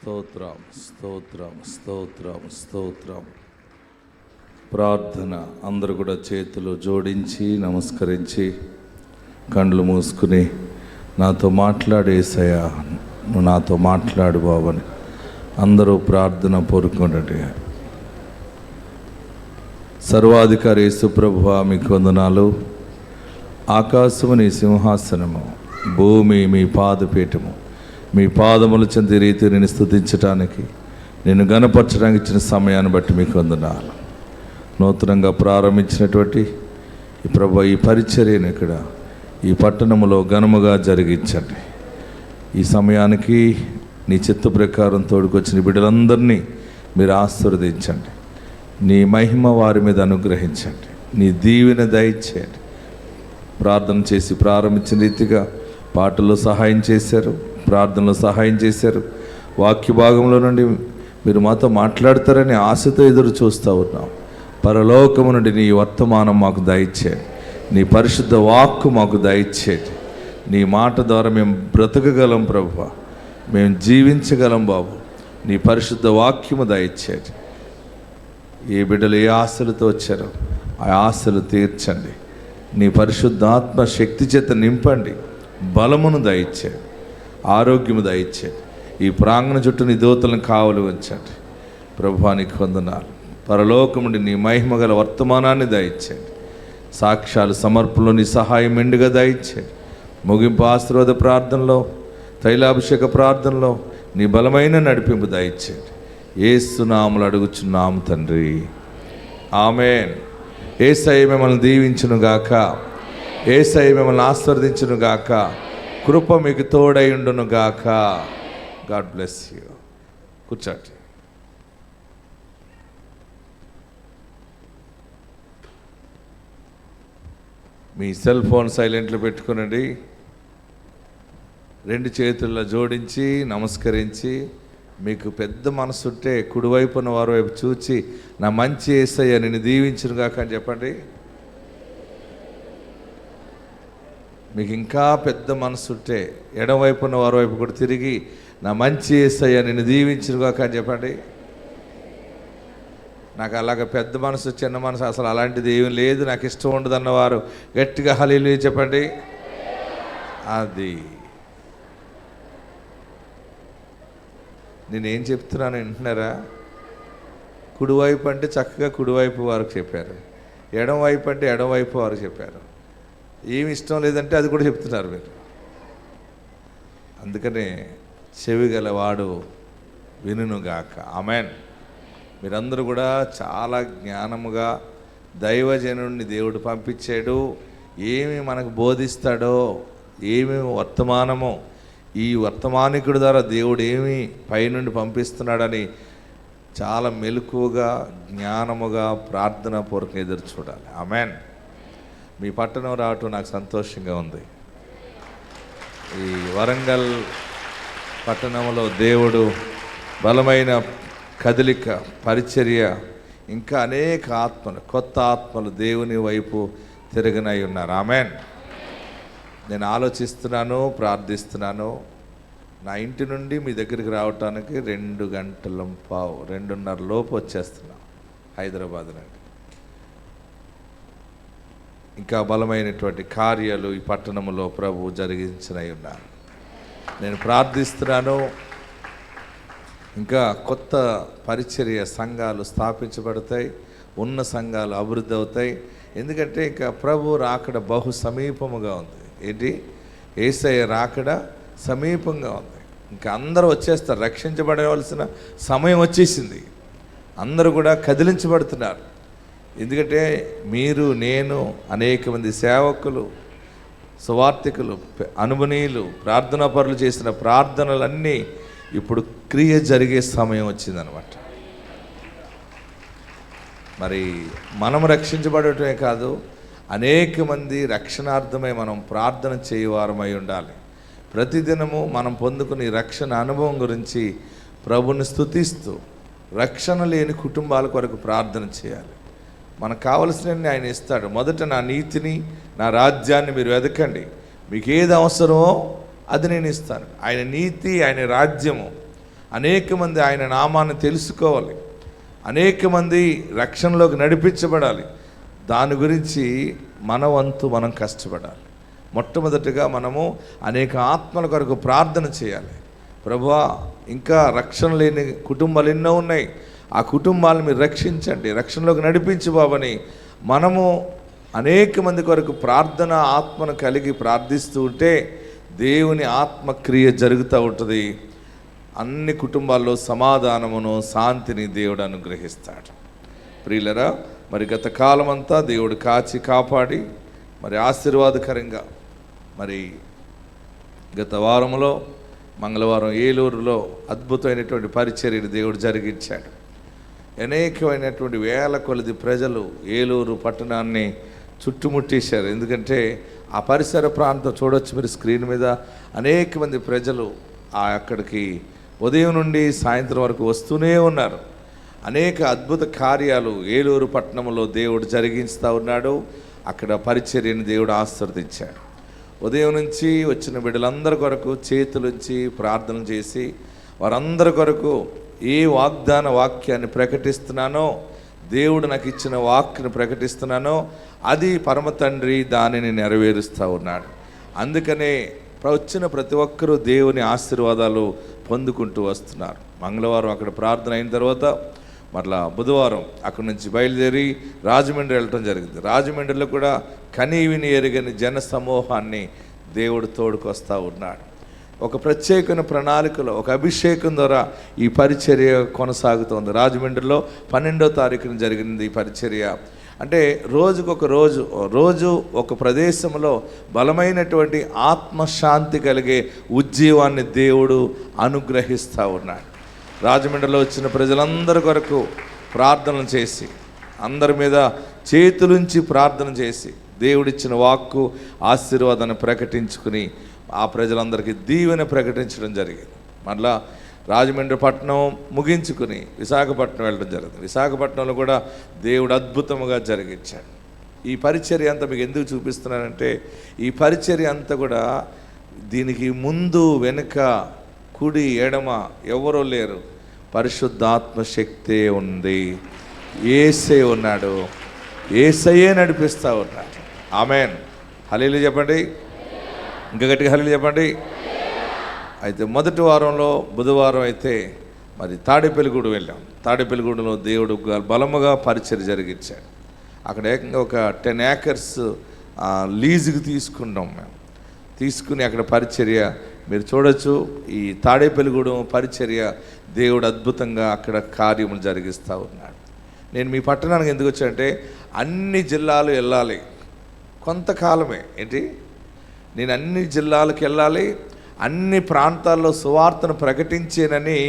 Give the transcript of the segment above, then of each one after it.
స్తోత్రం స్తోత్రం స్తోత్రం స్తోత్రం. ప్రార్థన. అందరూ కూడా చేతులు జోడించి నమస్కరించి కళ్ళు మూసుకుని నాతో మాట్లాడేసయ్యా, నువ్వు నాతో మాట్లాడు బాబని అందరూ ప్రార్థన పూర్వకండి. సర్వాధికారి యేసు ప్రభువా, మీకు వందనాలు. ఆకాశము నీ సింహాసనము, భూమి మీ పాదపీఠము. మీ పాదముల చెంది రీతి నేను స్తుతించడానికి, నేను గణపరచడానికి ఇచ్చిన సమయాన్ని బట్టి మీకు వందనాలు. నూతనంగా ప్రారంభించినటువంటి ఈ ప్రభు ఈ పరిచర్యను ఇక్కడ ఈ పట్టణంలో ఘనముగా జరిగించండి. ఈ సమయానికి నీ చిత్త ప్రకారం తోడుకొచ్చిన బిడ్డలందరినీ మీరు ఆశీర్వదించండి. నీ మహిమ వారి మీద అనుగ్రహించండి. నీ దీవెన దయచేయండి. ప్రార్థన చేసి ప్రారంభించిన రీతిగా పాటల్లో సహాయం చేశారు, ప్రార్థనలో సహాయం చేశారు. వాక్య భాగంలో నుండి మీరు మాతో మాట్లాడతారని ఆశతో ఎదురు చూస్తూ ఉన్నాం. పరలోకము నుండి నీ వర్తమానం మాకు దయచేయండి. నీ పరిశుద్ధ వాక్కు మాకు దయచేయండి. నీ మాట ద్వారా మేము బ్రతకగలం ప్రభువా, మేము జీవించగలం బాబు. నీ పరిశుద్ధ వాక్యము దయచేయండి. ఏ బిడ్డలు ఏ ఆశలతో వచ్చారో ఆ ఆశలు తీర్చండి. నీ పరిశుద్ధాత్మ శక్తి చేత నింపండి. బలమును దయచేయండి, ఆరోగ్యము దయచేయండి. ఈ ప్రాంగణ చుట్టూ నీ దూతలను కావలి ఉంచండి. ప్రభువానికి వందనాలు. పరలోకము నుండి నీ మహిమ గల వర్తమానాన్ని దయచేయండి. సాక్ష్యాలు సమర్పణలో నీ సహాయం మెండుగా దయచేయండి. ముగింపు ఆశీర్వాద ప్రార్థనలో, తైలాభిషేక ప్రార్థనలో నీ బలమైన నడిపింపు దయచేయండి. యేసు నామములో అడుగుచున్నాము తండ్రి, ఆమేన్. యేసయ్య మిమ్మల్ని దీవించునుగాక, యేసయ్య మిమ్మల్ని ఆశీర్వదించునుగాక, కృప మీకు తోడై ఉండునుగాక. God bless you. కూర్చోండి. మీ సెల్ ఫోన్ సైలెంట్లో పెట్టుకునండి. రెండు చేతుల్లో జోడించి నమస్కరించి, మీకు పెద్ద మనసు ఉంటే కుడివైపున వారి వైపు చూచి, నా మంచి యేసయ్య నిన్ను దీవించునుగాక అని చెప్పండి. మీకు ఇంకా పెద్ద మనసు ఉంటే ఎడమవైపున వారి వైపు కూడా తిరిగి, నా మంచి యేసయ్య నిన్ను దీవించునుగాక అని చెప్పండి. నాకు అలాగ పెద్ద మనసు చిన్న మనసు అసలు అలాంటిది ఏమీ లేదు, నాకు ఇష్టం ఉండదు అన్నవారు గట్టిగా హల్లెలూయా చెప్పండి. అది నేనేం చెప్తున్నాను వింటున్నారా? కుడివైపు అంటే చక్కగా కుడివైపు వారికి చెప్పారు, ఎడమవైపు అంటే ఎడమవైపు వారు చెప్పారు. ఏమి ఇష్టం లేదంటే అది కూడా చెప్తున్నారు మీరు. అందుకనే చెవి గలవాడు వినుగాక. ఆమేన్. మీరందరూ కూడా చాలా జ్ఞానముగా దైవజనుడిని దేవుడు పంపించాడు. ఏమి మనకు బోధిస్తాడో, ఏమి వర్తమానమో, ఈ వర్తమానికుడి ద్వారా దేవుడు ఏమి పైనుండి పంపిస్తున్నాడని చాలా మెలకువగా జ్ఞానముగా ప్రార్థనా పూర్వకంగా ఎదురు చూడాలి. ఆమేన్. మీ పట్టణం రావటం నాకు సంతోషంగా ఉంది. ఈ వరంగల్ పట్టణంలో దేవుడు బలమైన కదలిక, పరిచర్య, ఇంకా అనేక ఆత్మలు, కొత్త ఆత్మలు దేవుని వైపు తిరగనై ఉన్నారు. ఆమేన్. నేను ఆలోచిస్తున్నాను, ప్రార్థిస్తున్నాను. నా ఇంటి నుండి మీ దగ్గరికి రావటానికి 2 గంటల పావు, 2:30 లోపు వచ్చేస్తున్నా హైదరాబాద్ నుండి. ఇంకా బలమైనటువంటి కార్యాలు ఈ పట్టణంలో ప్రభు జరిగించనై ఉన్నారు. నేను ప్రార్థిస్తున్నాను. ఇంకా కొత్త పరిచర్య సంఘాలు స్థాపించబడతాయి, ఉన్న సంఘాలు అభివృద్ధి అవుతాయి. ఎందుకంటే ఇంకా ప్రభు రాకడ బహు సమీపముగా ఉంది. ఏంటి? యేసయ్య రాకడ సమీపంగా ఉంది. ఇంకా అందరూ వచ్చేస్తారు. రక్షించబడవలసిన సమయం వచ్చేసింది. అందరూ కూడా కదిలించబడుతున్నారు. ఎందుకంటే మీరు, నేను, అనేక మంది సేవకులు, సువార్థికులు, అనుభవీయులు, ప్రార్థనా పరులు చేసిన ప్రార్థనలన్నీ ఇప్పుడు క్రియ జరిగే సమయం వచ్చిందనమాట. మరి మనం రక్షించబడటమే కాదు, అనేక మంది రక్షణార్థమై మనం ప్రార్థన చేయవారమై ఉండాలి. ప్రతిదినము మనం పొందుకునే రక్షణ అనుభవం గురించి ప్రభుని స్తుతిస్తూ రక్షణ లేని కుటుంబాల కొరకు ప్రార్థన చేయాలి. మనకు కావలసినవి ఆయన ఇస్తాడు. మొదట నా నీతిని, నా రాజ్యాన్ని మీరు వెతకండి, మీకు ఏది అవసరమో అది నేను ఇస్తాను. ఆయన నీతి, ఆయన రాజ్యము, అనేక మంది ఆయన నామాన్ని తెలుసుకోవాలి, అనేక మంది రక్షణలోకి నడిపించబడాలి. దాని గురించి మన వంతు మనం కష్టపడాలి. మొట్టమొదటిగా మనము అనేక ఆత్మల కొరకు ప్రార్థన చేయాలి. ప్రభువా, ఇంకా రక్షణ లేని కుటుంబాలు ఎన్నో ఉన్నాయి, ఆ కుటుంబాలను మీరు రక్షించండి, రక్షణలోకి నడిపించు బాబని మనము అనేక మంది కొరకు ప్రార్థన ఆత్మను కలిగి ప్రార్థిస్తూ ఉంటే దేవుని ఆత్మక్రియ జరుగుతూ ఉంటుంది. అన్ని కుటుంబాల్లో సమాధానమును శాంతిని దేవుడు అనుగ్రహిస్తాడు. ప్రియులరా, మరి గత కాలం అంతా దేవుడు కాచి కాపాడి మరి ఆశీర్వాదకరంగా మరి గత వారంలో మంగళవారం ఏలూరులో అద్భుతమైనటువంటి పరిచర్యను దేవుడు జరిగించాడు. అనేకమైనటువంటి వేల కొలది ప్రజలు ఏలూరు పట్టణాన్ని చుట్టుముట్టేశారు. ఎందుకంటే ఆ పరిసర ప్రాంతం చూడొచ్చు మీరు స్క్రీన్ మీద. అనేక మంది ప్రజలు అక్కడికి ఉదయం నుండి సాయంత్రం వరకు వస్తూనే ఉన్నారు. అనేక అద్భుత కార్యాలు ఏలూరు పట్టణంలో దేవుడు జరిగిస్తూ ఉన్నాడు. అక్కడ పరిచర్యను దేవుడు ఆశీర్వదించాడు. ఉదయం నుంచి వచ్చిన బిడ్డలందరి కొరకు చేతులుంచి ప్రార్థన చేసి వారందరి కొరకు ఏ వాగ్దాన వాక్యాన్ని ప్రకటిస్తున్నానో, దేవుడు నాకు ఇచ్చిన వాక్యను ప్రకటిస్తున్నానో అది పరమ తండ్రి దానిని నెరవేరుస్తూ ఉన్నాడు. అందుకనే వచ్చిన ప్రతి ఒక్కరూ దేవుని ఆశీర్వాదాలు పొందుకుంటూ వస్తున్నారు. మంగళవారం అక్కడ ప్రార్థన అయిన తర్వాత మరలా బుధవారం అక్కడి నుంచి బయలుదేరి రాజమండ్రి వెళ్ళటం జరిగింది. రాజమండ్రిలో కూడా కనీవిని ఎరుగని జన సమూహాన్ని దేవుడు తోడుకొస్తూ ఉన్నాడు. ఒక ప్రత్యేకమైన ప్రణాళికలో ఒక అభిషేకం ద్వారా ఈ పరిచర్య కొనసాగుతోంది. రాజమండ్రిలో 12వ తారీఖున జరిగింది ఈ పరిచర్య. అంటే రోజు ఒక ప్రదేశంలో బలమైనటువంటి ఆత్మశాంతి కలిగే ఉజ్జీవాన్ని దేవుడు అనుగ్రహిస్తూ ఉన్నాడు. రాజమండ్రిలో వచ్చిన ప్రజలందరి కొరకు ప్రార్థనలు చేసి, అందరి మీద చేతులుంచి ప్రార్థన చేసి దేవుడిచ్చిన వాక్కు ఆశీర్వాదాన్ని ప్రకటించుకుని ఆ ప్రజలందరికీ దీవెన ప్రకటించడం జరిగింది. మళ్ళా రాజమండ్రి పట్టణం ముగించుకుని విశాఖపట్నం వెళ్ళడం జరిగింది. విశాఖపట్నంలో కూడా దేవుడు అద్భుతముగా జరిగించాడు. ఈ పరిచర్య అంతా మీకు ఎందుకు చూపిస్తున్నానంటే, ఈ పరిచర్య అంతా కూడా దీనికి ముందు వెనుక కుడి ఎడమ ఎవరో లేరు, పరిశుద్ధాత్మ శక్తే ఉంది, యేసే ఉన్నాడు, యేసయ్యే నడిపిస్తూ ఉన్నాడు. ఆమెన్. హల్లెలూయా చెప్పండి, ఇంకా గట్టిగా హల్లెలూయా చెప్పండి. అయితే మొదటి వారంలో బుధవారం అయితే మరి తాడేపల్లిగూడు వెళ్ళాం. తాడేపల్లిగూడులో దేవుడు బలముగా పరిచర్య జరిగించాడు. అక్కడ ఏకంగా ఒక 10 acres లీజుకి తీసుకున్నాం మేము. తీసుకుని అక్కడ పరిచర్య మీరు చూడొచ్చు. ఈ తాడేపల్లిగూడెం పరిచర్య దేవుడు అద్భుతంగా అక్కడ కార్యములు జరిగిస్తూ ఉన్నాడు. నేను మీ పట్టణానికి ఎందుకు వచ్చానంటే, అన్ని జిల్లాలు వెళ్ళాలి, కొంతకాలమే ఏంటి, నేను అన్ని జిల్లాలకు వెళ్ళాలి, అన్ని ప్రాంతాల్లో సువార్తను ప్రకటించేనని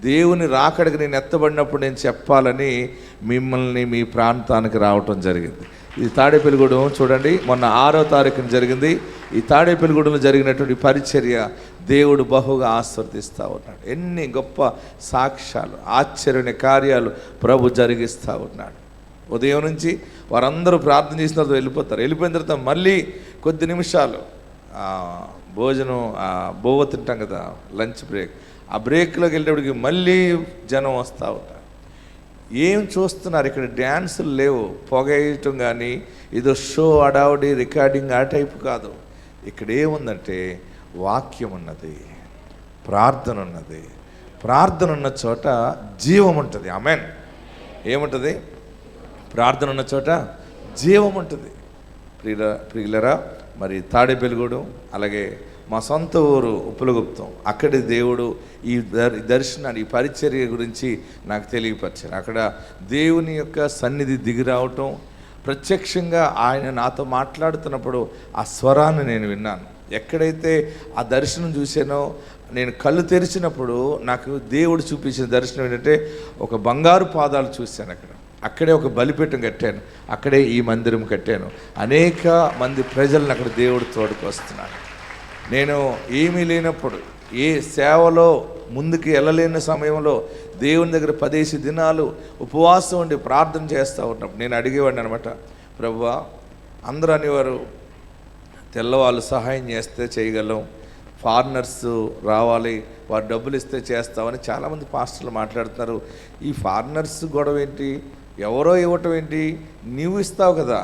దేవుని రాకడికి నేను ఎత్తబడినప్పుడు నేను చెప్పాలని మిమ్మల్ని మీ ప్రాంతానికి రావటం జరిగింది. ఇది తాడేపల్లిగూడెం చూడండి, మొన్న 6వ తారీఖున జరిగింది. ఈ తాడేపల్లిగూడెంలో జరిగినటువంటి పరిచర్య దేవుడు బహుగా ఆశీర్వదిస్తూ ఉన్నాడు. ఎన్ని గొప్ప సాక్ష్యాలు, ఆశ్చర్యమైన కార్యాలు ప్రభు జరిగిస్తూ ఉన్నాడు. ఉదయం నుంచి వారందరూ ప్రార్థన చేసిన తర్వాత వెళ్ళిపోతారు. వెళ్ళిపోయిన తర్వాత మళ్ళీ కొద్ది నిమిషాలు భోజనం బోవ తింటాం కదా, లంచ్ బ్రేక్, ఆ బ్రేక్లోకి వెళ్ళేటప్పటికి మళ్ళీ జనం వస్తూ ఉంటారు. ఏం చూస్తున్నారు ఇక్కడ? డ్యాన్సులు లేవు, పొగ వేయటం కానీ ఏదో షో అడావుడి రికార్డింగ్ ఆ టైపు కాదు. ఇక్కడ ఏముందంటే వాక్యం ఉన్నది, ప్రార్థన ఉన్నది. ప్రార్థన ఉన్న చోట జీవం ఉంటుంది. ఆమెన్. ఏముంటుంది? ప్రార్థన ఉన్న చోట జీవం ఉంటుంది. ప్రియులరా, మరి తాడేపల్లిగూడెం అలాగే మా సొంత ఊరు ఉప్పులగుప్తం, అక్కడి దేవుడు ఈ దర్శనాన్ని, ఈ పరిచర్య గురించి నాకు తెలియపరిచారు. అక్కడ దేవుని యొక్క సన్నిధి దిగి రావటం, ప్రత్యక్షంగా ఆయన నాతో మాట్లాడుతున్నప్పుడు ఆ స్వరాన్ని నేను విన్నాను. ఎక్కడైతే ఆ దర్శనం చూశానో, నేను కళ్ళు తెరిచినప్పుడు నాకు దేవుడు చూపించిన దర్శనం ఏంటంటే, ఒక బంగారు పాదాలు చూశాను. అక్కడే ఒక బలిపీఠం కట్టాను, అక్కడే ఈ మందిరం కట్టాను. అనేక మంది ప్రజలను అక్కడ దేవుడు తోడుకు వస్తున్నాడు. నేను ఏమీ లేనప్పుడు, ఏ సేవలో ముందుకు వెళ్ళలేని సమయంలో దేవుని దగ్గర 10 దినాలు ఉపవాసం ఉండి ప్రార్థన చేస్తూ ఉన్నప్పుడు నేను అడిగేవాడిని అనమాట, ప్రభువా, అందరూ అనేవారు తెల్లవాళ్ళు సహాయం చేస్తే చేయగలం, ఫారినర్స్ రావాలి, వారు డబ్బులు ఇస్తే చేస్తామని చాలామంది పాస్టర్లు మాట్లాడుతున్నారు. ఈ ఫారినర్స్ గొడవ ఏంటి? ఎవరో ఇవ్వటం ఏంటి? నీవు ఇస్తావు కదా,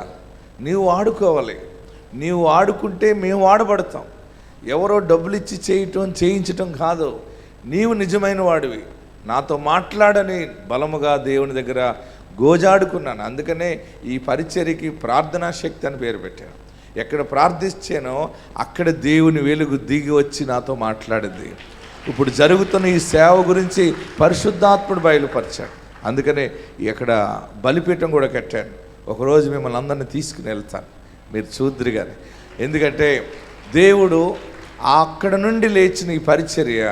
నీవు వాడుకోవాలి. నీవు వాడుకుంటే మేము వాడబడతాం. ఎవరో డబ్బులు ఇచ్చి చేయించటం కాదు. నీవు నిజమైన వాడివి, నాతో మాట్లాడని బలముగా దేవుని దగ్గర గోజాడుకున్నాను. అందుకనే ఈ పరిచర్యకి ప్రార్థనా శక్తి అని పేరు పెట్టాను. ఎక్కడ ప్రార్థించానో అక్కడ దేవుని వెలుగు దిగి వచ్చి నాతో మాట్లాడింది. ఇప్పుడు జరుగుతున్న ఈ సేవ గురించి పరిశుద్ధాత్ముడు బయలుపరిచాడు. అందుకనే ఇక్కడ బలిపీఠం కూడా కట్టాను. ఒకరోజు మిమ్మల్ని అందరినీ తీసుకుని వెళ్తాను, మీరు చూద్దరు కానీ. ఎందుకంటే దేవుడు అక్కడ నుండి లేచిన ఈ పరిచర్య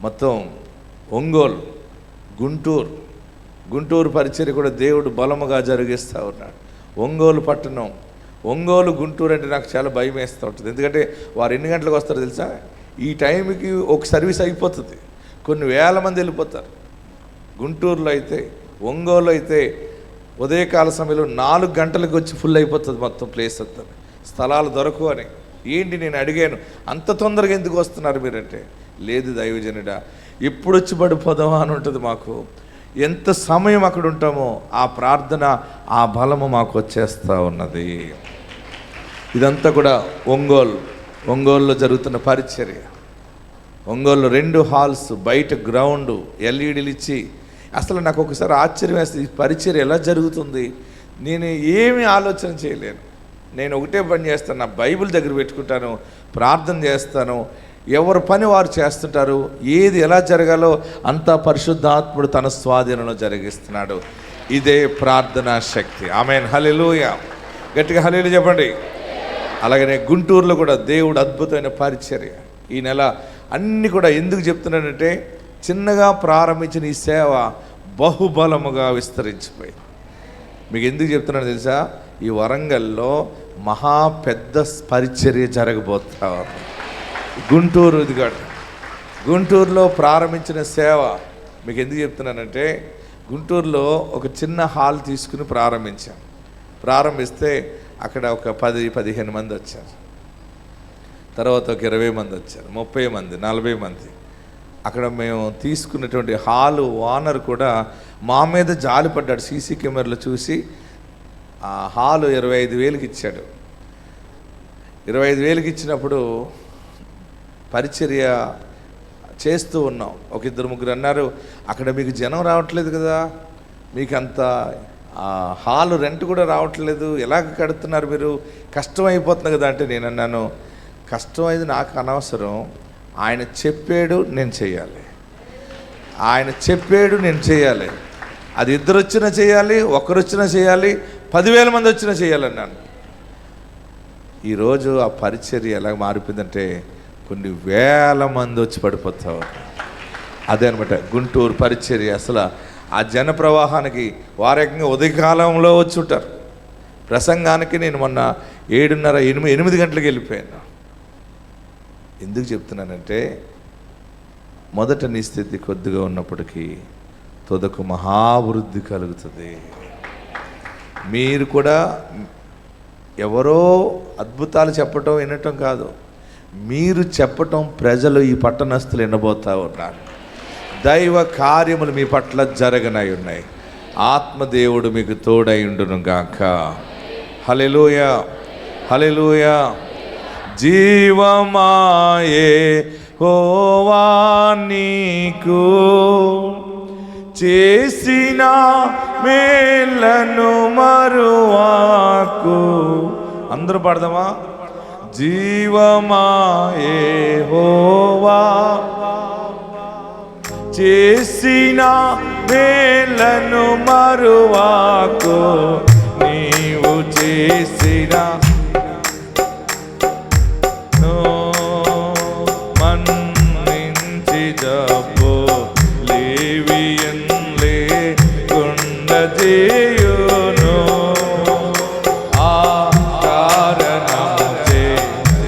మొత్తం ఒంగోలు, గుంటూరు పరిచర్య కూడా దేవుడు బలముగా జరిగిస్తూ ఉన్నాడు. ఒంగోలు పట్టణం, ఒంగోలు, గుంటూరు అంటే నాకు చాలా భయం వేస్తూ ఉంటుంది. ఎందుకంటే వారు ఎన్ని గంటలకు వస్తారో తెలుసా? ఈ టైంకి ఒక సర్వీస్ అయిపోతుంది, కొన్ని వేల మంది వెళ్ళిపోతారు. గుంటూరులో అయితే, ఒంగోలు అయితే ఉదయకాల సమయంలో 4 గంటలకు వచ్చి ఫుల్ అయిపోతుంది మొత్తం ప్లేస్ అంతా. స్థలాలు దొరకవు అని. ఏంటి నేను అడిగాను, అంత తొందరగా ఎందుకు వస్తున్నారు మీరంటే, లేదు దైవజనుడా, ఎప్పుడు వచ్చి పడిపోదామా అని ఉంటుంది మాకు. ఎంత సమయం అక్కడ ఉంటామో ఆ ప్రార్థన, ఆ బలము మాకు వచ్చేస్తూ ఉన్నది. ఇదంతా కూడా ఒంగోలులో జరుగుతున్న పరిచర్య. ఒంగోలులో 2 హాల్స్, బయట గ్రౌండ్, ఎల్ఈడీలు ఇచ్చి. అసలు నాకు ఒకసారి ఆశ్చర్యం వేస్తుంది, ఈ పరిచర్య ఎలా జరుగుతుంది? నేను ఏమీ ఆలోచన చేయలేను. నేను ఒకటే పని చేస్తాను, నా బైబిల్ దగ్గర పెట్టుకుంటాను, ప్రార్థన చేస్తాను, ఎవరి పని వారు చేస్తుంటారు. ఏది ఎలా జరగాలో అంతా పరిశుద్ధాత్ముడు తన స్వాధీనంలో జరిగిస్తున్నాడు. ఇదే ప్రార్థనా శక్తి. ఆమేన్, హల్లెలూయా. గట్టిగా హల్లెలూయా చెప్పండి. అలాగనే గుంటూరులో కూడా దేవుడు అద్భుతమైన పరిచర్య. ఈ నెల అన్నీ కూడా ఎందుకు చెప్తున్నానంటే, చిన్నగా ప్రారంభించిన ఈ సేవ బహుబలముగా విస్తరించిపోయింది. మీకు ఎందుకు చెప్తున్నాను తెలుసా? ఈ వరంగల్లో మహా పెద్ద పరిచర్య జరగబోతా. గుంటూరులో ప్రారంభించిన సేవ మీకు ఎందుకు చెప్తున్నానంటే, గుంటూరులో ఒక చిన్న హాల్ తీసుకుని ప్రారంభిస్తే అక్కడ ఒక 10-15 మంది వచ్చారు. తర్వాత ఒక 20 మంది వచ్చారు, 30 మంది, 40 మంది. అక్కడ మేము తీసుకున్నటువంటి హాలు ఓనర్ కూడా మా మీద జాలిపడ్డాడు. సీసీ కెమెరాలో చూసి ఆ హాలు 25,000కి ఇచ్చాడు. 25,000కి ఇచ్చినప్పుడు పరిచర్య చేస్తూ ఉన్నాం. ఒక 2-3 అన్నారు, అక్కడ మీకు జనం రావట్లేదు కదా, మీకు అంత హాలు రెంట్ కూడా రావట్లేదు, ఎలాగ కడుతున్నారు మీరు, కష్టమైపోతుంది కదా అంటే నేను అన్నాను, కష్టమైంది నాకు అనవసరం, ఆయన చెప్పాడు నేను చేయాలి, ఆయన చెప్పాడు నేను చేయాలి. అది 2 వచ్చినా చేయాలి, 1 వచ్చినా చేయాలి, 10,000 మంది వచ్చినా చేయాలన్నాను. ఈరోజు ఆ పరిచర్య ఎలా మారిపోయిందంటే కొన్ని వేల మంది వచ్చి పడిపోతావు. అదే అనమాట గుంటూరు పరిచర్య. అసలు ఆ జన ప్రవాహానికి వారేకంగా ఉదయకాలంలో వచ్చి ఉంటారు. ప్రసంగానికి నేను మొన్న 7:30-8 గంటలకు వెళ్ళిపోయాను. ఎందుకు చెప్తున్నానంటే, మొదట నీ స్థితి కొద్దిగా ఉన్నప్పటికీ తుదకు మహావృద్ధి కలుగుతుంది. మీరు కూడా ఎవరో అద్భుతాలు చెప్పటం వినటం కాదు, మీరు చెప్పటం ప్రజలు ఈ పట్టణస్థులు వినబోతా ఉన్నారు. దైవ కార్యములు మీ పట్ల జరగనై ఉన్నాయి. ఆత్మదేవుడు మీకు తోడై ఉండును గాక. హల్లెలూయా, హల్లెలూయా. జీవమాయే హోవా నీకు చేసిన మేలను మరువాకు. అందరూ పాడదామా? జీవమాయే హోవా చేసిన మేలను మరువాకు, నీవు చేసిన మన్నించి జబ్బు లేవియన్లే గుండజేయును. ఆ కారణముచే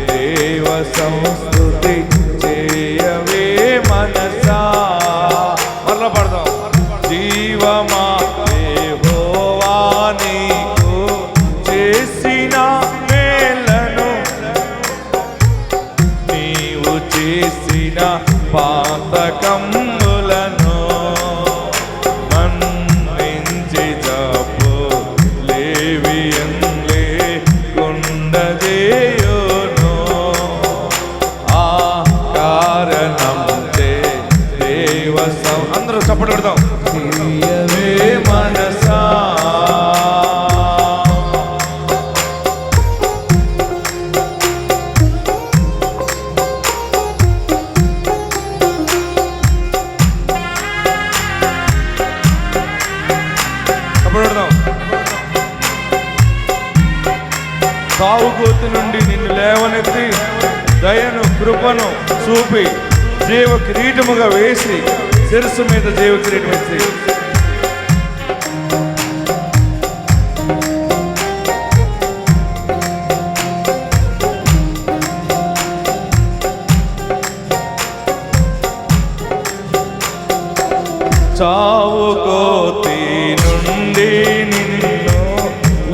దేవ సంస్తుతి చేయవే మనసా. మరలా పడదాం. జీవమా యెహోవా నీకు చేసిన మేలను నీవు చప్పట్లు కొడదాం. చేయవే మనసా సావుగోతి నుండి నిన్ను లేవనెత్తి దయను కృపను చూపి జీవ కిరీటముగా వేసి శిరస్సు మీద జీవ కిరీటం వేసి సావుగోతి నుండి నిన్ను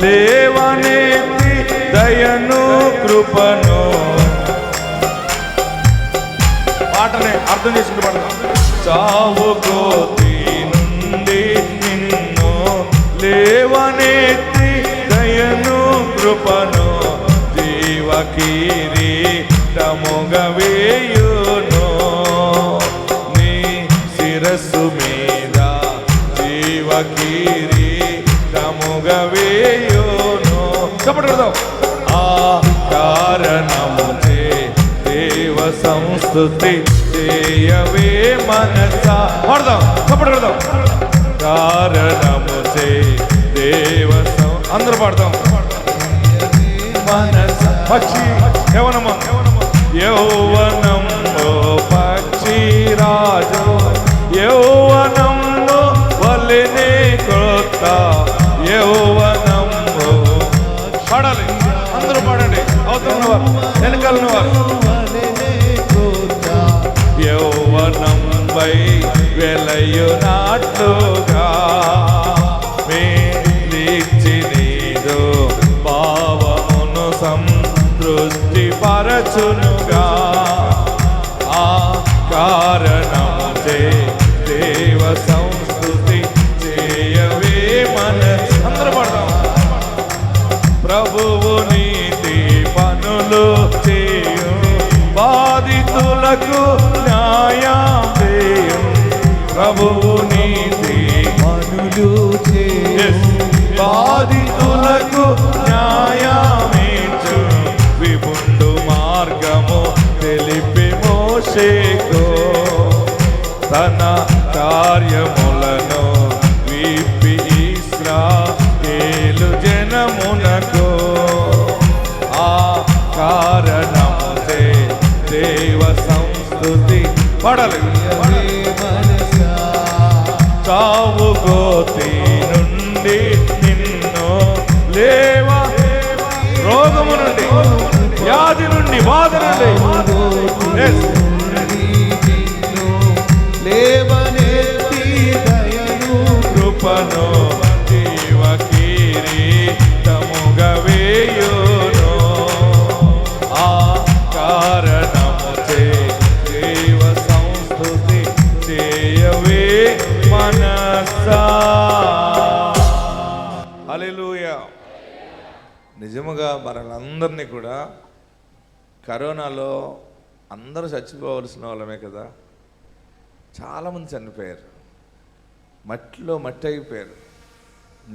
లేవనెత్తి దయను కృపను పాటనే అర్థం చేసుకుంటూ పడదాం. సావుగోతి నుండి నిన్ను లేవనెత్తి దయను కృపను జీవ కిరీటముగా వేయును నీ శిరస్సు మీద జీవ కిరీటముగా వేయును. చెప్పడం ఆ కారణముచే దేవ సంస్తుతి చేయవే మనసా పాడదాం. చెప్పడం కారణముచే దేవ అందరూ పాడదాం. మనస పక్షి యవనము యౌవనంలో పక్షి రాజు యౌవనంలో వలెనే క్రొత్త యౌవనంలో పాడాలి. అందరూ పాడండి. అవుతున్నవారు వెనకాలన్నవారు యౌవనం వై వెలయునాట్లుగా మేలిచ్చి నీదు భావమును సంతృష్టి పరచునుగా ఆ కారణముచే దేవ సంస్తుతి చేయవే మన అందరూ పడదాం. ప్రభువు నీతి పనులు చేయు బాధితులకు న్యాయం చేయు ప్రభువు నీతి పనులు చేయు బాధితులకు న్యాయమిచ్చు విపుండు మార్గము తెలిపి మోషేకు తన కార్యములను విప్పి ఇశ్రాయేలు జనమునకు ఆ కారణముచే దేవ సంస్తుతి పడాలి. సావుగోతి నుండి నిన్ను లేవ రోగము నుండి వ్యాధి నుండి బాధ నుండి లేవనెత్తి దయను కృపను జీవ కిరీటముగా వేయును ఆ కారణముచే దేవ సంస్తుతి చేయవే మనసా. హల్లెలూయా. నిజముగా మనలందరినీ కూడా కరోనాలో అందరూ చచ్చిపోవలసిన వాళ్ళమే కదా. చాలామంది చనిపోయారు, మట్టిలో మట్టి అయిపోయారు.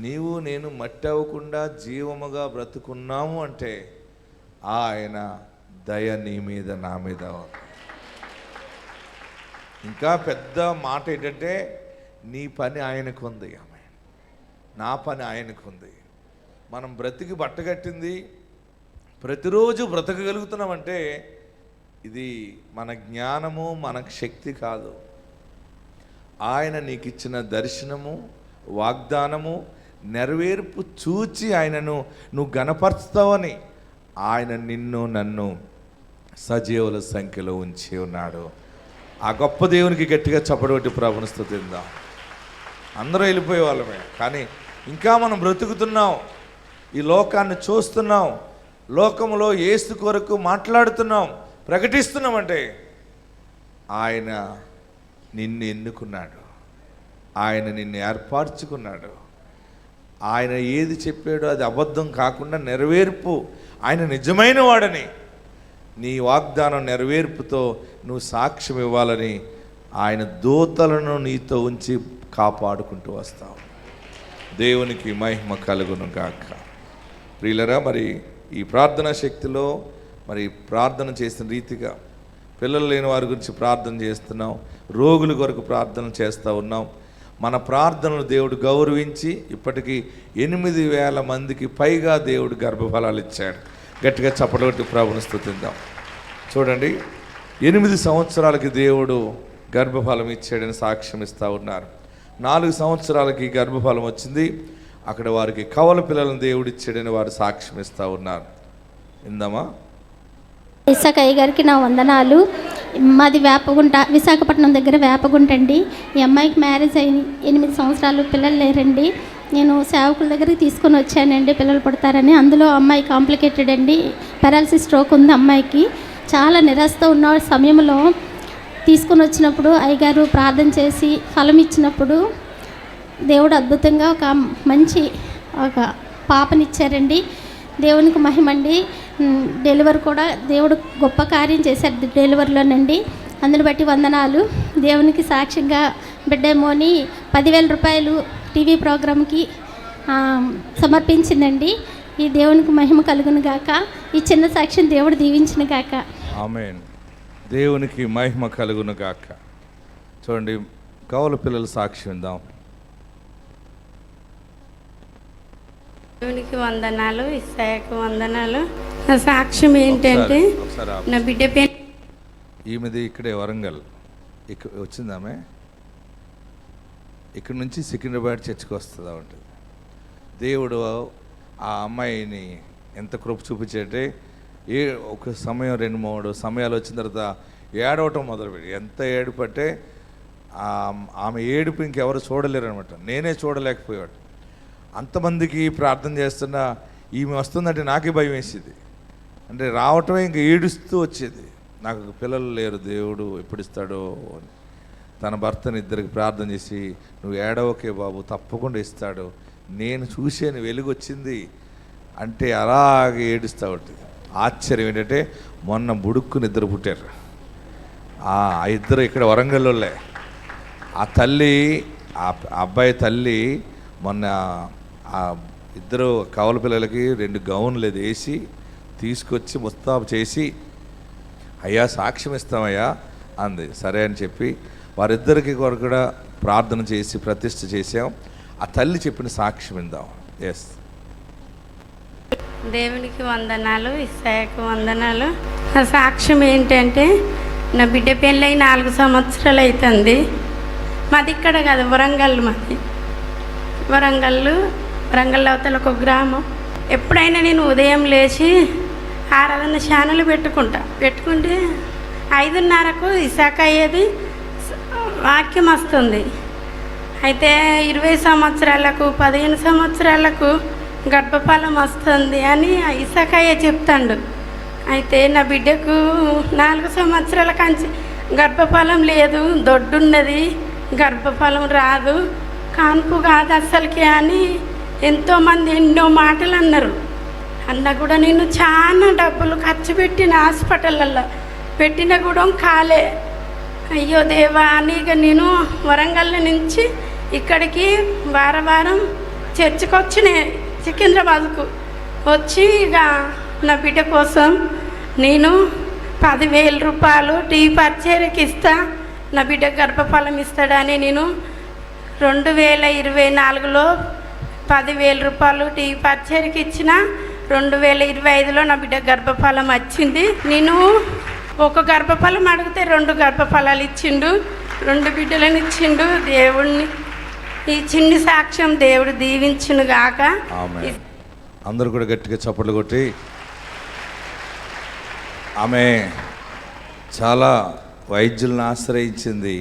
నీవు నేను మట్టి అవ్వకుండా జీవముగా బ్రతుకున్నాము అంటే ఆయన దయ నీ మీద నా మీద. ఇంకా పెద్ద మాట ఏంటంటే నీ పని ఆయనకు ఉంది, నా పని ఆయనకు ఉంది. మనం బ్రతికి బట్టగట్టింది ప్రతిరోజు బ్రతకగలుగుతున్నామంటే ఇది మన జ్ఞానము మన శక్తి కాదు. ఆయన నీకు ఇచ్చిన దర్శనము వాగ్దానము నెరవేర్పు చూచి ఆయనను నువ్వు గణపరుస్తావని ఆయన నిన్ను నన్ను సజీవుల సంఖ్యలో ఉంచి ఉన్నాడు. ఆ గొప్ప దేవునికి గట్టిగా చప్పటి ప్రభుని స్తుతిద్దాం. అందరూ వెళ్ళిపోయే వాళ్ళమే, కానీ ఇంకా మనం బ్రతుకుతున్నాం, ఈ లోకాన్ని చూస్తున్నాం, లోకంలో యేసు కొరకు మాట్లాడుతున్నాం, ప్రకటిస్తున్నామంటే ఆయన నిన్ను ఎన్నుకున్నాడు, ఆయన నిన్ను ఏర్పరచుకున్నాడు. ఆయన ఏది చెప్పాడో అది అబద్ధం కాకుండా నెరవేర్పు ఆయన నిజమైన వాడని నీ వాగ్దానం నెరవేర్పుతో నువ్వు సాక్ష్యం ఇవ్వాలని ఆయన దూతలను నీతో ఉంచి కాపాడుకుంటూ వస్తావు. దేవునికి మహిమ కలుగును గాక. ప్రియులరా, మరి ఈ ప్రార్థనా శక్తిలో మరి ప్రార్థన చేసిన రీతిగా పిల్లలు లేని వారి గురించి ప్రార్థన చేస్తున్నాం, రోగుల కొరకు ప్రార్థన చేస్తూ ఉన్నాం. మన ప్రార్థనలు దేవుడు గౌరవించి ఇప్పటికీ 8,000 మందికి పైగా దేవుడు గర్భఫలాలు ఇచ్చాడు. గట్టిగా చప్పట్లు కొట్టి ప్రభువుని స్తుతిద్దాం. చూడండి, 8 సంవత్సరాలకి దేవుడు గర్భఫలం ఇచ్చాడని సాక్ష్యం ఇస్తూ ఉన్నారు. 4 సంవత్సరాలకి గర్భఫలం వచ్చింది, అక్కడ వారికి కవల పిల్లలను దేవుడు ఇచ్చాడని వారు సాక్ష్యం ఇస్తూ ఉన్నారు. ఇందమ్మా. ఇసాకయ్య గారికి నా వందనాలు. మాది వేపగుంట, విశాఖపట్నం దగ్గర వేపగుంట అండి. ఈ అమ్మాయికి మ్యారేజ్ అయ్యి 8 సంవత్సరాలు, పిల్లలు లేరండి. నేను సేవకుల దగ్గరికి తీసుకొని వచ్చానండి పిల్లలు పుడతారని. అందులో అమ్మాయి కాంప్లికేటెడ్ అండి, పారాలసిస్ స్ట్రోక్ ఉంది అమ్మాయికి. చాలా నిరాశతో ఉన్న సమయంలో తీసుకొని వచ్చినప్పుడు అయ్యగారు ప్రార్థన చేసి ఫలం ఇచ్చినప్పుడు దేవుడు అద్భుతంగా ఒక మంచి పాపనిచ్చారండి. దేవునికి మహిమండి. డెలివరీ కూడా దేవుడు గొప్ప కార్యం చేశారు డెలివరీలోనండి. అందుని బట్టి వందనాలు. దేవునికి సాక్ష్యంగా బిడ్డేమోని 10,000 రూపాయలు టీవీ ప్రోగ్రామ్కి సమర్పించిందండి. ఈ దేవునికి మహిమ కలుగును గాక. ఈ చిన్న సాక్ష్యం దేవుడు దీవించును గాక. ఆమేన్. దేవునికి మహిమ కలుగును గాక. చూడండి, కవల పిల్లల సాక్ష్యం విందాం. దేవునికి వందనాలు, ఇస్సాయకు వందనాలు. నా సాక్ష్యం ఏంటంటే, నా బిడ్డ పేరు ఈమెది ఇక్కడే వరంగల్ వచ్చిందామె. ఇక్కడ నుంచి సికింద్రాబాద్ చర్చికి వస్తుందా ఉంటుంది. దేవుడు ఆ అమ్మాయిని ఎంత కృప చూపించేటే, ఒక సమయం 2-3 సమయాలు వచ్చిన తర్వాత ఏడవటం మొదలుపెట్టి, ఎంత ఏడుపు అంటే ఆమె ఏడుపు ఇంకెవరు చూడలేరు అనమాట. నేనే చూడలేకపోయాడు. అంతమందికి ప్రార్థన చేస్తున్నా ఈమె వస్తుందంటే నాకే భయం వేసేది. అంటే రావటమే ఇంక ఏడుస్తూ వచ్చేది. నాకు పిల్లలు లేరు, దేవుడు ఎప్పుడు ఇస్తాడో అని. తన భర్తని ఇద్దరికి ప్రార్థన చేసి, నువ్వు ఏడవకే బాబు, తప్పకుండా ఇస్తాడు, నేను చూసాను వెలుగు వచ్చింది అంటే అలాగే ఏడుస్తూ ఉంటుంది. ఆశ్చర్యం ఏంటంటే, మొన్న బుడుక్కుని ఇద్దరు పుట్టారు. ఆ ఇద్దరు ఇక్కడ వరంగల్లోలే. ఆ తల్లి, ఆ అబ్బాయి తల్లి మొన్న ఆ ఇద్దరు కవల పిల్లలకి 2 గౌన్లు వేసి తీసుకొచ్చి ముస్తాబు చేసి, అయ్యా సాక్ష్యం ఇస్తామయ్యా అంది. సరే అని చెప్పి వారిద్దరికి కూడా ప్రార్థన చేసి ప్రతిష్ఠ చేసాం. ఆ తల్లి చెప్పిన సాక్ష్యం విందాం. ఎస్. దేవునికి వందనాలు, ఇస్సాయకు వందనాలు. నా సాక్ష్యం ఏంటంటే, నా బిడ్డ పెళ్ళై 4 సంవత్సరాలు అవుతుంది. మాది ఇక్కడ కాదు, వరంగల్. మాది వరంగల్ అవతల ఒక గ్రామం. ఎప్పుడైనా నేను ఉదయం లేచి ఆరాధన ఛానల్ పెట్టుకుంటే 5:30కు ఇసాక అయ్యేది వాక్యం వస్తుంది. అయితే 20 సంవత్సరాలకు 15 సంవత్సరాలకు గర్భఫలం వస్తుంది అని ఇసాకయ్య చెప్తాడు. అయితే నా బిడ్డకు 4 సంవత్సరాల కంచి గర్భఫలం లేదు, దొడ్డున్నది, గర్భఫలం రాదు, కాన్పు కాదు అస్సలకి అని ఎంతోమంది ఎన్నో మాటలు అన్నారు. అన్న కూడా నేను చాలా డబ్బులు ఖర్చు పెట్టిన, హాస్పిటళ్ళల్లో పెట్టిన కూడా కాలే. అయ్యో దేవా అని ఇక నేను వరంగల్ నుంచి ఇక్కడికి వారం చర్చికి వచ్చిన, సికింద్రాబాద్కు వచ్చి ఇక నా బిడ్డ కోసం నేను 10,000 రూపాయలు టీవీ పరిచర్యకి ఇస్తా, నా బిడ్డ గర్భఫలం ఇస్తాడని నేను 2024లో 10,000 రూపాయలు టీవీ పరిచర్యకి ఇచ్చిన. 2025లో నా బిడ్డ గర్భఫలం వచ్చింది. నేను ఒక గర్భఫలం అడిగితే 2 గర్భఫలాలు ఇచ్చిండు, 2 బిడ్డలను ఇచ్చిండు. దేవుడిని ఈ చిన్ని సాక్ష్యం దేవుడు దీవించును గాక. అందరూ కూడా గట్టిగా చప్పట్లు కొట్టి. ఆమె చాలా వైద్యులను ఆశ్రయించింది,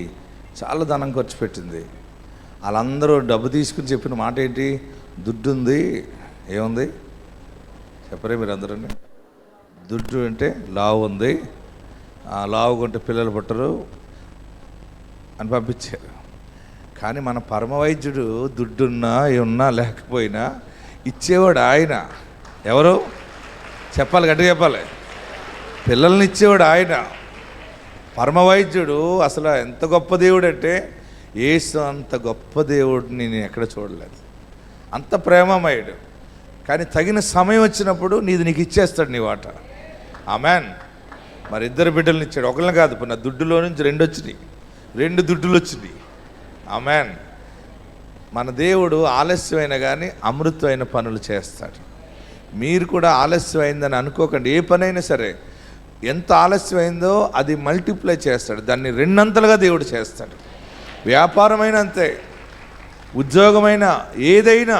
చాలా ధనం ఖర్చు పెట్టింది. వాళ్ళందరూ డబ్బు తీసుకుని చెప్పిన మాట ఏంటి? దుడ్డు ఉంది. ఏముంది చెప్పరే మీరు అందరూ? దుడ్డు అంటే లావు ఉంది, లావు కొంటే పిల్లలు పుట్టరు అని పంపించారు. కానీ మన పరమ వైద్యుడు దుడ్డున్నా ఏమన్నా లేకపోయినా ఇచ్చేవాడు ఆయన. ఎవరు చెప్పాలి? గట్టిగా చెప్పాలి. పిల్లల్ని ఇచ్చేవాడు ఆయన. పరమవైద్యుడు అసలు ఎంత గొప్ప దేవుడు అంటే, యేసు అంత గొప్ప దేవుడిని నేను ఎక్కడ చూడలేదు. అంత ప్రేమమయుడు. కానీ తగిన సమయం వచ్చినప్పుడు నీకు ఇచ్చేస్తాడు నీ వాట. ఆమెన్. మరి 2 బిడ్డలను ఇచ్చాడు, ఒకళ్ళని కాదు. ఇప్పుడు నా దుడ్డులో నుంచి 2 వచ్చినాయి, 2 దుడ్డులు వచ్చినాయి. ఆమెన్. మన దేవుడు ఆలస్యమైన కానీ అమృతమైన పనులు చేస్తాడు. మీరు కూడా ఆలస్యమైందని అనుకోకండి. ఏ పనైనా సరే ఎంత ఆలస్యమైందో అది మల్టిప్లై చేస్తాడు, దాన్ని 2 అంతలుగా దేవుడు చేస్తాడు. వ్యాపారమైన అంతే, ఉద్యోగమైన ఏదైనా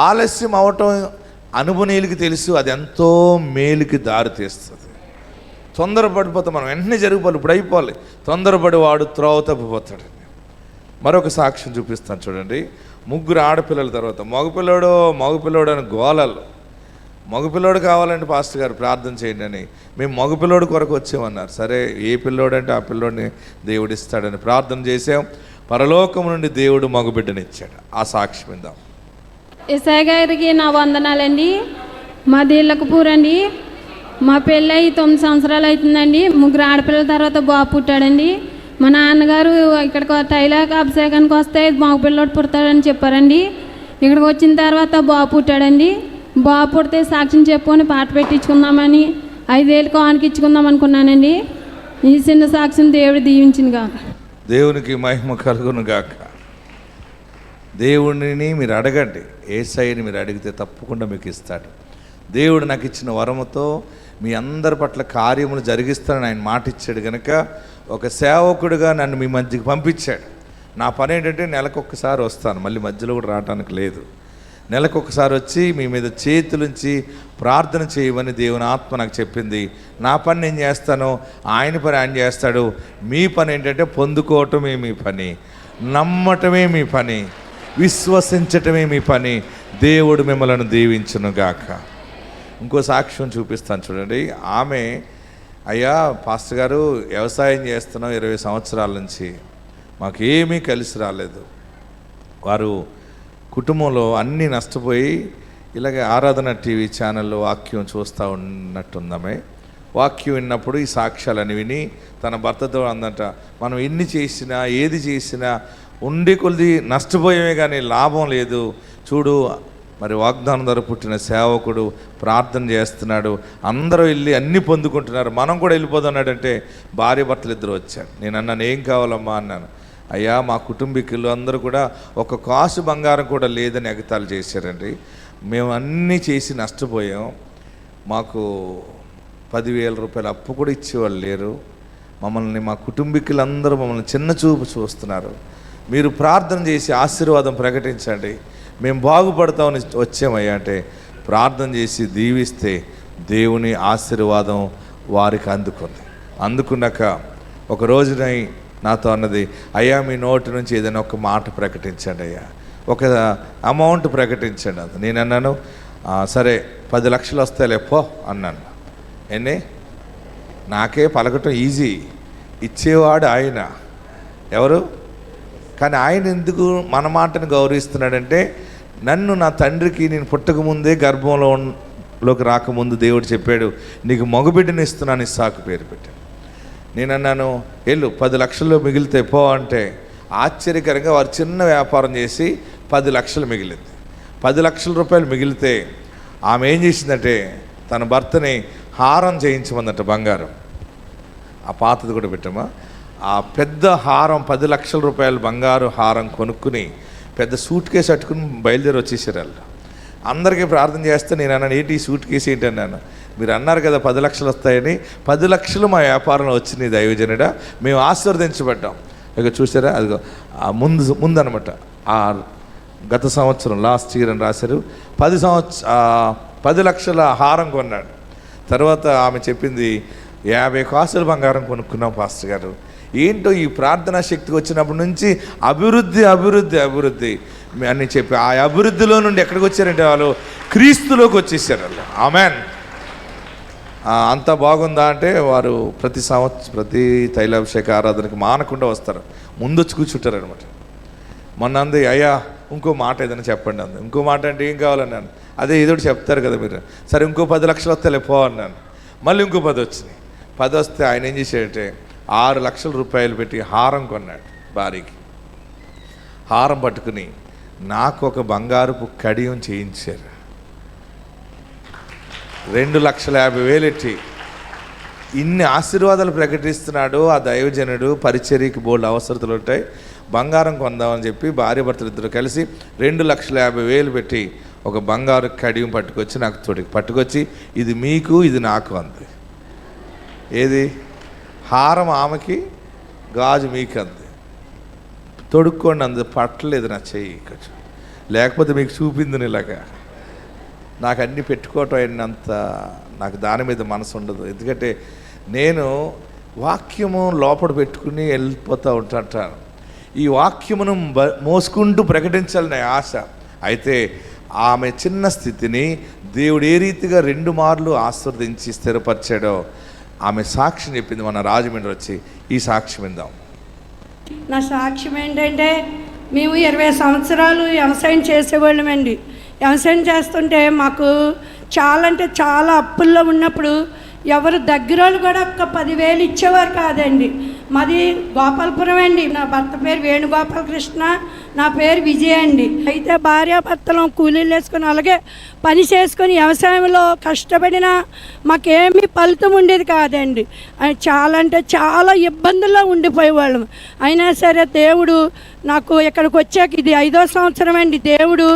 ఆలస్యం అవటం అనుభవనీయులకి తెలుసు, అది ఎంతో మేలుకి దారి తీస్తుంది. తొందరపడిపోతాం మనం, వెంటనే జరిగిపోవాలి, ఇప్పుడు అయిపోవాలి. తొందరపడి వాడు త్రోవ తప్పిపోతాడు. మరొక సాక్ష్యం చూపిస్తాను చూడండి. 3 ఆడపిల్లల తర్వాత మగపిల్లోడు అని గోలలు. మగపిల్లోడు కావాలంటే పాస్టర్ గారు ప్రార్థన చేయండి అని. మేము మగపిల్లోడు కొరకు వచ్చామన్నారు. సరే, ఏ పిల్లోడు అంటే ఆ పిల్లోడిని దేవుడు ఇస్తాడని ప్రార్థన చేసాం. పరలోకం నుండి దేవుడు మగబిడ్డనిచ్చాడు. ఆ సాక్ష్యం ఇందాం. ఎస్ఐ గారికి నా వందనాలండి. మాది ఇళ్ళకపూర్ అండి. మా పెళ్ళి 9 సంవత్సరాలు అవుతుందండి. 3 ఆడపిల్లల తర్వాత బాబు పుట్టాడండి. మా నాన్నగారు ఇక్కడికి తైలాక అభిషేకానికి వస్తే మగపిల్లోడు పుడతాడని చెప్పారండి. ఇక్కడికి వచ్చిన తర్వాత బాబు పుట్టాడండి. బాబు పుడితే సాక్ష్యం చెప్పుకొని పాట పెట్టించుకుందామని 5,000 కానుక ఇచ్చుకుందాం అనుకున్నానండి. ఈ చిన్న సాక్ష్యం దేవుడు దీవించిందిగా. దేవునికి మహిమ కలుగును గాక. దేవుడిని మీరు అడగండి, యేసయ్యని మీరు అడిగితే తప్పకుండా మీకు ఇస్తాడు. దేవుడు నాకు ఇచ్చిన వరముతో మీ అందరి పట్ల కార్యములు జరిగిస్తానని ఆయన మాట ఇచ్చాడు కనుక ఒక సేవకుడిగా నన్ను మీ మధ్యకి పంపించాడు. నా పని ఏంటంటే నెలకొకసారి వస్తాను, మళ్ళీ మధ్యలో కూడా రావడానికి లేదు. నెలకొకసారి వచ్చి మీ మీద చేతులుంచి ప్రార్థన చేయమని దేవుని ఆత్మ నాకు చెప్పింది. నా పని నేను చేస్తాను, ఆయన పని ఆయన చేస్తాడు. మీ పని ఏంటంటే పొందుకోవటమే మీ పని, నమ్మటమే మీ పని, విశ్వసించటమే మీ పని. దేవుడు మిమ్మల్ని దీవించును గాక. ఇంకో సాక్ష్యం చూపిస్తాను చూడండి. ఆమె, అయ్యా పాస్టర్ గారు వ్యవసాయం చేస్తున్నాం 20 సంవత్సరాల నుంచి, మాకేమీ కలిసి రాలేదు. వారు కుటుంబంలో అన్నీ నష్టపోయి ఇలాగే ఆరాధన టీవీ ఛానల్లో వాక్యం చూస్తూ ఉన్నట్టుందామే. వాక్యం విన్నప్పుడు ఈ సాక్ష్యాలని విని తన భర్తతో అందట, మనం ఎన్ని చేసినా ఏది చేసినా ఉండి కొద్ది నష్టపోయేమే కానీ లాభం లేదు. చూడు, మరి వాగ్దానం ద్వారా పుట్టిన సేవకుడు ప్రార్థన చేస్తున్నాడు, అందరూ వెళ్ళి అన్నీ పొందుకుంటున్నారు, మనం కూడా వెళ్ళిపోతున్నాడంటే భార్య భర్తలు 2 వచ్చారు. నేను అన్నాను, ఏం కావాలమ్మా అన్నాను. అయ్యా, మా కుటుంబీకులు అందరూ కూడా ఒక కాసు బంగారం కూడా లేదని ఎగతాళి చేశారండి. మేము అన్నీ చేసి నష్టపోయాం, మాకు 10,000 రూపాయలు అప్పు కూడా ఇచ్చేవాళ్ళు లేరు. మమ్మల్ని, మా కుటుంబీకులందరూ మమ్మల్ని చిన్న చూపు చూస్తున్నారు. మీరు ప్రార్థన చేసి ఆశీర్వాదం ప్రకటించండి, మేము బాగుపడతామని వచ్చామయ్యా అంటే ప్రార్థన చేసి దీవిస్తే దేవుని ఆశీర్వాదం వారికి అందుకున్నాక ఒక రోజున నాతో అన్నది, అయ్యా మీ నోటి నుంచి ఏదైనా ఒక మాట ప్రకటించండి అయ్యా, ఒక అమౌంట్ ప్రకటించండి. అది నేను అన్నాను, సరే 10 లక్షలు వస్తాయిలే పో అన్నాను. ఎన్ని నాకే పలకటం ఈజీ, ఇచ్చేవాడు ఆయన. ఎవరు? కానీ ఆయన ఎందుకు మన మాటను గౌరవిస్తున్నాడంటే, నన్ను నా తండ్రికి నేను పుట్టకముందే గర్భంలోకి రాకముందు దేవుడు చెప్పాడు, నీకు మగబిడ్డని ఇస్తున్నాను, ఇస్సాకు పేరు పెట్టాడు. నేను అన్నాను, వెళ్ళు 10 లక్షలు మిగిలితే పో అంటే, ఆశ్చర్యకరంగా వారు చిన్న వ్యాపారం చేసి 10 లక్షలు మిగిలింది. 10 లక్షల రూపాయలు మిగిలితే ఆమె ఏం చేసిందంటే తన భర్తని హారం చేయించమందట, బంగారం. ఆ పాతది కూడా పెట్టామా, ఆ పెద్ద హారం 10 లక్షల రూపాయలు బంగారు హారం కొనుక్కుని పెద్ద సూట్ కేసు అట్టుకుని బయలుదేరి వచ్చేసారు వాళ్ళు. అందరికీ ప్రార్థన చేస్తే నేను అన్నాను, ఏంటి ఈ సూట్ కేసు ఏంటి అన్నాను. మీరు అన్నారు కదా 10 లక్షలు వస్తాయని, 10 లక్షలు మా వ్యాపారంలో వచ్చినాయి దైవజనుడా, మేము ఆశీర్వదించబడ్డాం. ఇక చూసారా, అదిగో ముందు అనమాట, ఆ గత సంవత్సరం లాస్ట్ ఇయర్ అని రాశారు. 10 లక్షల హారం కొన్నాడు. తర్వాత ఆమె చెప్పింది, 50 కాసులు బంగారం కొనుక్కున్నాం పాస్టర్ గారు. ఏంటో ఈ ప్రార్థనా శక్తికి వచ్చినప్పటి నుంచి అభివృద్ధి అభివృద్ధి అభివృద్ధి అని చెప్పి, ఆ అభివృద్ధిలో నుండి ఎక్కడికి వచ్చారంటే వాళ్ళు క్రీస్తులోకి వచ్చేసారు వాళ్ళు. ఆమెన్. అంత బాగుందా అంటే వారు ప్రతి తైలాభిషేక ఆరాధనకి మానకుండా వస్తారు, ముందు వచ్చి కూర్చుంటారు అనమాట. మొన్న అంది, అయ్యా ఇంకో మాట ఏదైనా చెప్పండి అంది. ఇంకో మాట అంటే ఏం కావాలన్నాను. అదే ఏదో చెప్తారు కదా మీరు. సరే ఇంకో 10 లక్షలు వస్తే పో అన్నాను. మళ్ళీ ఇంకో 10 వచ్చినాయి. 10 వస్తే ఆయన ఏం చేశాడంటే 6 లక్షల రూపాయలు పెట్టి హారం కొన్నాడు భార్యకి. హారం పట్టుకుని నాకు ఒక బంగారపు కడియం చేయించారు. 2,50,000 ఎట్టి ఇన్ని ఆశీర్వాదాలు ప్రకటిస్తున్నాడు ఆ దైవజనుడు. పరిచర్యకి బోల్డ్ అవసరతలు ఉంటాయి, బంగారం కొందామని చెప్పి భార్యాభర్తలు ఇద్దరు కలిసి 2,50,000 పెట్టి ఒక బంగారు కడియం పట్టుకొచ్చి నాకు పట్టుకొచ్చి ఇది మీకు ఇది నాకు అంది. ఏది? హారం ఆమెకి, గాజు మీకు అంది. తొడుక్కోండి అంది. పట్టలేదు నా చెయ్యి కొంచెం, లేకపోతే మీకు చూపింది ఇలాగా. నాకు అన్నీ పెట్టుకోవటం అయినంత నాకు దాని మీద మనసు ఉండదు. ఎందుకంటే నేను వాక్యము లోపల పెట్టుకుని వెళ్ళిపోతూ ఉంటాను. ఈ వాక్యమును మోసుకుంటూ ప్రకటించాలని ఆశ. అయితే ఆమె చిన్న స్థితిని దేవుడు ఏ రీతిగా 2 మార్లు ఆశీర్వదించి స్థిరపరిచాడో ఆమె సాక్ష్యం చెప్పింది. మన రాజమండ్రి వచ్చి ఈ సాక్ష్యం విందాం. నా సాక్ష్యం ఏంటంటే, మేము 20 సంవత్సరాలు వ్యవసాయం చేసేవాళ్ళమండి. వ్యవసాయం చేస్తుంటే మాకు చాలా అంటే చాలా అప్పుల్లో ఉన్నప్పుడు ఎవరు దగ్గర వాళ్ళు కూడా ఒక్క 10,000 ఇచ్చేవారు కాదండి. మాది గోపాలపురం అండి. నా భర్త పేరు వేణుగోపాలకృష్ణ, నా పేరు విజయ అండి. అయితే భార్యాభర్తలం కూలీలు వేసుకొని అలాగే పని చేసుకొని వ్యవసాయంలో కష్టపడినా మాకేమీ ఫలితం ఉండేది కాదండి. చాలా అంటే చాలా ఇబ్బందుల్లో ఉండిపోయేవాళ్ళం. అయినా సరే దేవుడు నాకు ఇక్కడికి వచ్చాక ఇది 5వ సంవత్సరం అండి. దేవుడు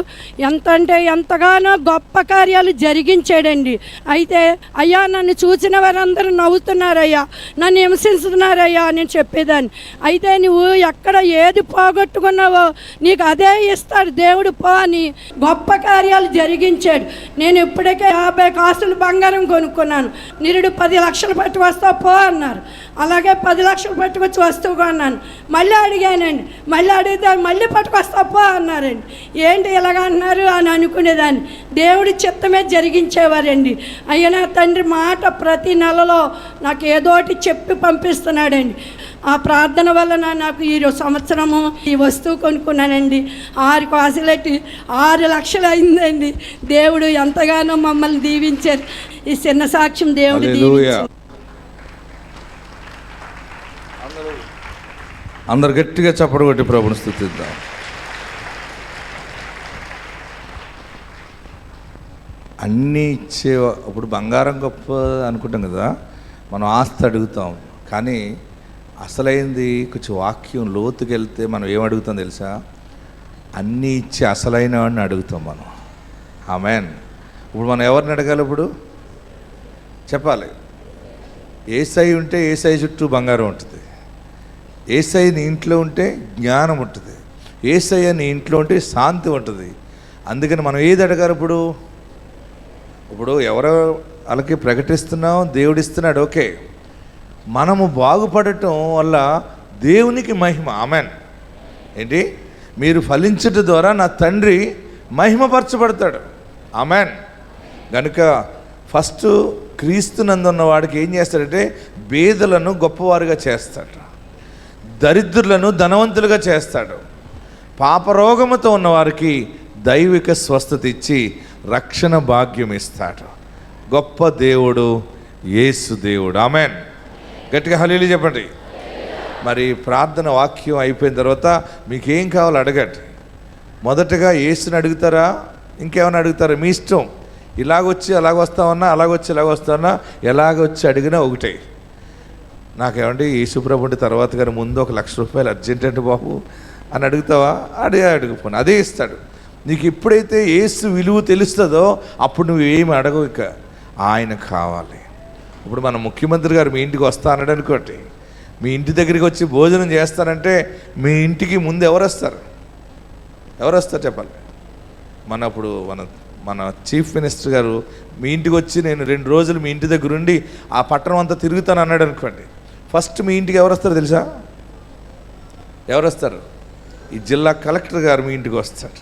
ఎంత అంటే ఎంతగానో గొప్ప కార్యాలు జరిగించాడండి. అయితే అయ్యా నన్ను చూసిన వారందరూ నవ్వుతున్నారయ్యా, నన్ను హింసిస్తున్నారయ్యా నేను చెప్పేదాన్ని. అయితే నువ్వు ఎక్కడ ఏది పోగొట్టుకున్నావో నీకు అదే ఇస్తాడు దేవుడు పో అని గొప్ప కార్యాలు జరిగించాడు. నేను ఇప్పటికే 50 కాసులు బంగారం కొనుక్కున్నాను. నిరుడు 10 లక్షలు పట్టి వస్తావు పో అన్నారు. అలాగే 10 లక్షలు పట్టుకొచ్చి వస్తువు కొన్నాను. మళ్ళీ అడిగానండి, మళ్ళీ అడిగితే మళ్ళీ పట్టుకొస్తా పో అన్నారండి. ఏంటి ఇలాగ అన్నారు అని అనుకునేదాన్ని. దేవుడి చిత్తమే జరిగించేవారండి. అయ్యా తండ్రి మాట ప్రతి నెలలో నాకు ఏదోటి చెప్పి పంపిస్తున్నాడండి. ఆ ప్రార్థన వలన నాకు ఈ సంవత్సరము ఈ వస్తువు కొనుక్కున్నానండి. 6 కాసులెట్టి 6 లక్షలు అయిందండి. దేవుడు ఎంతగానో మమ్మల్ని దీవించారు. ఈ చిన్న సాక్ష్యం దేవుడు దీవించారు. అందరు గట్టిగా చప్పడు కొట్టి ప్రభుని స్తుతిద్దాం. అన్నీ ఇచ్చే ఇప్పుడు బంగారం గొప్ప అనుకుంటాం కదా, మనం ఆస్తి అడుగుతాం. కానీ అసలైంది కొంచెం వాక్యం లోతుకి వెళ్తే మనం ఏం అడుగుతాం తెలుసా? అన్నీ ఇచ్చే అసలైన వాడిని అడుగుతాం మనం. ఆమేన్. ఇప్పుడు మనం ఎవరిని అడగాలి? ఇప్పుడు చెప్పాలి. ఏసై ఉంటే ఏసై చుట్టూ బంగారం ఉంటుంది. ఏసై నీ ఇంట్లో ఉంటే జ్ఞానం ఉంటుంది. ఏసై నీ ఇంట్లో ఉంటే శాంతి ఉంటుంది. అందుకని మనం ఏది అడగాలి? ఇప్పుడు ఎవరో వాళ్ళకి ప్రకటిస్తున్నాం, దేవుడిస్తున్నాడు, ఓకే. మనము బాగుపడటం వల్ల దేవునికి మహిమ. ఆమెన్. ఏంటి? మీరు ఫలించట ద్వారా నా తండ్రి మహిమపరచబడతాడు. ఆమెన్. కనుక ఫస్ట్ క్రీస్తునందున్న వాడికి ఏం చేస్తాడంటే బేదలను గొప్పవారుగా చేస్తాడు, దరిద్రులను ధనవంతులుగా చేస్తాడు, పాపరోగముతో ఉన్నవారికి దైవిక స్వస్థత ఇచ్చి రక్షణ భాగ్యం ఇస్తాడు. గొప్ప దేవుడు యేసు దేవుడు. ఆమెన్. గట్టిగా హల్లెలూయా చెప్పండి. మరి ప్రార్థన వాక్యం అయిపోయిన తర్వాత మీకేం కావాలో అడగండి. మొదటగా యేసుని అడుగుతారా, ఇంకేమైనా అడుగుతారా? మీ ఇష్టం. ఇలాగొచ్చి అలాగొస్తామన్నా, అలాగొచ్చి ఇలాగొస్తామన్నా, ఎలాగొచ్చి అడిగినా ఒకటే. నాకేమంటే యేసుప్రభుడి తర్వాత కానీ ముందు 1 లక్ష రూపాయలు అర్జెంట్ అంటే బాబు అని అడుగుతావా? అడుగుపోను, అదే ఇస్తాడు. నీకు ఎప్పుడైతే యేసు విలువ తెలుస్తుందో అప్పుడు నువ్వు ఏమి అడగవు, ఇక ఆయన కావాలి. ఇప్పుడు మన ముఖ్యమంత్రి గారు మీ ఇంటికి వస్తానని అనుకోండి, మీ ఇంటి దగ్గరికి వచ్చి భోజనం చేస్తానంటే మీ ఇంటికి ముందు ఎవరు వస్తారు చెప్పాలి. మన చీఫ్ మినిస్టర్ గారు మీ ఇంటికి వచ్చి నేను 2 రోజులు మీ ఇంటి దగ్గర ఉండి ఆ పట్టణం అంతా తిరుగుతాను అన్నాడు అనుకోండి, ఫస్ట్ మీ ఇంటికి ఎవరు వస్తారు తెలుసా? ఎవరు వస్తారు? ఈ జిల్లా కలెక్టర్ గారు మీ ఇంటికి వస్తాడు.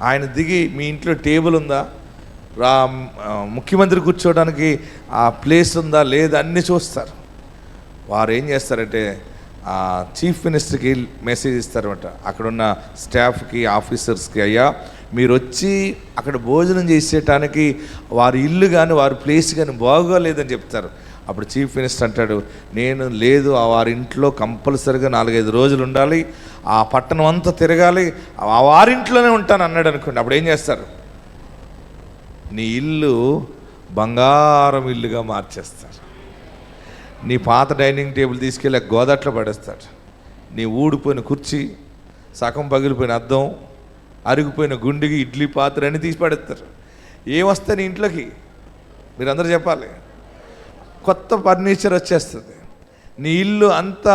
ఆయన దిగి మీ ఇంట్లో టేబుల్ ఉందా, ముఖ్యమంత్రి కూర్చోవడానికి ఆ ప్లేస్ ఉందా లేదా అన్నీ చూస్తారు. వారు ఏం చేస్తారంటే ఆ చీఫ్ మినిస్టర్కి మెసేజ్ ఇస్తారన్నమాట, అక్కడున్న స్టాఫ్కి, ఆఫీసర్స్కి, అయ్యా మీరు వచ్చి అక్కడ భోజనం చేసేటానికి వారి ఇల్లు కానీ వారి ప్లేస్ కానీ బాగోలేదని చెప్తారు. అప్పుడు చీఫ్ మినిస్టర్ అంటాడు, నేను లేదు వారింట్లో కంపల్సరిగా 4-5 రోజులు ఉండాలి, ఆ పట్టణం అంతా తిరగాలి, ఆ వారింట్లోనే ఉంటాను అన్నాడు అనుకోండి. అప్పుడు ఏం చేస్తారు? నీ ఇల్లు బంగారం ఇల్లుగా మార్చేస్తారు. నీ పాత డైనింగ్ టేబుల్ తీసుకెళ్ళి గోదట్లో పడేస్తాడు. నీ ఊడిపోయిన కుర్చీ, సగం పగిలిపోయిన అద్దం, అరిగిపోయిన గుండికి ఇడ్లీ పాత్ర అన్నీ తీసి పడేస్తారు. ఏమొస్తాయి నీ ఇంట్లోకి? మీరందరూ చెప్పాలి. కొత్త ఫర్నిచర్ వచ్చేస్తుంది. నీ ఇల్లు అంతా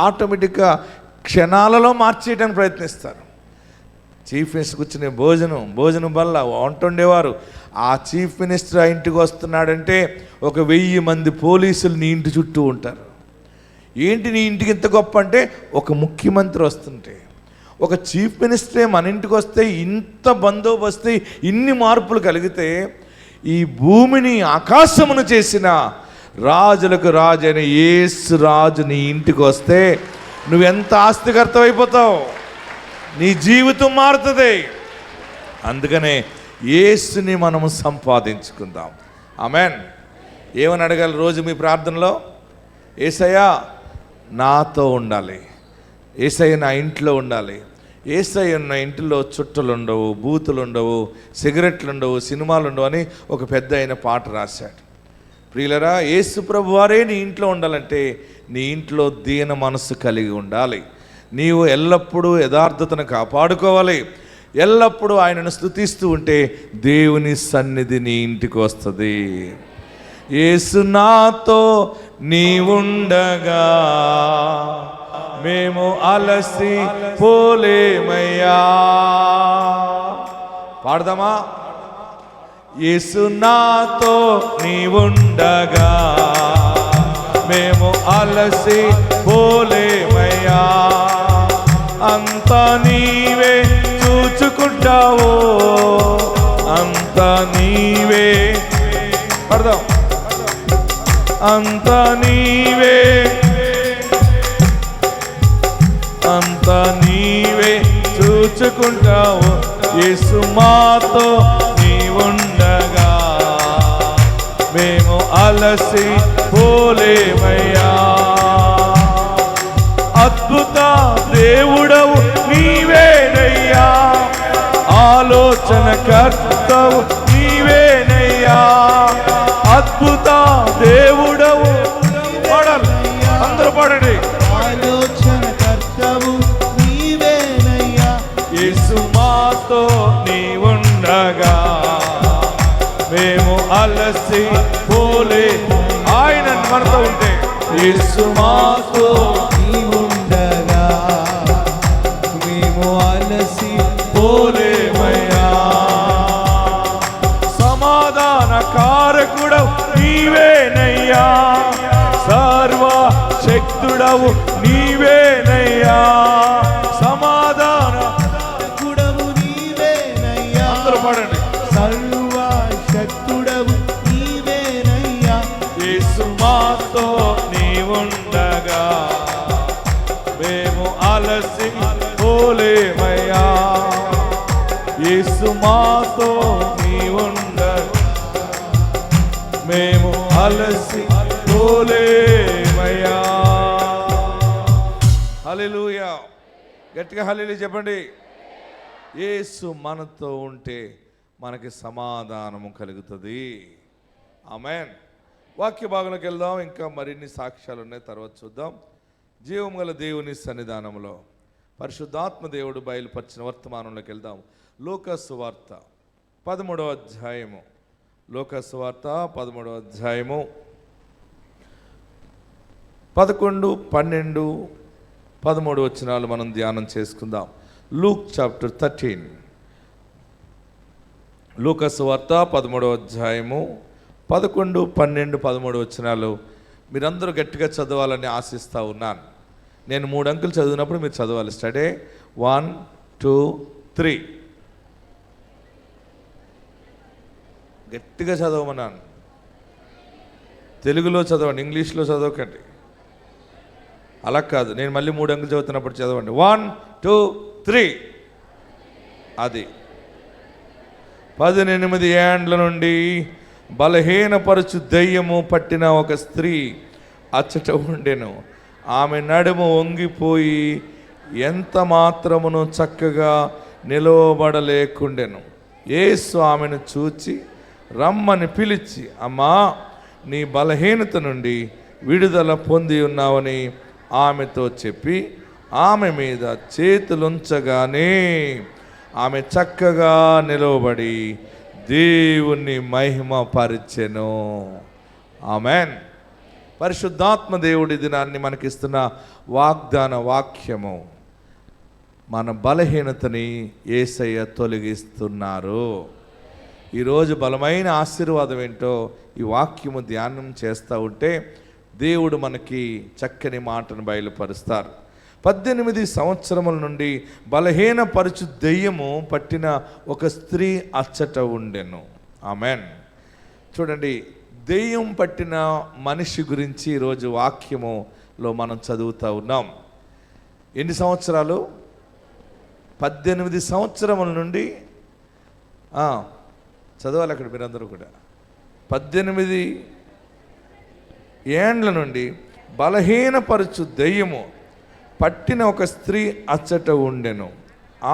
ఆటోమేటిక్గా క్షణాలలో మార్చేయడానికి ప్రయత్నిస్తారు. చీఫ్ మినిస్టర్ కూర్చునే భోజనం వల్ల వంట ఉండేవారు. ఆ చీఫ్ మినిస్టర్ ఆ ఇంటికి వస్తున్నాడంటే 1000 మంది పోలీసులు నీ ఇంటి చుట్టూ ఉంటారు. ఏంటి నీ ఇంటికి ఇంత గొప్ప అంటే, ఒక ముఖ్యమంత్రి వస్తుంటే, ఒక చీఫ్ మినిస్టరే మన ఇంటికి వస్తే ఇంత బందోబస్తు, ఇన్ని మార్పులు కలిగితే, ఈ భూమిని ఆకాశమును చేసిన రాజులకు రాజు అయిన యేసు రాజు నీ ఇంటికి వస్తే నువ్వెంత ఆస్తికర్తమైపోతావు, నీ జీవితం మారుతుంది. అందుకనే యేసుని మనము సంపాదించుకుందాం. ఆమెన్. ఏమని అడగాలి రోజు మీ ప్రార్థనలో? యేసయ్యా నాతో ఉండాలి, యేసయ్య నా ఇంట్లో ఉండాలి. యేసయ్య ఉన్న ఇంటిలో చుట్టలు ఉండవు, బూతులు ఉండవు, సిగరెట్లు ఉండవు, సినిమాలు ఉండవు అని ఒక పెద్ద ఆయన పాట రాశాడు. ప్రియులరా, యేసు ప్రభు వారే నీ ఇంట్లో ఉండాలంటే నీ ఇంట్లో దీన మనసు కలిగి ఉండాలి. నీవు ఎల్లప్పుడూ యథార్థతను కాపాడుకోవాలి. ఎల్లప్పుడూ ఆయనను స్తుతిస్తూ ఉంటే దేవుని సన్నిధి నీ ఇంటికి వస్తుంది. యేసు నాతో నీవుండగా మేము అలసి పోలేమయ్యా. పాడదామా? యేసు నాతో నీవుండగా మేము అలసి పోలేమయ్యా. అంతా నీవే చూచుకుంటావో, అంతా నీవే. పడదాం. అంతా నీవే, అంతా నీవే చూచుకుంటావు. యేసు మాతో నీవుండగా మేము అలసి పోలేమయ్యా. అద్భుత దేవుడవు నీవేనయ్యా, ఆలోచన కర్తవు నీవేనయ్యా. అద్భుత దేవుడవు. పాడాలి, అందరూ పాడండి. ఆలోచన కర్తవు నీవేనయ్యా. యేసు మాతో నీవుండగా మేము అలసి పోలే. ఆయన మనతో ఉంటే యేసు మాతో నీవుండగా మేము అలసి పోలేమయ్యా. సమాధాన కారకుడవు నీవేనయ్యా, సర్వ శక్తుడవు నీవేనయ్యా. సమాధాన కుడవు నీవేనయ్యా. అందరూ పాడండి. సర్వ శక్తుడవు నీవేనయ్యా. యేసు మాతో నీవుండగా మేము అలసి పోలేమయ్యా. యేసు మాతో నీవుండగా మేము అలసి పోలేమయ్యా. హల్లెలూయా. గట్టిగా హల్లెలూయా చెప్పండి. యేసు మనతో ఉంటే మనకి సమాధానము కలుగుతుంది. ఆమేన్. వాక్య భాగంలోకి వెళ్దాం. ఇంకా మరిన్ని సాక్ష్యాలు ఉన్నాయి, తర్వాత చూద్దాం. జీవం గల దేవుని సన్నిధానంలో పరిశుద్ధాత్మ దేవుడు బయలుపరిచిన వర్తమానంలోకి వెళ్దాం. లూకా సువార్త 13వ అధ్యాయము. లూకా సువార్త 13వ అధ్యాయము 11, 12, 13 వచనాలు మనం ధ్యానం చేసుకుందాం. Luke chapter 13. లూకా సువార్త 13వ అధ్యాయము 11, 12, 13 వచనాలు మీరందరూ గట్టిగా చదవాలని ఆశిస్తూ ఉన్నాను. నేను 3 అంకెలు చదివినప్పుడు మీరు చదవాలి. స్టడీ 1, 2, 3. గట్టిగా చదవమన్నాను. తెలుగులో చదవండి, ఇంగ్లీష్లో చదవకండి. అలా కాదు, నేను మళ్ళీ 3 అంకెలు చదువుతున్నప్పుడు చదవండి. 1, 2, 3. అది 18 ఏండ్ల నుండి బలహీనపరచు దెయ్యము పట్టిన ఒక స్త్రీ అచ్చట ఉండెను. ఆమె నడుము వంగిపోయి ఎంత మాత్రమును చక్కగా నిలవబడలేకుండెను. యేసు ఆమెను చూచి రమ్మని పిలిచి, అమ్మా, నీ బలహీనత నుండి విడుదల పొంది ఉన్నావని ఆమెతో చెప్పి ఆమె మీద చేతులుంచగానే ఆమె చక్కగా నిలవబడి దేవుణ్ణి మహిమపరిచెను. ఆమెన్. పరిశుద్ధాత్మ దేవుడి దినాన్ని మనకిస్తున్న వాగ్దాన వాక్యము, మన బలహీనతని యేసయ్య తొలగిస్తున్నారు. ఈరోజు బలమైన ఆశీర్వాదం ఏంటో ఈ వాక్యము ధ్యానం చేస్తూ ఉంటే దేవుడు మనకి చక్కని మాటను బయలుపరుస్తారు. 18 సంవత్సరముల నుండి బలహీనపరచు దెయ్యము పట్టిన ఒక స్త్రీ అచ్చట ఉండెను. ఆమెన్. చూడండి, దెయ్యం పట్టిన మనిషి గురించి ఈరోజు వాక్యములో మనం చదువుతూ ఉన్నాం. ఎన్ని సంవత్సరాలు? 18 సంవత్సరముల నుండి చదవాలి అక్కడ మీరందరూ కూడా. 18 ఏండ్ల నుండి బలహీనపరచు దెయ్యము పట్టిన ఒక స్త్రీ అచ్చట ఉండెను.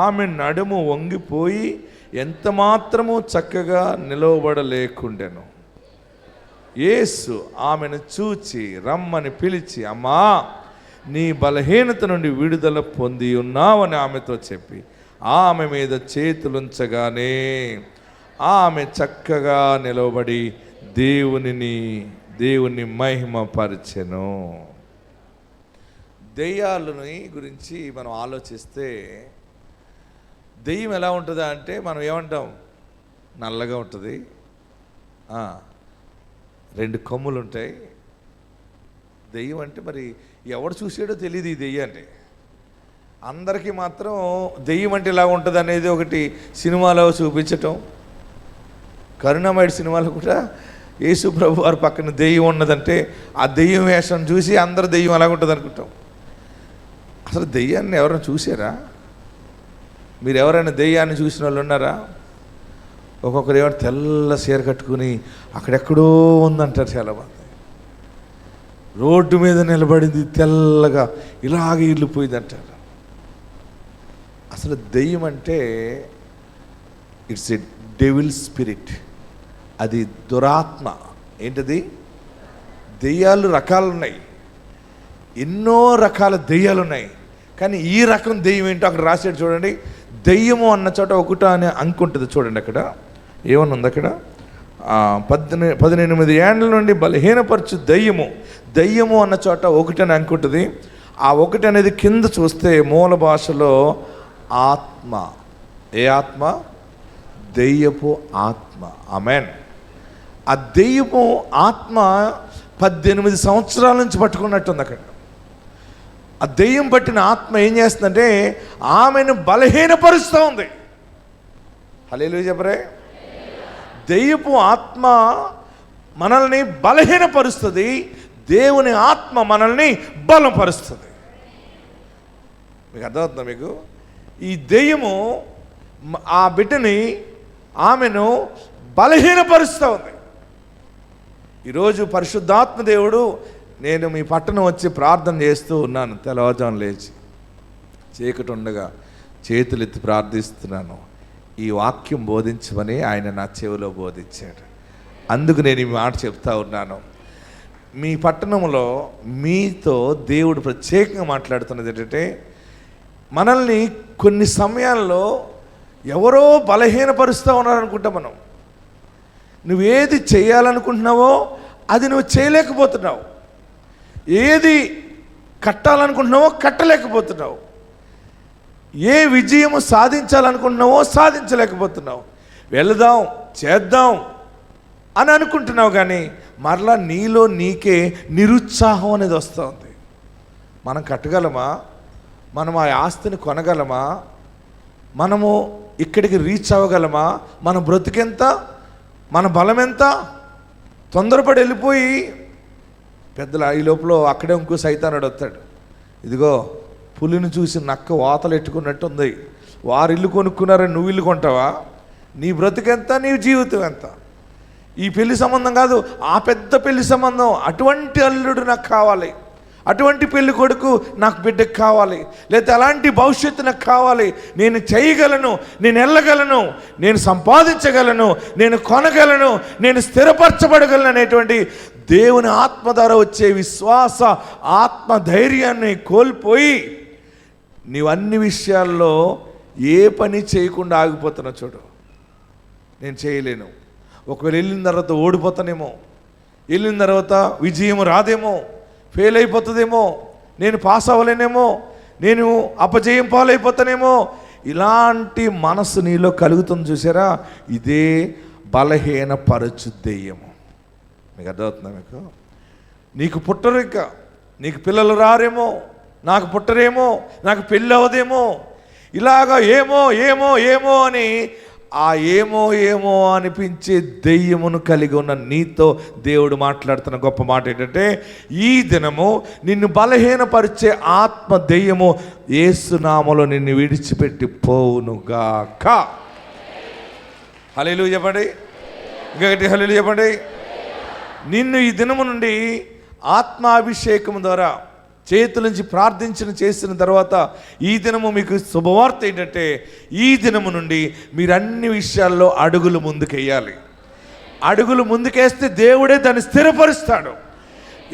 ఆమె నడుము వంగిపోయి ఎంత మాత్రము చక్కగా నిలవబడలేకుండెను. యేసు ఆమెను చూచి రమ్మని పిలిచి, అమ్మా, నీ బలహీనత నుండి విడుదల పొంది ఉన్నావని ఆమెతో చెప్పి ఆమె మీద చేతులుంచగానే ఆమె చక్కగా నిలవబడి దేవుని మహిమపరిచెను. దెయ్యాలని గురించి మనం ఆలోచిస్తే దెయ్యం ఎలా ఉంటుందా అంటే మనం ఏమంటాం? నల్లగా ఉంటుంది, 2 కొమ్ములు ఉంటాయి. దెయ్యం అంటే మరి ఎవడు చూసాడో తెలియదు ఈ దెయ్యాన్ని. అందరికీ మాత్రం దెయ్యం అంటే ఇలా ఉంటుంది అనేది ఒకటి సినిమాలో చూపించటం. కరుణామయుడు సినిమాలో కూడా యేసు ప్రభు వారి పక్కన దెయ్యం ఉన్నదంటే ఆ దెయ్యం వేషం చూసి అందరు దెయ్యం అలాగుంటుంది అనుకుంటాం. అసలు దెయ్యాన్ని ఎవరైనా చూసారా? మీరు ఎవరైనా దెయ్యాన్ని చూసిన వాళ్ళు ఉన్నారా? ఒక్కొక్కరు ఏమంటే తెల్ల చీర కట్టుకుని అక్కడెక్కడో ఉందంటారు చాలామంది. రోడ్డు మీద నిలబడింది తెల్లగా ఇలాగే ఇల్లిపోయింది అంటారు. అసలు దెయ్యం అంటే ఇట్స్ ఎ డెవిల్ స్పిరిట్. అది దురాత్మ. ఏంటది? దెయ్యాలు రకాలు ఉన్నాయి, ఎన్నో రకాల దెయ్యాలు ఉన్నాయి. కానీ ఈ రకం దెయ్యం ఏంటో అక్కడ రాసాడు చూడండి. దెయ్యము అన్న చోట ఒకటో అని అనుకుంటుంది చూడండి. అక్కడ ఏమన్నా ఉంది? అక్కడ 18 ఏండ్ల నుండి బలహీనపరచు దెయ్యము అన్న చోట ఒకటని అనుకుంటుంది. ఆ ఒకటి అనేది కింద చూస్తే మూల భాషలో ఆత్మ. ఏ ఆత్మ? దెయ్యపు ఆత్మ. ఆమెన్. ఆ దెయ్యపు ఆత్మ 18 సంవత్సరాల నుంచి పట్టుకున్నట్టుంది అక్కడ. ఆ దెయ్యం పట్టిన ఆత్మ ఏం చేస్తుందంటే ఆమెను బలహీనపరుస్తూ ఉంది. హల్లెలూయా చెప్పరే. దెయ్యపు ఆత్మ మనల్ని బలహీనపరుస్తుంది, దేవుని ఆత్మ మనల్ని బలపరుస్తుంది. మీకు అర్థమవుతుందా? మీకు ఈ దెయ్యము ఆ బిడ్డని, ఆమెను బలహీనపరుస్తూ ఉంది. ఈరోజు పరిశుద్ధాత్మ దేవుడు, నేను మీ పట్టణం వచ్చి ప్రార్థన చేస్తూ ఉన్నాను. తెల్లవారుజామున లేచి చీకటి ఉండగా చేతులెత్తి ప్రార్థిస్తున్నాను. ఈ వాక్యం బోధించమని ఆయన నా చెవిలో బోధించాడు. అందుకు నేను ఈ మాట చెప్తా ఉన్నాను. మీ పట్టణంలో మీతో దేవుడు ప్రత్యేకంగా మాట్లాడుతున్నది ఏంటంటే, మనల్ని కొన్ని సమయాల్లో ఎవరో బలహీనపరుస్తూ ఉన్నారనుకుంటా. మనం నువ్వేది చేయాలనుకుంటున్నావో అది నువ్వు చేయలేకపోతున్నావు. ఏది కట్టాలనుకుంటున్నావో కట్టలేకపోతున్నావు. ఏ విజయము సాధించాలనుకుంటున్నావో సాధించలేకపోతున్నావు. వెళదాం, చేద్దాం అని అనుకుంటున్నావు, కానీ మరలా నీలో నీకే నిరుత్సాహం అనేది వస్తుంది. మనం కట్టగలమా? మనం ఆ ఆస్తిని కొనగలమా? మనము ఇక్కడికి రీచ్ అవ్వగలమా? మన బ్రతుకెంత, మన బలం ఎంత? తొందరపడి వెళ్ళిపోయి పెద్దలు ఈ లోపల అక్కడే ఇంకో సైతానుడు వస్తాడు. ఇదిగో పులిని చూసి నక్క వాతలు ఎట్టుకున్నట్టుంది, వారు ఇల్లు కొనుక్కున్నారని నువ్వు ఇల్లు కొంటావా? నీ బ్రతుకెంత, నీ జీవితం ఎంత? ఈ పెళ్లి సంబంధం కాదు, ఆ పెద్ద పెళ్లి సంబంధం. అటువంటి అల్లుడు నాకు కావాలి, అటువంటి పెళ్లి కొడుకు నాకు బిడ్డకు కావాలి, లేదా అలాంటి భవిష్యత్తు నాకు కావాలి. నేను చేయగలను, నేను వెళ్ళగలను, నేను సంపాదించగలను, నేను కొనగలను, నేను స్థిరపరచబడగలను అనేటువంటి దేవుని ఆత్మ ద్వారా వచ్చే విశ్వాస ఆత్మధైర్యాన్ని కోల్పోయి నీవు అన్ని విషయాల్లో ఏ పని చేయకుండా ఆగిపోతున్నావు. చూడు, నేను చేయలేను, ఒకవేళ వెళ్ళిన తర్వాత ఓడిపోతానేమో, వెళ్ళిన తర్వాత విజయం రాదేమో, ఫెయిల్ అయిపోతుందేమో, నేను పాస్ అవ్వలేనేమో, నేను అపజయం పాలైపోతానేమో, ఇలాంటి మనసు నీలో కలుగుతుంది. చూసారా, ఇదే బలహీన పరచు దెయ్యము. మీకు అర్థమవుతుందా? నీకు పుట్టరు, ఇంకా నీకు పిల్లలు రారేమో, నాకు పుట్టరేమో, నాకు పెళ్ళి అవ్వదేమో, ఇలాగా ఏమో ఏమో ఏమో అని ఆ ఏమో ఏమో అనిపించే దెయ్యమును కలిగి ఉన్న నీతో దేవుడు మాట్లాడుతున్న గొప్ప మాట ఏంటంటే, ఈ దినము నిన్ను బలహీనపరిచే ఆత్మ దెయ్యము యేసునామములో నిన్ను విడిచిపెట్టి పోవునుగాక. హల్లెలూయా చెప్పండి, ఇంకొకటి హల్లెలూయా చెప్పండి. నిన్ను ఈ దినము నుండి ఆత్మాభిషేకం ద్వారా చేతుల నుంచి చేసిన తర్వాత ఈ దినము మీకు శుభవార్త ఏంటంటే, ఈ దినము నుండి మీరు అన్ని విషయాల్లో అడుగులు ముందుకేయాలి. అడుగులు ముందుకేస్తే దేవుడే దాన్ని స్థిరపరుస్తాడు.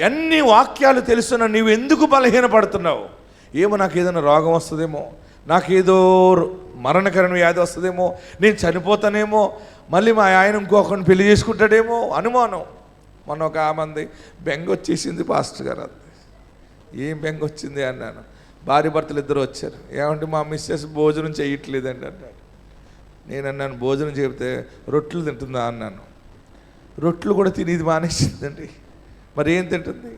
అన్ని వాక్యాలు తెలుసున్న నీవు ఎందుకు బలహీనపడుతున్నావు? ఏమో నాకు ఏదైనా రోగం వస్తుందేమో, నాకేదో మరణకరణ వ్యాధి వస్తుందేమో, నేను చనిపోతానేమో, మళ్ళీ మా ఆయన ఇంకొకరిని పెళ్లి చేసుకుంటాడేమో అనుమానం. మొన్న ఒక ఆమంది బెంగ వచ్చేసింది పాస్టర్ గారు. ఏం బెంగ వచ్చింది అన్నాను. భార్య భర్తలు ఇద్దరు వచ్చారు. ఏమంటే మా మిస్సెస్ భోజనం చేయట్లేదండి అన్నాడు. నేను అన్నాను, భోజనం చెబితే రొట్టెలు తింటుందా అన్నాను. రొట్టెలు కూడా తినేది మానేసిందండి. మరి ఏం తింటుంది?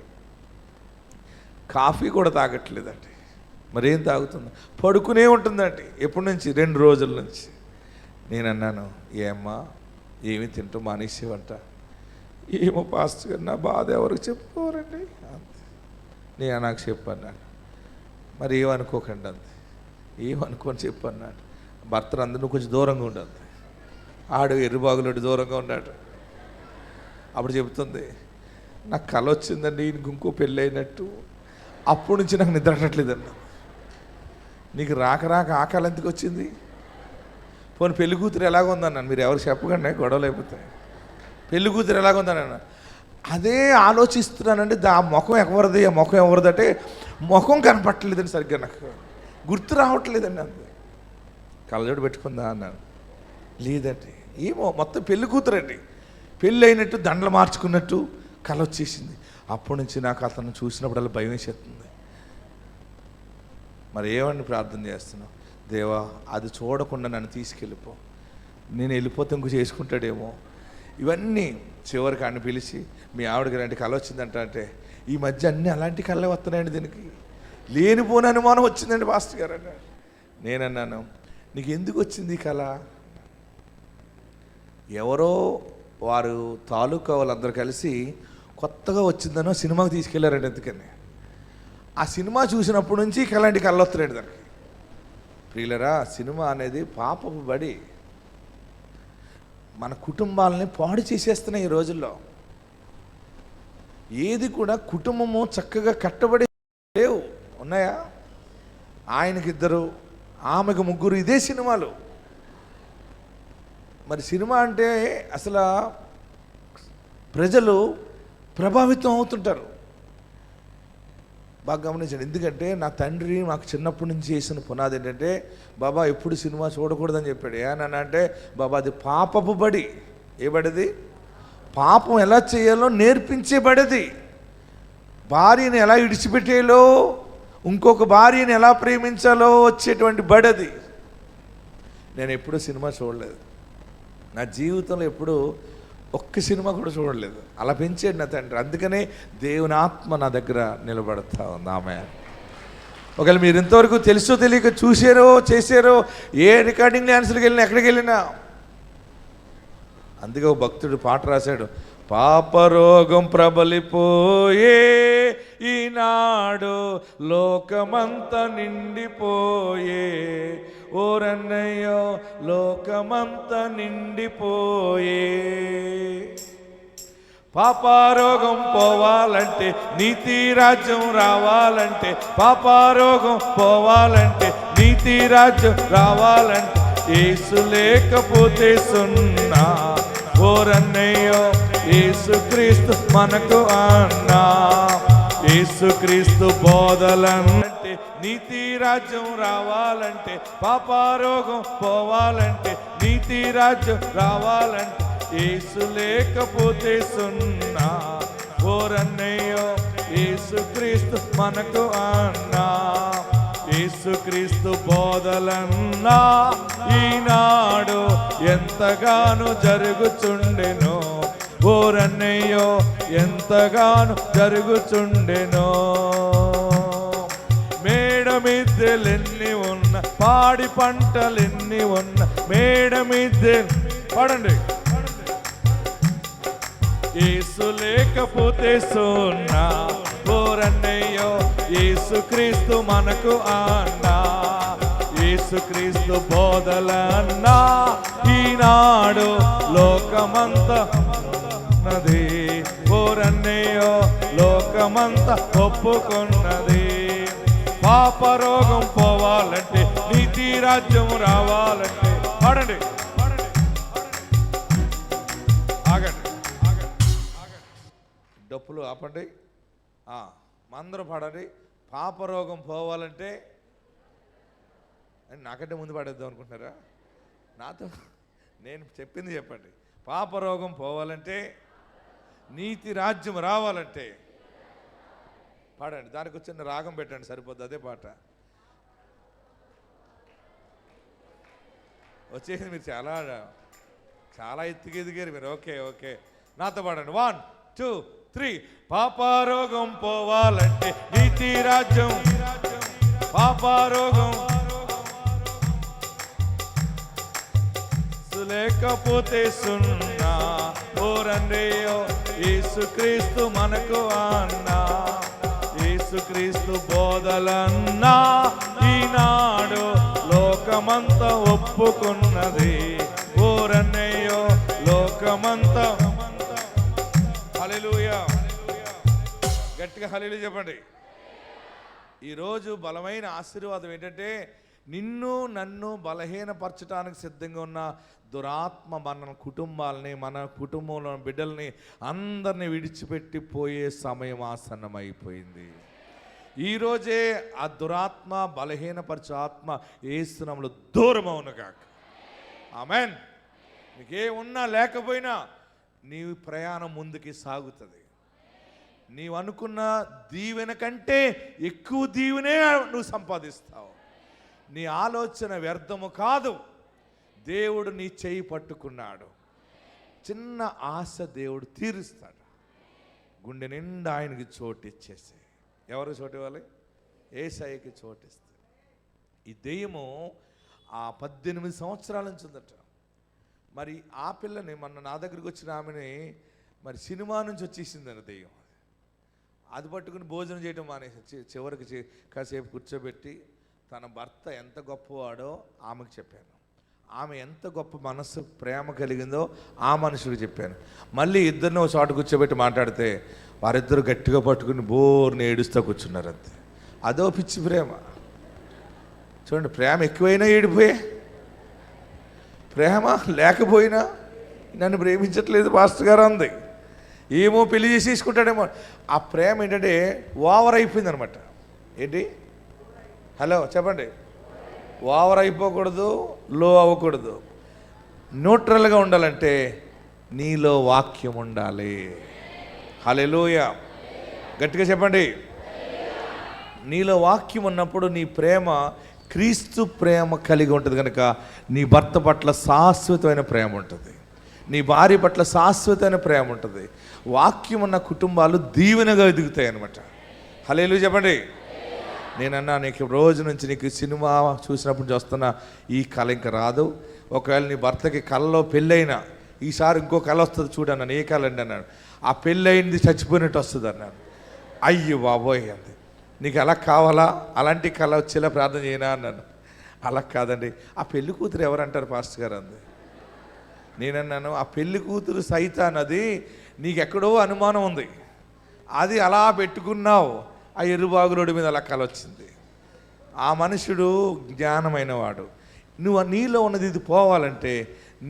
కాఫీ కూడా తాగట్లేదండి. మరి ఏం తాగుతుంది? పడుకునే ఉంటుందండి. ఎప్పటి నుంచి? 2 రోజుల నుంచి. నేను అన్నాను, ఏమ్మా ఏమి తింటూ మానేసేవంట? ఏమో పాస్టర్ గారు, నా బాధ ఎవరికి చెప్పుకోరండి. నేను నాకు చెప్పన్నాడు. మరి ఏమనుకోకండి అంతే, ఏమనుకోని చెప్పన్నాడు. భర్తను అందరూ కొంచెం దూరంగా ఉండదు, ఆడు ఎర్రబాగులోటి దూరంగా ఉన్నాడు. అప్పుడు చెబుతుంది, నాకు కళ వచ్చిందండి, ఇంకో పెళ్ళి అయినట్టు. అప్పటి నుంచి నాకు నిద్ర అట్టట్లేదన్న. నీకు రాక రాక ఆ కళ ఎందుకు వచ్చింది? పోనీ పెళ్లి కూతురు ఎలాగ ఉందన్నాను. మీరు ఎవరు చెప్పకండి, గొడవలు అయిపోతాయి. పెళ్లి కూతురు ఎలాగ ఉందన్నాను. అదే ఆలోచిస్తున్నానండి. ఆ ముఖం ఎవరిది, ఆ ముఖం ఎవరిదంటే ముఖం కనపట్టలేదండి, సరిగ్గా నాకు గుర్తు రావట్లేదండి. అంతే. కళ్ళజోడు పెట్టుకుందా అన్నాను. లేదండి. ఏమో మొత్తం పెళ్లి కూతురండి, పెళ్ళి అయినట్టు దండలు మార్చుకున్నట్టు కళ వచ్చేసింది. అప్పటి నుంచి నాకు అతను చూసినప్పుడల్లా భయం వేసేస్తుంది. మరి ఏమని ప్రార్థన చేస్తున్నావు? దేవా, అది చూడకుండా నన్ను తీసుకెళ్ళిపో, నేను వెళ్ళిపోతే ఇంకో చేసుకుంటాడేమో. ఇవన్నీ చివరికి అన్ని పిలిచి, మీ ఆవిడకి ఇలాంటి కళ వచ్చిందంట అంటే, ఈ మధ్య అన్నీ అలాంటి కళ్ళే వస్తున్నాయండి, దీనికి లేనిపోని అనుమానం వచ్చిందండి పాస్టర్ గారు అన్నాడు. నేనన్నాను, నీకు ఎందుకు వచ్చింది ఈ కళ? ఎవరో వారు తాలూకా వాళ్ళందరూ కలిసి కొత్తగా వచ్చిందనో సినిమాకి తీసుకెళ్లారండి. ఎందుకని ఆ సినిమా చూసినప్పటి నుంచి అలాంటి కళ్ళు వస్తున్నాడు దానికి. ప్రియులరా, సినిమా అనేది పాపపు బడి. మన కుటుంబాలని పాడు చేసేస్తున్నాయి ఈ రోజుల్లో. ఏది కూడా కుటుంబము చక్కగా కట్టబడి లేవు. ఉన్నాయా? ఆయనకి 2, ఆమెకు 3, ఇదే సినిమాలు. మరి సినిమా అంటే అసలు ప్రజలు ప్రభావితం అవుతుంటారు. బాగా గమనించండి. ఎందుకంటే నా తండ్రి నాకు చిన్నప్పటి నుంచి చేసిన పునాది ఏంటంటే, బాబా ఎప్పుడు సినిమా చూడకూడదని చెప్పాడు. ఏమన్నా అంటే, బాబా అది పాపపు బడి. ఏ బడిది? పాపం ఎలా చేయాలో నేర్పించే బడిది. భార్యని ఎలా విడిచిపెట్టేయాలో, ఇంకొక భార్యని ఎలా ప్రేమించాలో వచ్చేటువంటి బడది. నేను ఎప్పుడూ సినిమా చూడలేదు. నా జీవితంలో ఎప్పుడూ ఒక్క సినిమా కూడా చూడలేదు. అలా పెంచాడు నా తండ్రి. అందుకనే దేవుని ఆత్మ నా దగ్గర నిలబడతా ఉంది. ఆమె ఒకవేళ మీరు ఇంతవరకు తెలుసో తెలియక చూసారో చేశారో, ఏ రికార్డింగ్ డ్యాన్సులకు వెళ్ళినా ఎక్కడికి వెళ్ళినా, అందుకే ఒక భక్తుడు పాట రాశాడు, పాపరోగం ప్రబలిపోయే ఈనాడు లోకమంతా నిండిపోయే, ఓరన్నయ్యో లోకమంతా నిండిపోయే. పాపారోగం పోవాలంటే, నీతి రాజ్యం రావాలంటే, పాపారోగం పోవాలంటే, నీతి రాజ్యం రావాలంటే, యేసు లేకపోతే సున్నా. ఓరన్నయ్యో యేసుక్రీస్తు మనకు అన్నా. యేసుక్రీస్తు బోధలంటే, నీతి రాజ్యం రావాలంటే, పాపారోగం పోవాలంటే, నీతి రాజ్యం రావాలంటే, యేసు లేకపోతే సున్నా. ఓరన్నయ్యో యేసుక్రీస్తు మనకు అన్నా. యేసుక్రీస్తు బోధలన్నా ఈనాడు ఎంతగానో జరుగుచుండెనో. ఓరన్నయ్యో ఎంతగానో జరుగుచుండెనో. మేడమిద్దెలెన్ని ఉన్న, పాడి పంటలెన్ని ఉన్న, మేడమిద్దె పాడండి. యేసు లేకపోతే సున్నా. ఓరన్నయ్యో యేసుక్రీస్తు మనకు అన్నా. యేసుక్రీస్తు బోధలన్నా ఈనాడు లోకమంతా నది. ఓరన్నయ్యో లోకమంతా ఒప్పుకున్నది. పాపరోగం పోవాలంటే, నీతి రాజ్యం రావాలంటే, పాడండి. ఆగండి, డప్పులు ఆపండి. అందరూ పాడండి. పాపరోగం పోవాలంటే, నాకంటే ముందు పాడేద్దాం అనుకుంటున్నారా? నాతో నేను చెప్పింది చెప్పండి. పాపరోగం పోవాలంటే, నీతి రాజ్యం రావాలంటే, పాడండి. దానికి వచ్చిన రాగం పెట్టండి, సరిపోద్ది. అదే పాట వచ్చేసింది. మీరు చాలా చాలా ఎత్తుకెదిగారు మీరు. ఓకే ఓకే, నాతో పాడండి. 1 2 3. పాపారోగం పోవాలంటే, నీతి రాజ్యం, పాపారోగం లేకపోతే సున్నా. ఓరన్నయ్యో యేసుక్రీస్తు మనకు అన్నా. యేసుక్రీస్తు బోధలన్నా ఈనాడు లోకమంతా ఒప్పుకున్నది. ఓరన్నయ్యో లోకమంతా. హల్లెలూయా, గట్టిగా హల్లెలూయా చెప్పండి. ఈరోజు బలమైన ఆశీర్వాదం ఏంటంటే, నిన్ను నన్ను బలహీనపరచడానికి సిద్ధంగా ఉన్న దురాత్మ మన కుటుంబాలని, మన కుటుంబంలో బిడ్డల్ని అందరినీ విడిచిపెట్టి పోయే సమయం ఆసన్నమైపోయింది. ఈరోజే ఆ దురాత్మ, బలహీనపరచే ఆత్మ యేసు నామములో దూరం అవునుగాక. ఆమేన్. నీకేమున్నా లేకపోయినా నీ ప్రయాణం ముందుకి సాగుతుంది. నీవు అనుకున్న దీవెన కంటే ఎక్కువ దీవెనే నువ్వు సంపాదిస్తావు. నీ ఆలోచన వ్యర్థము కాదు. దేవుడు నీ చేయి పట్టుకున్నాడు. చిన్న ఆశ దేవుడు తీరుస్తాడు. గుండె నిండా ఆయనకి చోటు ఇచ్చేసి. ఎవరికి చోటు ఇవ్వాలి? యేసయ్యకి చోటు ఇస్తాడు. ఈ దెయ్యము 18 సంవత్సరాల నుంచి ఉందట. మరి ఆ పిల్లని నా దగ్గరికి వచ్చిన ఆమెని మరి సినిమా నుంచి వచ్చేసిందని దెయ్యం. అది పట్టుకుని భోజనం చేయడం మానేసి చివరికి కాసేపు కూర్చోబెట్టి తన భర్త ఎంత గొప్పవాడో ఆమెకు చెప్పాను. ఆమె ఎంత గొప్ప మనస్సు, ప్రేమ కలిగిందో ఆ మనుషులకు చెప్పాను. మళ్ళీ ఇద్దరిని ఒక చోట కూర్చోబెట్టి మాట్లాడితే వారిద్దరు గట్టిగా పట్టుకుని బోర్ని ఏడుస్తూ కూర్చున్నారు. అంతే. అదో పిచ్చి ప్రేమ. చూడండి, ప్రేమ ఎక్కువైనా ఏడిపోయే, ప్రేమ లేకపోయినా నన్ను ప్రేమించట్లేదు పాస్టర్ గారు అంది. ఏమో పెళ్లి చేసి తీసుకుంటాడేమో. ఆ ప్రేమ ఏంటంటే ఓవర్ అయిపోయింది అనమాట. ఏంటి? హలో చెప్పండి. ఓవర్ అయిపోకూడదు, లో అవ్వకూడదు. న్యూట్రల్గా ఉండాలంటే నీలో వాక్యం ఉండాలి. హల్లెలూయా, గట్టిగా చెప్పండి. నీలో వాక్యం ఉన్నప్పుడు నీ ప్రేమ క్రీస్తు ప్రేమ కలిగి ఉంటుంది కనుక నీ భర్త పట్ల శాశ్వతమైన ప్రేమ ఉంటుంది. నీ భార్య పట్ల శాశ్వతమైన ప్రేమ ఉంటుంది. వాక్యం ఉన్న కుటుంబాలు దీవెనగా ఎదుగుతాయి అన్నమాట. హల్లెలూయా చెప్పండి. నేనన్నా, నీకు రోజు నుంచి నీకు సినిమా చూసినప్పుడు చూస్తున్నా ఈ కళ ఇంకా రాదు. ఒకవేళ నీ భర్తకి కళలో పెళ్ళైనా ఈసారి ఇంకో కళ వస్తుంది చూడన్నాను. ఏ కళ అండి అన్నాడు. ఆ పెళ్ళయింది చచ్చిపోయినట్టు వస్తుంది అన్నాను. అయ్యో బాబోయ్ అంది. నీకు అలా కావాలా? అలాంటి కళ వచ్చేలా ప్రార్థన చేయనా అన్నాను. అలా కాదండి. ఆ పెళ్లి కూతురు ఎవరంటారు పాస్టర్ గారు అంది. నేనన్నాను, ఆ పెళ్లి కూతురు సైతాన్ అది నీకెక్కడో అనుమానం ఉంది, అది అలా పెట్టుకున్నావు, ఆ ఎర్రుబాగులోడి మీద అలా కలొచ్చింది. ఆ మనుషుడు జ్ఞానమైన వాడు. నీలో ఉన్నది ఇది పోవాలంటే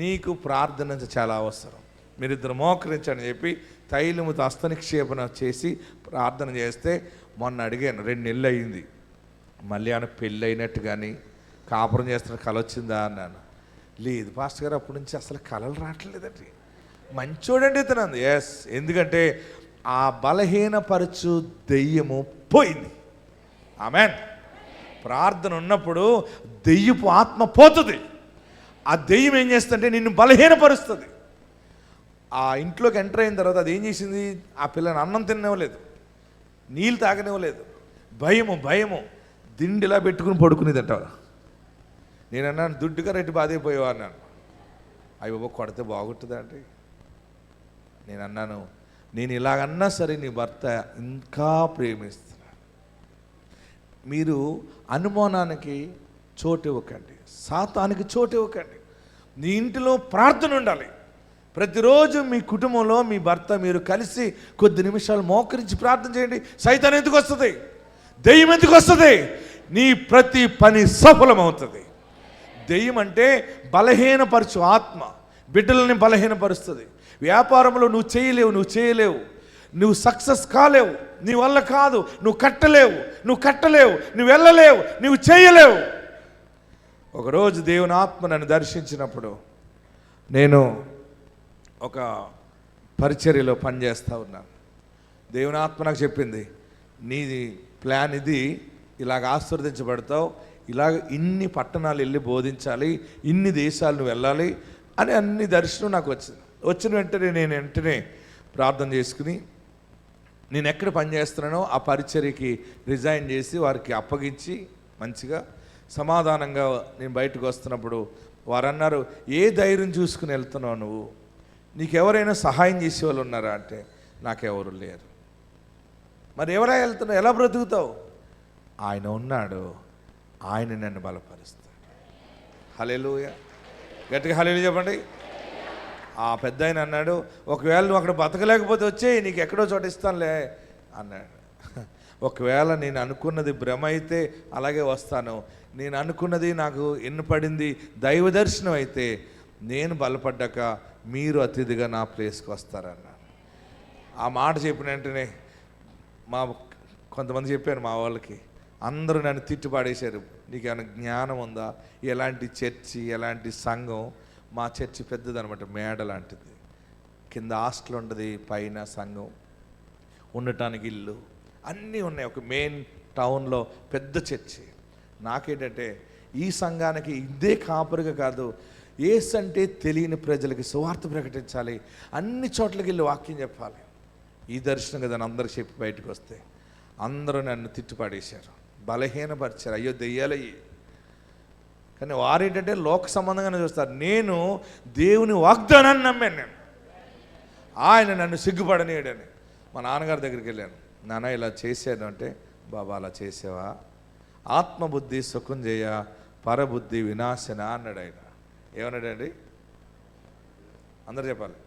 నీకు ప్రార్థన చాలా అవసరం. మీరిద్దరు మోకరించని చెప్పి తైలముతో హస్తనిక్షేపణ చేసి ప్రార్థన చేస్తే, మొన్న అడిగాను 2 నెలలు అయింది, మళ్ళీ ఆయన పెళ్ళి అయినట్టు కానీ కాపురం చేస్తున్న కళ వచ్చిందా అన్నాను. లేదు పాస్టర్ గారు, అప్పటి నుంచి అసలు కళలు రావట్లేదండి. మంచోడండి ఇతను. ఎస్, ఎందుకంటే ఆ బలహీనపరచు దెయ్యము పోయింది. ఆమెన్. ప్రార్థన ఉన్నప్పుడు దెయ్యపు ఆత్మ పోతుంది. ఆ దెయ్యం ఏం చేస్తుందంటే నిన్ను బలహీనపరుస్తుంది. ఆ ఇంట్లోకి ఎంటర్ అయిన తర్వాత అది ఏం చేసింది, ఆ పిల్లని అన్నం తిననివ్వలేదు, నీళ్ళు తాగనివ్వలేదు, భయము దిండిలా పెట్టుకుని పడుకునేదంట. నేను అన్నాను, దుడ్డుగా రెట్టి బాధైపోయావా అన్నాను. అవి బాబు కొడితే బాగుంటుందా అంటే, నేను అన్నాను, నేను ఇలాగన్నా సరే నీ భర్త ఇంకా ప్రేమిస్తున్నాను. మీరు అనుమానానికి చోటు ఇవ్వకండి, సాతానికి చోటు ఇవ్వకండి. నీ ఇంటిలో ప్రార్థన ఉండాలి. ప్రతిరోజు మీ కుటుంబంలో మీ భర్త మీరు కలిసి కొద్ది నిమిషాలు మోకరించి ప్రార్థన చేయండి. సైతాన్ ఎందుకు వస్తుంది, దెయ్యం ఎందుకు వస్తుంది, నీ ప్రతి పని సఫలమవుతుంది. దెయ్యం అంటే బలహీనపరచు ఆత్మ, బిడ్డలని బలహీనపరుస్తుంది. వ్యాపారంలో నువ్వు చేయలేవు, నువ్వు సక్సెస్ కాలేవు, నీ వల్ల కాదు, నువ్వు కట్టలేవు, నువ్వు వెళ్ళలేవు, నువ్వు చేయలేవు. ఒకరోజు దేవుని ఆత్మ నన్ను దర్శించినప్పుడు, నేను ఒక పరిచర్యలో పనిచేస్తూ ఉన్నాను. దేవుని ఆత్మ నాకు చెప్పింది, నీది ప్లాన్ ఇది, ఇలాగ ఆశీర్వదించబడతావు, ఇలాగ ఇన్ని పట్టణాలు వెళ్ళి బోధించాలి, ఇన్ని దేశాలు నువ్వు వెళ్ళాలి అని అన్ని దర్శనం నాకు వచ్చింది. వచ్చిన వెంటనే నేను ప్రార్థన చేసుకుని నేను ఎక్కడ పనిచేస్తున్నానో ఆ పరిచర్యకి రిజైన్ చేసి వారికి అప్పగించి మంచిగా సమాధానంగా నేను బయటకు వస్తున్నప్పుడు వారు అన్నారు, ఏ ధైర్యం చూసుకుని వెళ్తున్నావు నువ్వు, నీకు ఎవరైనా సహాయం చేసే వాళ్ళు ఉన్నారా అంటే, నాకెవరు లేరు. మరి ఎవరైనా వెళ్తున్నావు, ఎలా బ్రతుకుతావు? ఆయన ఉన్నాడు, ఆయన నన్ను బలపరుస్తాడు. హల్లెలూయా, గట్టిగా హల్లెలూయా చెప్పండి. ఆ పెద్ద ఆయన అన్నాడు, ఒకవేళ నువ్వు అక్కడ బతకలేకపోతే వచ్చేయి, నీకు ఎక్కడో చోట ఇస్తానులే అన్నాడు. ఒకవేళ నేను అనుకున్నది భ్రమ అయితే అలాగే వస్తాను, నేను అనుకున్నది నాకు ఎన్నుపడింది దైవ దర్శనం అయితే నేను బలపడ్డాక మీరు అతిథిగా నా ప్లేస్కి వస్తారన్నాను. ఆ మాట చెప్పిన వెంటనే కొంతమంది చెప్పాను మా వాళ్ళకి, అందరూ నన్ను తిట్టుపాడేశారు. నీకు ఏమైనా జ్ఞానం ఉందా, ఎలాంటి చర్చి, ఎలాంటి సంఘం? మా చర్చి పెద్దదనమాట, మేడ లాంటిది, కింద హాస్టల్ ఉంటుంది, పైన సంఘం, ఉండటానికి ఇల్లు అన్నీ ఉన్నాయి, ఒక మెయిన్ టౌన్లో పెద్ద చర్చి. నాకేంటంటే ఈ సంఘానికి ఇదే కాపురుగా కాదు, యేసు అంటే తెలియని ప్రజలకి సువార్త ప్రకటించాలి, అన్ని చోట్లకి వెళ్ళి వాక్యం చెప్పాలి. ఈ దర్శనం కదా అని అందరికి చెప్పి బయటకు వస్తే అందరూ నన్ను తిట్టుపాడేశారు, బలహీనపరిచారు, అయ్యో దెయ్యాలయ్యి. కానీ వారేంటంటే లోక సంబంధంగానే చూస్తారు. నేను దేవుని వాగ్దానాన్ని నమ్మాను. నేను ఆయన నన్ను సిగ్గుపడనీయడని మా నాన్నగారి దగ్గరికి వెళ్ళాను. నాన్న ఇలా చేశాను అంటే, బాబా అలా చేసావా, ఆత్మబుద్ధి సుఖం చేయ, పరబుద్ధి వినాశన అన్నాడు ఆయన. ఏమన్నాడండి? అందరు చెప్పాలి.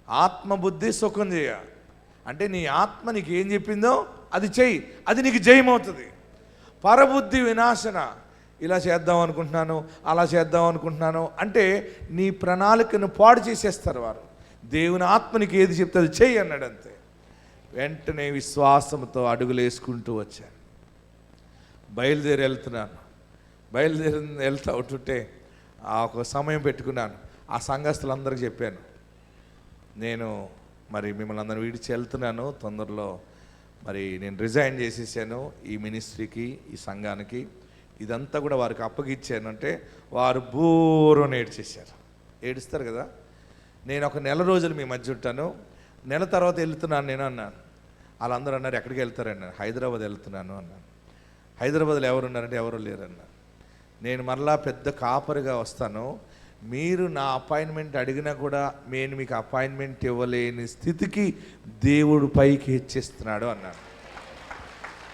ఆత్మబుద్ధి సుఖం చేయ అంటే నీ ఆత్మ నీకు ఏం చెప్పిందో అది చెయ్యి, అది నీకు జయమవుతుంది. పరబుద్ధి వినాశన, ఇలా చేద్దాం అనుకుంటున్నాను, అలా చేద్దాం అనుకుంటున్నాను అంటే నీ ప్రణాళికను పాడు చేసేస్తారు వారు. దేవుని ఆత్మ నీకు ఏది చెప్తే అది చెయ్యి అన్నాడు అంతే. వెంటనే విశ్వాసంతో అడుగులు వేసుకుంటూ వచ్చాను, బయలుదేరి వెళ్తూ ఉంటుంటే ఒక సమయం పెట్టుకున్నాను. ఆ సంఘస్థులందరికీ చెప్పాను, నేను మరి మిమ్మల్ని అందరూ విడిచి వెళ్తున్నాను తొందరలో, మరి నేను రిజైన్ చేసేసాను ఈ మినిస్ట్రీకి, ఈ సంఘానికి, ఇదంతా కూడా వారికి అప్పగిచ్చాను అంటే వారు బోరుని ఏడుస్తారు కదా. నేను ఒక నెల రోజులు మీ మధ్య ఉంటాను, నెల తర్వాత వెళ్తున్నాను నేను అన్నాను. వాళ్ళందరూ అన్నారు, ఎక్కడికి వెళ్తారన్నాను. హైదరాబాద్ వెళ్తున్నాను అన్నాను. హైదరాబాద్లో ఎవరున్నారంటే ఎవరు లేరన్నా. నేను మరలా పెద్ద కాపరిగా వస్తాను, మీరు నా అపాయింట్మెంట్ అడిగినా కూడా నేను మీకు అపాయింట్మెంట్ ఇవ్వలేని స్థితికి దేవుడు పైకి హెచ్చిస్తున్నాడు అన్నాడు.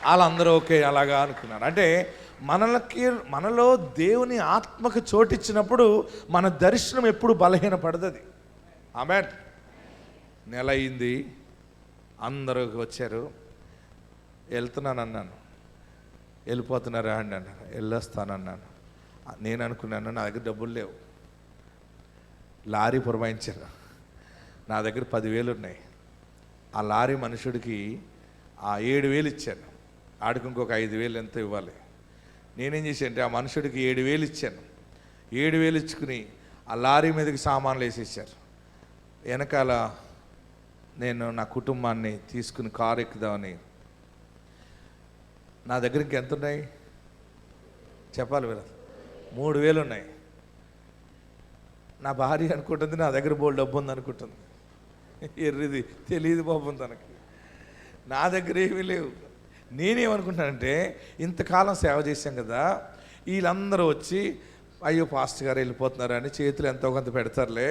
వాళ్ళందరూ ఓకే అలాగా అనుకున్నారు. అంటే మనలో దేవుని ఆత్మకు చోటిచ్చినప్పుడు మన దర్శనం ఎప్పుడు బలహీనపడదు. ఆమేన్. నెల అయింది, అందరూ వచ్చారు. వెళ్తున్నాను అన్నాను. వెళ్ళిపోతున్నారా అండి అన్నారు. వెళ్ళొస్తానన్నాను. నేను అనుకున్నాను నా దగ్గర డబ్బులు లేవు. లారీ పురమాయించాను. నా దగ్గర 10,000 ఉన్నాయి. ఆ లారీ మనుషుడికి ఆ 7,000 ఇచ్చాను. ఆడికి ఇంకొక 5,000 ఎంతో ఇవ్వాలి. నేనేం చేశానంటే ఆ మనుషుడికి 7,000 ఇచ్చాను. 7,000 ఇచ్చుకుని ఆ లారీ మీదకి సామాన్లు వేసేసారు. వెనకాల నేను నా కుటుంబాన్ని తీసుకుని కారు ఎక్కుదామని. నా దగ్గర ఇంకెంత ఉన్నాయి చెప్పాలి వీళ్ళ 3,000 ఉన్నాయి. నా భార్య అనుకుంటుంది నా దగ్గర బోల్డ్ డబ్బు ఉంది అనుకుంటుంది. ఎర్రిది తెలియదు పాపం తనకి. నా దగ్గర ఏమీ లేవు. నేనేమనుకుంటానంటే ఇంతకాలం సేవ చేశాం కదా, వీళ్ళందరూ వచ్చి అయ్యో పాస్టర్ గారు వెళ్ళిపోతున్నారని చేతులు ఎంతో కొంత పెడతారులే,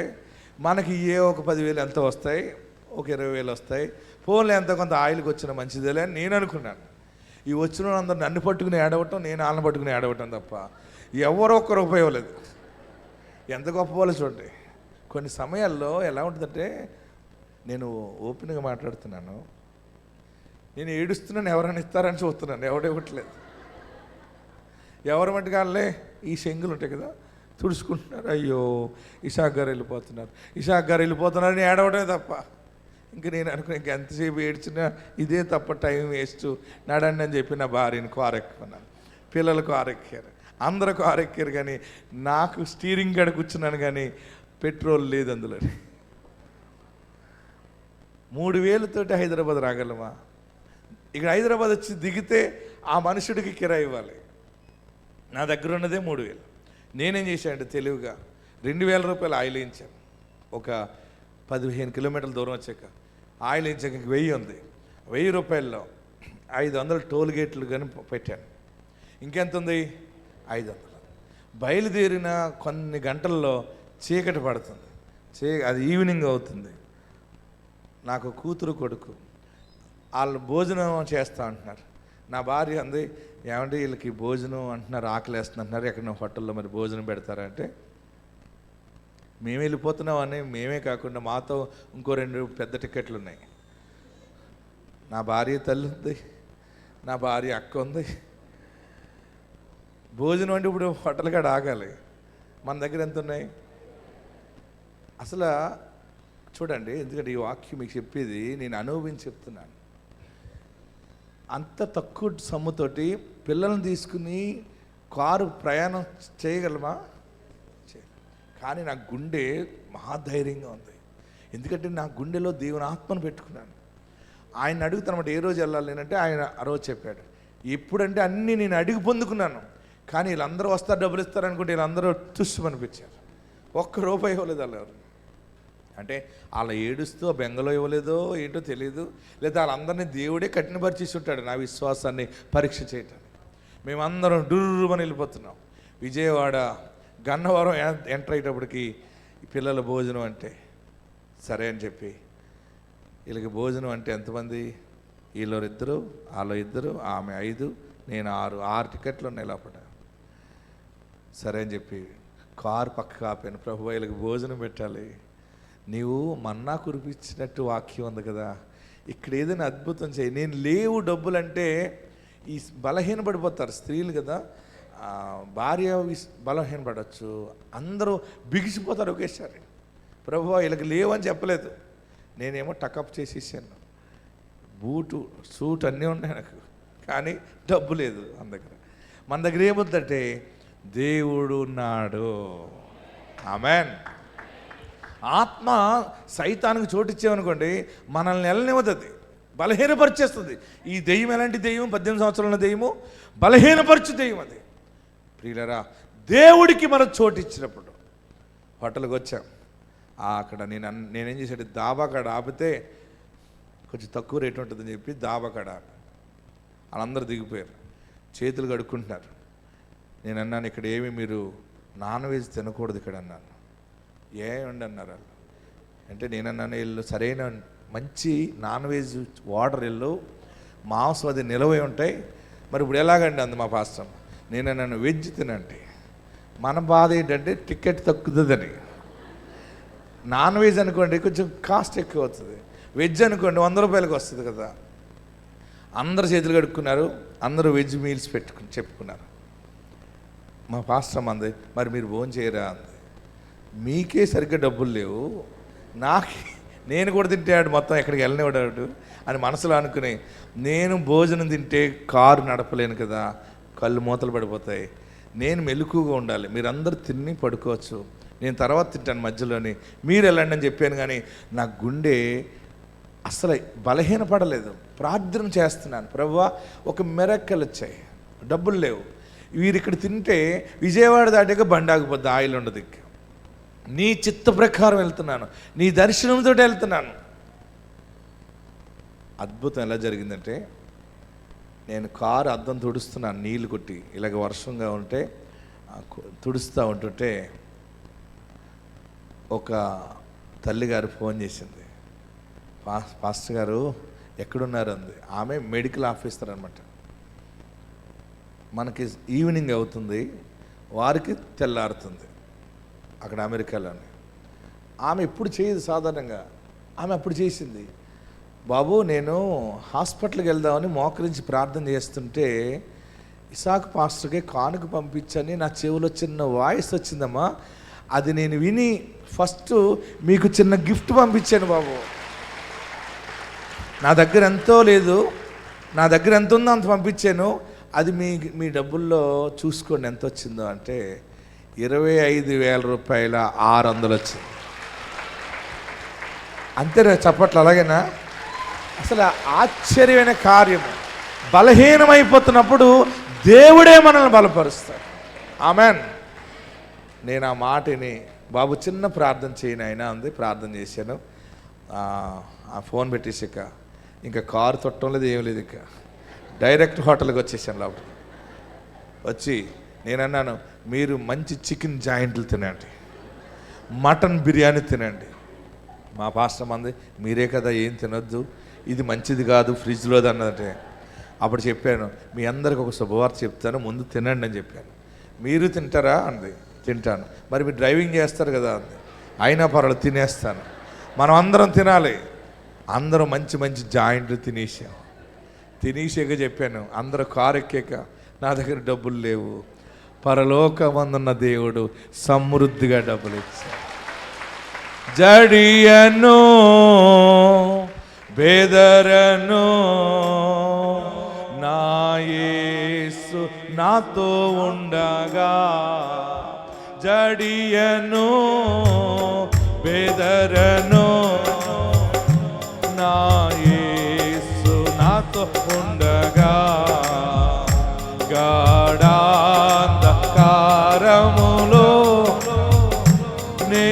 మనకి ఒక 10,000 ఎంతో వస్తాయి, ఒక 20,000 వస్తాయి, ఫోన్లో ఎంతో కొంత ఆయిల్కి వచ్చిన మంచిదేలే అని నేను అనుకున్నాను. ఈ వచ్చిన అందరూ నన్ను పట్టుకుని ఏడవటం, నేను వాళ్ళని పట్టుకుని ఏడవటం తప్ప ఎవరో ఒక్క రూపాయి ఇవ్వలేదు. ఎంత గొప్ప వాళ్ళు చూడండి. కొన్ని సమయాల్లో ఎలా ఉంటుందంటే, నేను ఓపెన్గా మాట్లాడుతున్నాను, నేను ఏడుస్తున్నాను, ఎవరైనా ఇస్తారని చూస్తున్నాను, ఎవడు ఇవ్వట్లేదు. ఎవరి మట్టుకు వాళ్ళే ఈ శంగులు ఉంటాయి కదా తుడుచుకుంటున్నారు. అయ్యో ఇషాక్ గారు వెళ్ళిపోతున్నారని ఏడవడమే తప్ప ఇంక నేను అనుకుని ఎంతసేపు ఏడ్చినా ఇదే తప్ప, టైం వేస్ట్, నడండి అని చెప్పి నా భార్యని కారు ఎక్కున్నాను. పిల్లలు కారు ఎక్కారు, అందరూ కారు ఎక్కారు. కానీ నాకు స్టీరింగ్ గడ కూర్చున్నాను కానీ పెట్రోల్ లేదు అందులో. 3,000 హైదరాబాద్ రాగలమా? ఇక్కడ హైదరాబాద్ వచ్చి దిగితే ఆ మనుషుడికి కిరాయి ఇవ్వాలి. నా దగ్గర ఉన్నదే 3,000. నేనేం చేశానంటే తెలివిగా 2,000 రూపాయలు ఆయిల్ వేయించాను. ఒక 15 కిలోమీటర్ల దూరం వచ్చాక ఆయిల్ వేయించాక 1,000 ఉంది. 1,000 రూపాయల్లో 500 టోల్ గేట్లు కానీ పెట్టాను. ఇంకెంత ఉంది? 500. బయలుదేరిన కొన్ని గంటల్లో చీకటి పడుతుంది. అది ఈవినింగ్ అవుతుంది. నాకు కూతురు కొడుకు వాళ్ళు భోజనం చేస్తా అంటున్నారు. నా భార్య అంది, ఏమంటే వీళ్ళకి భోజనం అంటున్నారు, ఆకలి వేస్తుందంటున్నారు, ఎక్కడ హోటల్లో మరి భోజనం పెడతారా అంటే, మేము వెళ్ళిపోతున్నామని మేమే కాకుండా మాతో ఇంకో 2 పెద్ద టికెట్లు ఉన్నాయి. నా భార్య తల్లి ఉంది, నా భార్య అక్క ఉంది. భోజనం అంటే ఇప్పుడు హోటల్ కాడ ఆగాలి. మన దగ్గర ఎంత ఉన్నాయి అసలు? చూడండి, ఎందుకంటే ఈ వాక్యం మీకు చెప్పేది నేను అనుభవించి చెప్తున్నాను. అంత తక్కువ సొమ్ముతోటి పిల్లల్ని తీసుకుని కారు ప్రయాణం చేయగలమా? కానీ నా గుండె మహాధైర్యంగా ఉంది. ఎందుకంటే నా గుండెలో దేవుని ఆత్మను పెట్టుకున్నాను. ఆయన అడుగుతానమాట ఏ రోజు వెళ్ళాలి నేనంటే, ఆయన ఆ రోజు చెప్పాడు. ఎప్పుడంటే అన్నీ నేను అడిగి పొందుకున్నాను. కానీ వీళ్ళందరూ వస్తారు, డబ్బులు ఇస్తారు అనుకుంటే వీళ్ళందరూ తుస్సుమనిపించారు. ₹1 ఇవ్వలేదు వాళ్ళు ఎవరు. అంటే వాళ్ళ ఏడుస్తూ బెంగలో ఇవ్వలేదో ఏంటో తెలియదు, లేదా వాళ్ళందరినీ దేవుడే కఠినపరిచేసి ఉంటాడు నా విశ్వాసాన్ని పరీక్ష చేయటానికి. మేమందరం డుర్రుమని వెళ్ళిపోతున్నాం. విజయవాడ గన్నవరం ఎంటర్ అయ్యేటప్పటికి పిల్లల భోజనం అంటే సరే అని చెప్పి, వీళ్ళకి భోజనం అంటే ఎంతమంది? వీళ్ళు 2, వాళ్ళు 2, ఆమె 5, నేను 6 టికెట్లు ఉన్నాయి లోపల. సరే అని చెప్పి కారు పక్కకు ఆపాను. ప్రభు వీళ్ళకి భోజనం పెట్టాలి, నీవు మన్నా కురిపించినట్టు వాక్యం ఉంది కదా, ఇక్కడ ఏదైనా అద్భుతం చేయి. నేను లేవు డబ్బులు అంటే ఈ బలహీనపడిపోతారు స్త్రీలు కదా, భార్య బలహీనపడవచ్చు, అందరూ బిగిసిపోతారు ఒకేసారి. ప్రభు వీళ్ళకి లేవని చెప్పలేదు, నేనేమో టకప్ చేసేసాను. బూటు సూట్ అన్నీ ఉన్నాయి నాకు, కానీ డబ్బు లేదు మన దగ్గర. మన దగ్గర ఏముందంటే దేవుడు ఉన్నాడు. ఆమేన్. ఆత్మ సైతానికి చోటిచ్చామనుకోండి, మనల్ని వెళ్ళనివ్వదు, బలహీనపరిచేస్తుంది. ఈ దెయ్యం ఎలాంటి దెయ్యం? 18 సంవత్సరాల దెయ్యము, బలహీనపరచు దెయ్యం అది. ప్రియులరా, దేవుడికి మనం చోటిచ్చినప్పుడు హోటల్కి వచ్చాం. అక్కడ నేనేం చేశాడు, దాబా కాడ ఆపితే కొంచెం తక్కువ రేటు ఉంటుందని చెప్పి దాబా కాడ వాళ్ళందరూ దిగిపోయారు, చేతులు కడుక్కుంటున్నారు. నేను అన్నాను, ఇక్కడ ఏమి మీరు నాన్ వెజ్ తినకూడదు ఇక్కడ అన్నాను. ఏమండి అన్నారు వాళ్ళు. అంటే నేనన్నాను, వీళ్ళు సరైన మంచి నాన్ వెజ్ వాటర్ ఇల్లు, మాంసం అది నిలవై ఉంటాయి, మరి ఇప్పుడు ఎలాగండి అంది మా పాస్టర్. నన్ను వెజ్ తినండి. మన బాధ ఏంటంటే టికెట్ తక్కుతుందని. నాన్ వెజ్ అనుకోండి కొంచెం కాస్ట్ ఎక్కువ అవుతుంది, వెజ్ అనుకోండి 100 రూపాయలకి వస్తుంది కదా. అందరు చేతులు కడుక్కున్నారు, అందరూ వెజ్ మీల్స్ చెప్పుకున్నారు. మా పాస్టర్ అంది, మరి మీరు భోజనం చేయరా అంది. మీకే సరిగ్గా డబ్బులు లేవు, నేను కూడా తింటాడు మొత్తం ఎక్కడికి వెళ్ళనివాడు అని మనసులో అనుకుని, నేను భోజనం తింటే కారు నడపలేను కదా, కళ్ళు మూతలు పడిపోతాయి, నేను మెలకుగా ఉండాలి, మీరందరూ తిని పడుకోవచ్చు, నేను తర్వాత తింటాను మధ్యలోని, మీరు వెళ్ళండి అని చెప్పాను. కానీ నా గుండె అసలు బలహీనపడలేదు. ప్రార్థన చేస్తున్నాను, ప్రభువా ఒక మిరక్కలు వచ్చాయి, డబ్బులు లేవు, వీరు ఇక్కడ తింటే విజయవాడ దాటాక బండి ఆగిపోద్ది, ఆయిల్ ఉండదు. నీ చిత్త ప్రకారం వెళ్తున్నాను, నీ దర్శనంతో వెళ్తున్నాను. అద్భుతం ఎలా జరిగిందంటే, నేను కారు అద్దం తుడుస్తున్నాను, నీళ్ళు కొట్టి ఇలాగ వర్షంగా ఉంటే తుడుస్తూ ఉంటుంటే ఒక తల్లిగారు ఫోన్ చేసింది, పాస్టర్ గారు ఎక్కడున్నారు అంది. ఆమె మెడికల్ ఆఫీసర్ అనమాట. మనకి ఈవినింగ్ అవుతుంది, వారికి తెల్లారుతుంది అక్కడ అమెరికాలోనే. ఆమె ఎప్పుడు చేయదు సాధారణంగా, ఆమె అప్పుడు చేసింది. బాబు నేను హాస్పిటల్కి వెళ్దామని మోకరించి ప్రార్థన చేస్తుంటే ఇసాకు పాస్టర్కి కానుక పంపించని నా చెవిలో చిన్న వాయిస్ వచ్చిందమ్మా, అది నేను విని ఫస్ట్ మీకు చిన్న గిఫ్ట్ పంపించాను బాబు. నా దగ్గర ఎంతో లేదు, నా దగ్గర ఎంత ఉందో అంత పంపించాను, అది మీ డబ్బుల్లో చూసుకోండి ఎంత వచ్చిందో అంటే 25,000 రూపాయల 600 వచ్చింది. అంతేనా? చప్పట్లు అలాగేనా? అసలు ఆశ్చర్యమైన కార్యము. బలహీనమైపోతున్నప్పుడు దేవుడే మనల్ని బలపరుస్తాడు. ఆమెన్. నేను ఆ మాటని బాబు చిన్న ప్రార్థన చేయను అయినా అంది. ప్రార్థన చేశాను, ఆ ఫోన్ పెట్టేసాక ఇంకా కారు తొట్టం లేదు, ఏం లేదు, ఇంకా డైరెక్ట్ హోటల్కి వచ్చేసాను. లోపల వచ్చి నేను అన్నాను, మీరు మంచి చికెన్ జాయింట్లు తినండి, మటన్ బిర్యానీ తినండి. మా పాస్టర్ మంది, మీరే కదా ఏం తినొద్దు, ఇది మంచిది కాదు ఫ్రిడ్జ్లోది అన్నదంటే, అప్పుడు చెప్పాను, మీ అందరికి ఒక శుభవార్త చెప్తాను, ముందు తినండి అని చెప్పాను. మీరు తింటారా అంది. తింటాను. మరి మీరు డ్రైవింగ్ చేస్తారు కదా అంది. అయినా పర్వాలేదు తినేస్తాను. మనం అందరం తినాలి. అందరం మంచి మంచి జాయింట్లు తినేసాక చెప్పాను, అందరూ కారు ఎక్కాక నా దగ్గర డబ్బులు లేవు, పరలోకమందున్న దేవుడు సమృద్ధిగా డబ్బులు ఇచ్చాడు. జడియను బెదరను నా యేసు నాతో ఉండగా, జడియను బెదరను నా యేసు నాతో ఉండగా, గాఢాంధకారములో నే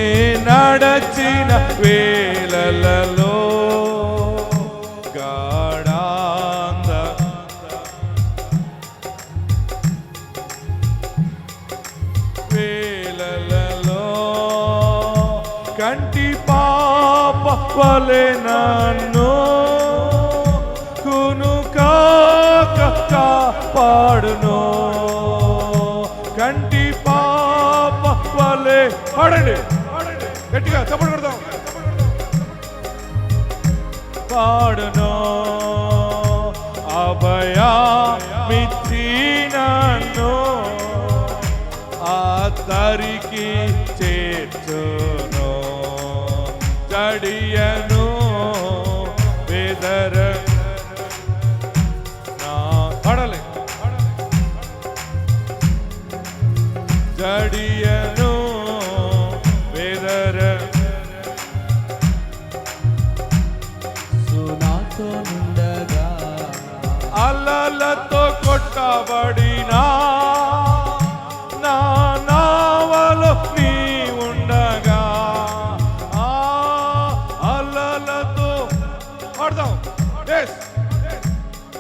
నడచిన వేళలలో, వేళలలో కంటి పాప వలె నన్ను కునుకాక కాపాడును, కంటి పాప వలె. పాడండి గట్టిగా చప్పట్లు కొడదాం. పాడును అభయమిచ్చి నన్ను ఆదరికి చేర్చును, జడియను బెదర నా పడలే, జడియను బెదర సునాతో నుండగా, అలలతో కొట్టబడినా నా నావలో నీ ఉండగా, అలలతో పాడదాం,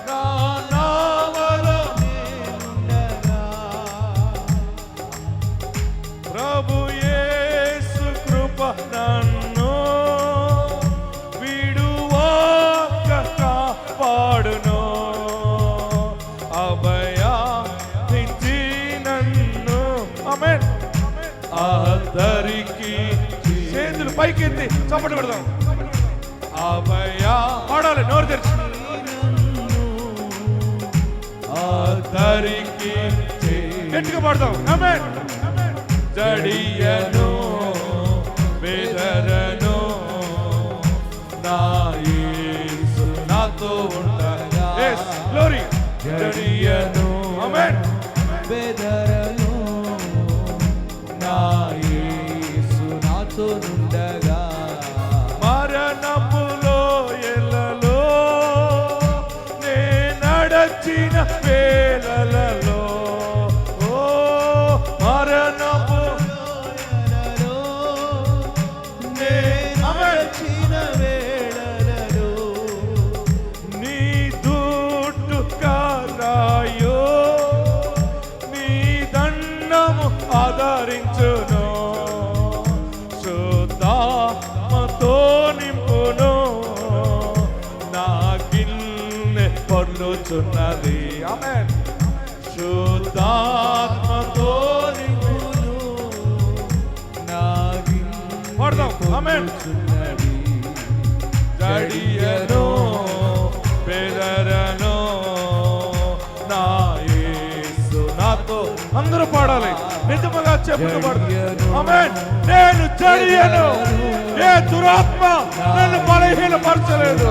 నా నావలో నీ ఉండగా, ప్రభు యేసు కృప నన్ను విడువక కాపాడును, అభయ ఆదరికి చేతులు పైకెత్తి చప్పట్లు పెడదాం. అభయా పాడాలి నోరు తెరిచి. ఆదరికి గట్టిగా పాడదాం. ఆమేన్. జడియను బెదరను నా యేసు నాతో ఉండగా. yes glory. జడియను ఆమేన్. బెదరను నా యేసు నాతో నుండగా. మరణములో ఎల్లలో నే నడచిన వేళలలో ఓ మరణము నే నడచిన వేళలలో నీ దుడ్డు కారాయో నీ దండము ఆదరించును శుద్ధాత్మతో నింపును నా గిన్నె పొర్లుచున్నది. ఆమేన్. శుద్ధాత్మతో నింపును నా గిన్నె పాడదాం. ఆమేన్. పొర్లుచున్నది. జడియను బెదరను నా యేసు నాతో. అందరూ పాడాలి నిజముగా చెప్పుతూ పాడతారు. ఆమేన్. నేను జడియను, ఏ దురాత్మ నన్ను బలహీనపరచలేదు,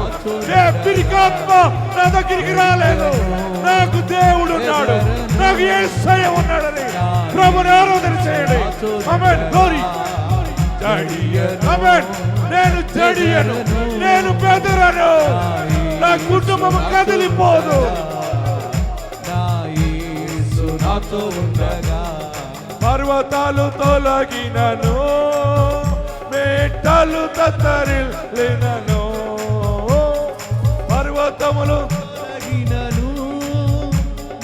ఏ పిరికాత్మ నా దగ్గరికి రాలేదు. నాకు దేవుడు ఉన్నాడు, నాకు యేసయ్య ఉన్నాడని ప్రభుని ఆరాధన చేయండి. ఆమేన్. గ్లోరీ. జడియను. ఆమేన్. నేను జడియను, నేను బెదరను, నా కుటుంబం కదిలిపోదు. నా యేసు నాతో ఉండగా. పర్వతాలు తొలగినను, మేటలు తత్తరిల్లినను, పర్వతములు తగినను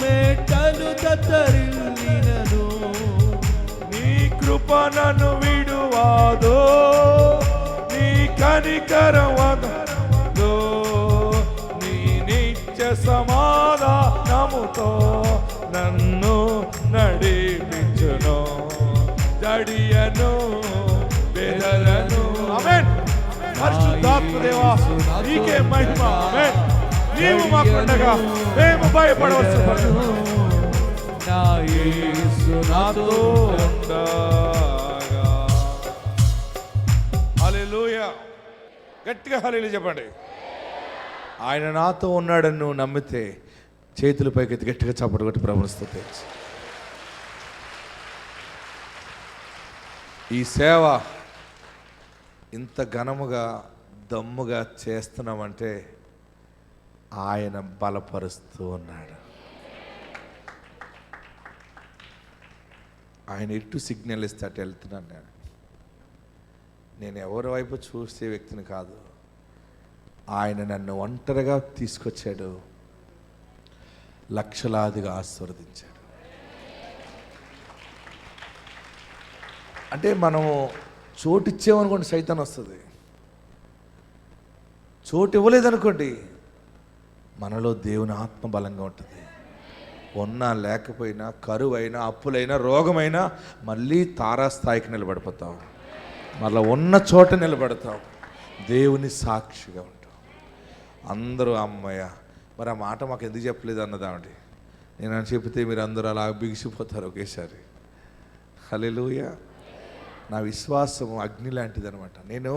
మేటలు తత్తరిల్లినను. నీ కృప నన్ను విడువాదో, నీ కనికరం వదలదో, నీ నిత్య సమాధానముతో నన్ను నడిపించును. జడియను బెదరను. ఆమేన్. పరిశుద్ధాత్మ దేవా నీకే మహిమ. ఆమేన్. నీవు మాకుండగా మేము భయపడవలసిన పని. నా యేసు నాతో ఉండగా. హల్లెలూయా. గట్టిగా హల్లెలూయా చెప్పండి. ఆయన నాతో ఉన్నాడని నువ్వు నమ్మితే చేతుల పైకి గట్టిగా చప్పట్లు కొట్టి ప్రభువుని స్తుతించు. ఈ సేవ ఇంత ఘనముగా దమ్ముగా చేస్తున్నామంటే ఆయన బలపరుస్తూ ఉన్నాడు. ఆయన ఎటు సిగ్నల్ ఇస్తే అటు వెళ్తున్నాను. నేను ఎవరి వైపు చూసే వ్యక్తిని కాదు. ఆయన నన్ను ఒంటరిగా తీసుకొచ్చాడు, లక్షలాదిగా ఆశీర్వదించాడు. అంటే మనము చోటు ఇచ్చామనుకోండి సైతాన్ వస్తుంది, చోటు ఇవ్వలేదనుకోండి మనలో దేవుని ఆత్మ బలంగా ఉంటుంది. ఉన్నా లేకపోయినా, కరువైనా, అప్పులైనా, రోగమైనా మళ్ళీ తారాస్థాయికి నిలబడిపోతాం. మళ్ళీ ఉన్న చోట నిలబడతాం, దేవుని సాక్షిగా ఉంటాం. అందరూ అమ్మయ్య మరి ఆ మాట మాకు ఎందుకు చెప్పలేదు అన్నదామండి. నేను అని చెప్తే మీరు అందరూ అలా బిగిసిపోతారు ఒకేసారి. హల్లెలూయా. నా విశ్వాసం అగ్ని లాంటిది అనమాట. నేను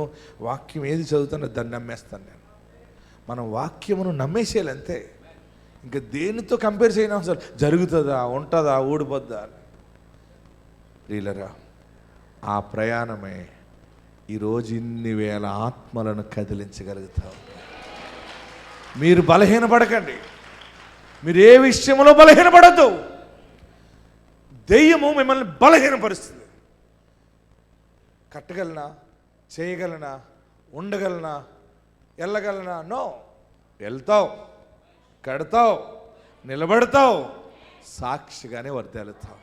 వాక్యం ఏది చదువుతానో దాన్ని నమ్మేస్తాను. నేను మనం వాక్యమును నమ్మేసేయాలి అంతే. ఇంకా దేనితో కంపేర్ చేయను అసలు. జరుగుతుందా, ఉంటుందా, ఊడిపోద్దా అని. ప్రియులరా, ఆ ప్రయాణమే ఈరోజు ఇన్ని వేల ఆత్మలను కదిలించగలుగుతాం. మీరు బలహీనపడకండి, మీరు ఏ విషయంలో బలహీనపడద్దు. దెయ్యము మిమ్మల్ని బలహీనపరుస్తుంది. కట్టగలనా, చేయగలనా, ఉండగలనా, వెళ్ళగలనా? నో. వెళ్తావు, కడతావు, నిలబడతావు, సాక్షిగానే వర్ధిల్లుతావు.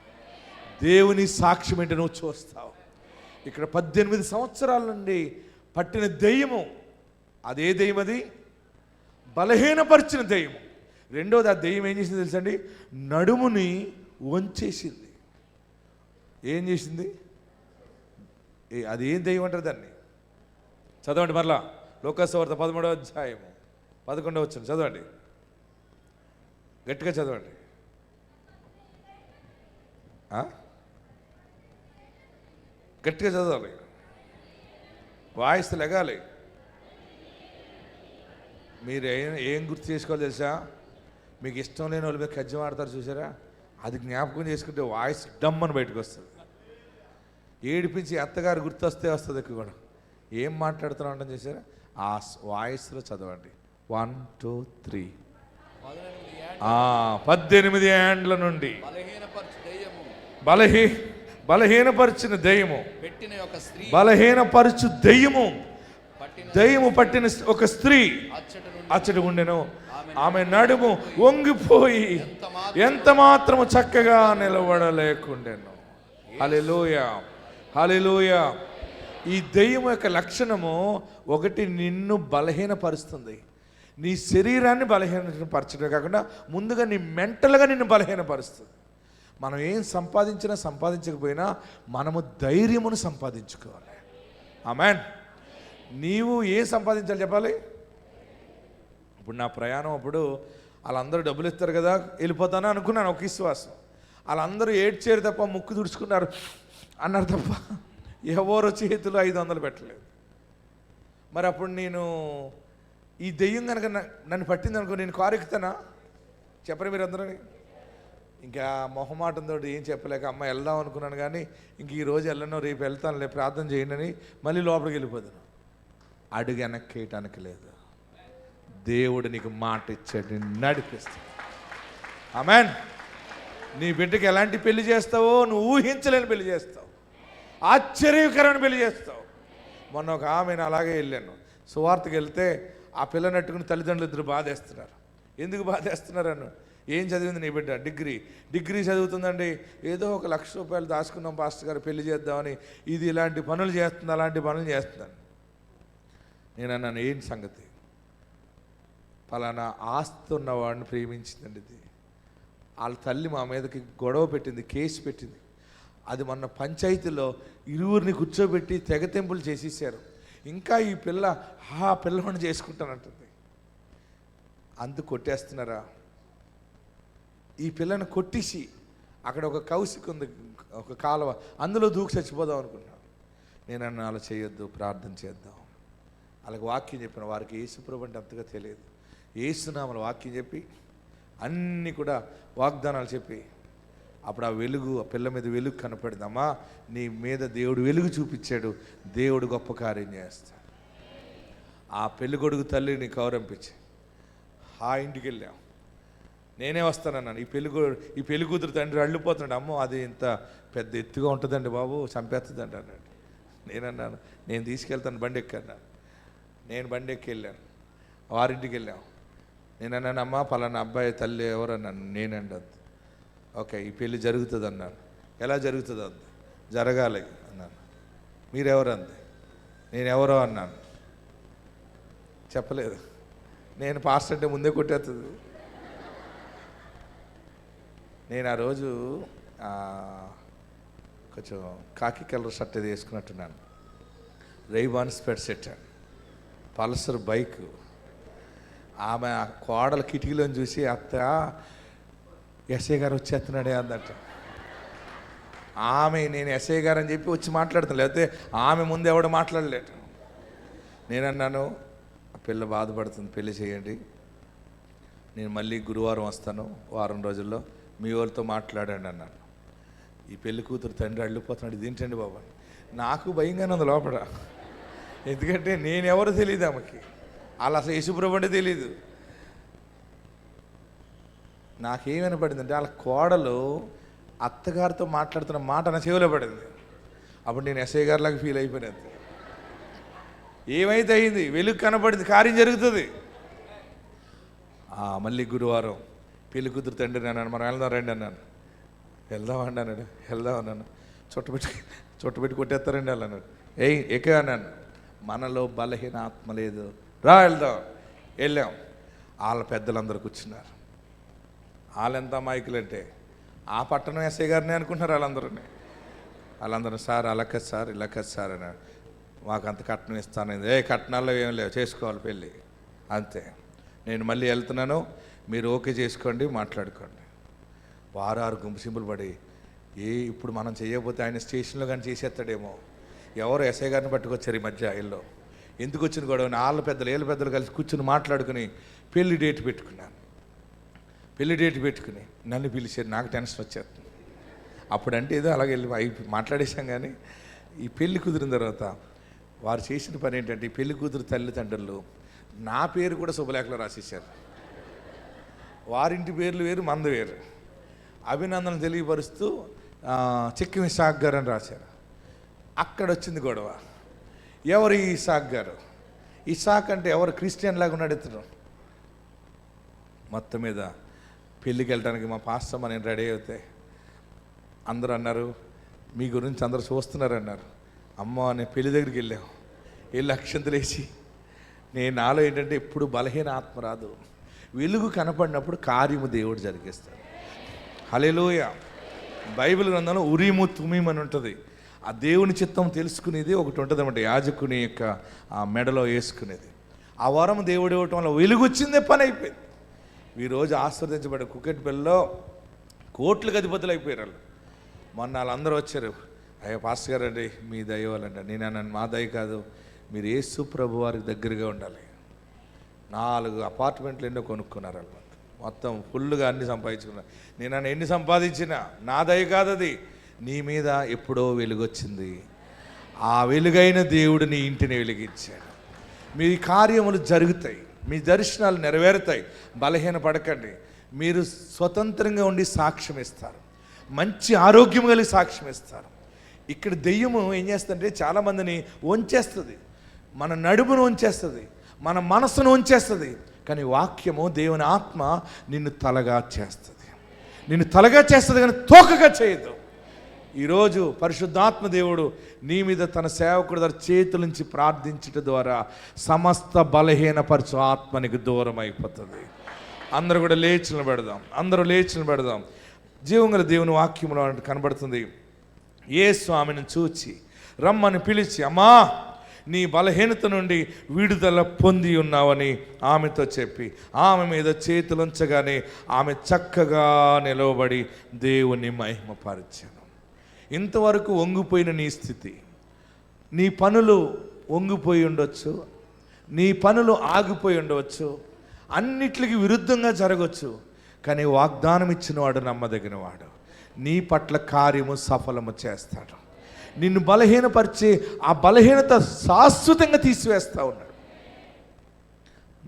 దేవుని సాక్ష్యం ఏంటో నువ్వు చూస్తావు. ఇక్కడ 18 సంవత్సరాల నుండి పట్టిన దెయ్యము, అదే దెయ్యం, అది బలహీనపరిచిన దెయ్యము. రెండోది, ఆ దెయ్యం ఏం చేసింది తెలుసండి? నడుముని వంచేసింది. ఏం చేసింది? అది ఏం దెయ్యం అంటారు దాన్ని? చదవండి మరలా, లోకాసువార్త 13వ అధ్యాయము 11వ వచనం చదవండి, గట్టిగా చదవండి. గట్టిగా చదవాలి, వాయిస్ లెగాలి. మీరు ఏం గుర్తు చేసుకోవాలి తెలుసా? మీకు ఇష్టం లేని వాళ్ళు మీద కజ్జం ఆడతారు చూసారా, అది జ్ఞాపకం చేసుకుంటే వాయిస్ డమ్మని బయటకు వస్తుంది. ఏడిపించి అత్తగారు గుర్తొస్తే వస్తుంది ఎక్కువ కూడా. ఏం మాట్లాడుతున్నా ఉంటాం చూసారా, ఆ వాయిస్లో చదవండి. 1 2 3. 18 ఏండ్ల నుండి బలహీనపరిచిన దెయ్యము, బలహీనపరచు దెయ్యము పట్టిన ఒక స్త్రీ అచ్చట ఉండెను. ఆమె నడుము వంగిపోయి ఎంత మాత్రము చక్కగా నిలబడలేకుండెను. హల్లెలూయా, హల్లెలూయా. ఈ దెయ్యం యొక్క లక్షణము ఒకటి, నిన్ను బలహీనపరుస్తుంది. నీ శరీరాన్ని బలహీనపరచడం కాకుండా ముందుగా నీ మెంటల్గా నిన్ను బలహీనపరుస్తుంది. మనం ఏం సంపాదించకపోయినా మనము ధైర్యమును సంపాదించుకోవాలి. ఆమేన్. నీవు ఏం సంపాదించాలి చెప్పాలి? ఇప్పుడు నా ప్రయాణం అప్పుడు వాళ్ళందరూ డబ్బులు ఇస్తారు కదా, వెళ్ళిపోతాను అనుకున్నాను ఒక విశ్వాసం. వాళ్ళందరూ ఏడ్చేరు తప్ప ముక్కు తుడుచుకున్నారు అన్నారు తప్ప ఎవరో చేతులు 500 పెట్టలేదు. మరి అప్పుడు నేను ఈ దెయ్యం కనుక నన్ను పట్టింది అనుకో, నేను కారు ఎక్కుతానా చెప్పరు మీరు అందరూ? ఇంకా మొహమాటంతో ఏం చెప్పలేక అమ్మ వెళ్దాం అనుకున్నాను, కానీ ఇంక ఈరోజు వెళ్ళను, రేపు వెళ్తానులే, ప్రార్థన చేయండి అని మళ్ళీ లోపలికి వెళ్ళిపోతాను. అడుగు వెనక్కేయటానికి లేదు. దేవుడు నీకు మాట ఇచ్చాడు, నేను నడిపిస్తాను. ఆమేన్. నీ బిడ్డకి ఎలాంటి పెళ్లి చేస్తావో నువ్వు ఊహించలేని పెళ్లి చేస్తావు, ఆశ్చర్యకరమైన పెళ్లి చేస్తావు. మొన్న ఒక ఆమెను అలాగే వెళ్ళాను, సువార్తకి వెళ్తే ఆ పిల్లని అట్టుకుని తల్లిదండ్రులు ఇద్దరు బాధేస్తున్నారు. ఎందుకు బాధేస్తున్నారను? ఏం చదివింది నీ బిడ్డ? డిగ్రీ చదువుతుందండి. ఏదో ఒక ₹1,00,000 దాచుకున్నాం పాస్టర్ గారు పెళ్లి చేద్దామని, ఇది ఇలాంటి పనులు చేస్తుంది, అలాంటి పనులు చేస్తున్నాను. నేను అన్నాను, ఏంటి సంగతి? ఫలానా ఆస్తి ఉన్నవాడిని ప్రేమించిందండి. ఇది వాళ్ళ తల్లి మా మీదకి గొడవ పెట్టింది, కేసు పెట్టింది. అది మొన్న పంచాయతీలో ఇరువురిని కూర్చోబెట్టి తెగతెంపులు చేసేసారు. ఇంకా ఈ పిల్ల ఆ పిల్లవాడిని చేసుకుంటానంటుంది. అందుకు కొట్టేస్తున్నారా? ఈ పిల్లని కొట్టేసి అక్కడ ఒక కౌశిక ఉంది, ఒక కాలువ, అందులో దూకి చచ్చిపోదాం అనుకున్నాను. నేను అన్న అలా చేయొద్దు, ప్రార్థన చేద్దాం. అలాగే వాక్యం చెప్పిన వారికి యేసుప్రభు అంటే అంతగా తెలియదు. యేసునామల వాక్యం చెప్పి అన్నీ కూడా వాగ్దానాలు చెప్పి అప్పుడు ఆ వెలుగు, ఆ పిల్ల మీద వెలుగు కనపడింది. అమ్మా, నీ మీద దేవుడు వెలుగు చూపించాడు, దేవుడు గొప్ప కార్యం చేస్తాడు. ఆ పెళ్లి కొడుకు తల్లిని కౌరంపించి ఆ ఇంటికి వెళ్ళాం. నేనే వస్తానన్నాను. ఈ పెళ్లి కూతురు తండ్రి అల్లిపోతున్నాడు. అమ్మో, అది ఇంత పెద్ద ఎత్తుగా ఉంటుందండి బాబు, చంపేస్తుందండి అన్నాడు. నేనన్నాను, నేను తీసుకెళ్తాను, బండి ఎక్కన్నాను. నేను బండి ఎక్కి వెళ్ళాను, వారింటికి వెళ్ళాం. నేను అన్నాను, అమ్మ పలానా అబ్బాయి తల్లి ఎవరు అన్నాను. నేనండి అంది. ఓకే, ఈ పెళ్ళి జరుగుతుంది అన్నాను. ఎలా జరుగుతుంది అంది. జరగాలి అన్నాను. మీరెవరు అంది. నేనెవరో అన్నాను. చెప్పలేదు. నేను పాస్టర్ అంటే ముందే కొట్టేస్తుంది. నేను ఆ రోజు కొంచెం కాకి కలర్ షర్ట్ అది వేసుకున్నట్టున్నాను, రైబాన్ స్పెట్స్ పెట్టాను, పల్సర్ బైక్. ఆమె ఆ కోడల కిటికీలో చూసి, అత్త ఎస్ఐ గారు వచ్చేస్తున్నాడే అందట. ఆమె నేను ఎస్ఐ గారు అని చెప్పి వచ్చి మాట్లాడుతాను, లేకపోతే ఆమె ముందు ఎవడ మాట్లాడలేట. నేనన్నాను, ఆ పిల్ల బాధపడుతుంది, పెళ్లి చేయండి, నేను మళ్ళీ గురువారం వస్తాను, వారం రోజుల్లో మీ వాళ్ళతో మాట్లాడండి అన్నాను. ఈ పెళ్లి కూతురు తండ్రి అల్లిపోతున్నాడు, ఇదేంటండి బాబా. నాకు భయంగానే ఉంది లోపల, ఎందుకంటే నేనెవరో తెలియదు ఆమెకి, వాళ్ళు అసలు యేసుప్రభు అంటే తెలీదు. నాకేమనపడిందంటే వాళ్ళ కోడలు అత్తగారితో మాట్లాడుతున్న మాట నా చెవిలో పడింది. అప్పుడు నేను ఎస్ఐ గారిలాగా ఫీల్ అయిపోయినది. ఏమైతే అయింది, వెలుగు కనపడింది, కార్యం జరుగుతుంది. మళ్ళీ గురువారం పెళ్లి కూతురు తండ్రి అన్నాను, మనం వెళ్దాం రండి అన్నాను. వెళ్దామండి అన్నాడు. వెళ్దాం అన్నాను. చుట్టబెట్టి కొట్టేస్తారండి వాళ్ళు అన్నాడు. ఎక్కే అన్నాను. మనలో బలహీన ఆత్మ లేదు, రా వెళ్దాం. వెళ్ళాం. వాళ్ళ పెద్దలందరూ కూర్చున్నారు. వాళ్ళెంత అమాయకులు అంటే ఆ పట్టణం ఎస్ఐ గారిని అనుకుంటున్నారు వాళ్ళందరూ. వాళ్ళందరూ సార్ అలా కదా సార్ ఇలా కదా సార్ అని మాకు అంత కట్నం ఇస్తాను. కట్నాల్లో ఏం లేవు, చేసుకోవాలి పెళ్ళి అంతే. నేను మళ్ళీ వెళ్తున్నాను, మీరు ఓకే చేసుకోండి, మాట్లాడుకోండి. వారారు గుంపు సింపుల్ పడి ఇప్పుడు మనం చేయకపోతే ఆయన స్టేషన్లో కానీ చేసేస్తాడేమో. ఎవరు ఎస్ఐ గారిని పట్టుకొచ్చారు ఈ మధ్య ఇల్లు. ఎందుకు వచ్చిన గొడవ, వాళ్ళ పెద్దలు వీళ్ళ పెద్దలు కలిసి కూర్చుని మాట్లాడుకుని పెళ్లి డేట్ పెట్టుకున్నాను. పెళ్లి డేట్ పెట్టుకుని నన్ను పిలిచారు, నాకు టెన్షన్ వచ్చేస్తుంది. అప్పుడంటే ఏదో అలాగే వెళ్ళి మాట్లాడేశాం. కానీ ఈ పెళ్లి కుదిరిన తర్వాత వారు చేసిన పని ఏంటంటే, ఈ పెళ్లి కూతురు తల్లిదండ్రులు నా పేరు కూడా శుభలేఖలో రాసేసారు. వారింటి పేర్లు వేరు, మంద వేరు. అభినందనలు తెలియపరుస్తూ చెక్కి ఇసాక్ గారు అని రాశారు. అక్కడ వచ్చింది గొడవ. ఎవరు ఈ ఇసాక్ గారు? ఇసాక్ అంటే ఎవరు? క్రిస్టియన్ లాగా ఉన్నాడు ఇతను. మొత్తం మీద పెళ్ళికి వెళ్ళడానికి మా పాస్టమ్మ నేను రెడీ అవుతే అందరూ అన్నారు, మీ గురించి అందరూ చూస్తున్నారు అన్నారు. అమ్మ నేను పెళ్లి దగ్గరికి వెళ్ళాము. వెళ్ళి అక్షంతలు వేసి నేను నాలో ఏంటంటే ఎప్పుడు బలహీన ఆత్మ రాదు, వెలుగు కనపడినప్పుడు కార్యము దేవుడు జరిగిస్తాడు. హల్లెలూయా. బైబిల్ గ్రంథంలో ఉరీము తుమీము అని ఉంటుంది. ఆ దేవుని చిత్తం తెలుసుకునేది ఒకటి ఉంటుంది అన్నమాట, యాజకుని యొక్క ఆ మెడలో వేసుకునేది. ఆ వరం దేవుడు ఇవ్వటం వల్ల వెలుగు వచ్చిందే, పని అయిపోయింది. ఈరోజు ఆశీర్వదించబడే కుకెట్ బిల్లో కోట్లకు అధిపతులు అయిపోయారు వాళ్ళు. మొన్న వాళ్ళందరూ వచ్చారు, అయ్యా పాస్టర్ గారు అండి మీ దయ వాళ్ళండి. నేను అన్నాను, మా దయ కాదు, మీరు యేసు ప్రభు వారికి దగ్గరగా ఉండాలి. 4 అపార్ట్మెంట్లు ఎన్నో కొనుక్కున్నారు వాళ్ళు, మొత్తం ఫుల్గా అన్ని సంపాదించుకున్నారు. నేను నన్ను ఎన్ని సంపాదించినా నా దయ కాదు, అది నీ మీద ఎప్పుడో వెలుగొచ్చింది. ఆ వెలుగైన దేవుడు నీ ఇంటిని వెలిగించాడు. మీ కార్యములు జరుగుతాయి, మీ దర్శనాలు నెరవేరుతాయి. బలహీన పడకండి. మీరు స్వతంత్రంగా ఉండి సాక్ష్యం ఇస్తారు, మంచి ఆరోగ్యం కలిగి సాక్ష్యం ఇస్తారు. ఇక్కడ దెయ్యము ఏం చేస్తుందంటే చాలామందిని వంచేస్తుంది, మన నడుమును వంచేస్తుంది, మన మనసును వంచేస్తుంది. కానీ వాక్యము, దేవుని ఆత్మ నిన్ను తలగా చేస్తుంది. నిన్ను తలగా చేస్తుంది కానీ తోకగా చేయదు. ఈరోజు పరిశుద్ధాత్మ దేవుడు నీ మీద తన సేవకుడి ద్వారా చేతుల నుంచి ప్రార్థించటం ద్వారా సమస్త బలహీనపరచు ఆత్మనికి దూరం అయిపోతుంది. అందరూ కూడా లేచి నిలబెడదాం, అందరూ లేచి నిలబెడదాం. జీవంగల దేవుని వాక్యంలో కనబడుతుంది. యేసు ఆమెను చూచి రమ్మని పిలిచి, అమ్మా నీ బలహీనత నుండి విడుదల పొంది ఉన్నావని ఆమెతో చెప్పి ఆమె మీద చేతులుంచగానే ఆమె చక్కగా నిలవబడి దేవుని మహిమపరిచాను. ఇంతవరకు వంగిపోయిన నీ స్థితి, నీ పనులు వంగిపోయి ఉండొచ్చు, నీ పనులు ఆగిపోయి ఉండవచ్చు, అన్నిటికి విరుద్ధంగా జరగవచ్చు. కానీ వాగ్దానం ఇచ్చిన వాడు నమ్మదగిన వాడు. నీ పట్ల కార్యము సఫలము చేస్తాడు. నిన్ను బలహీనపరిచే ఆ బలహీనత శాశ్వతంగా తీసివేస్తూ ఉన్నాడు.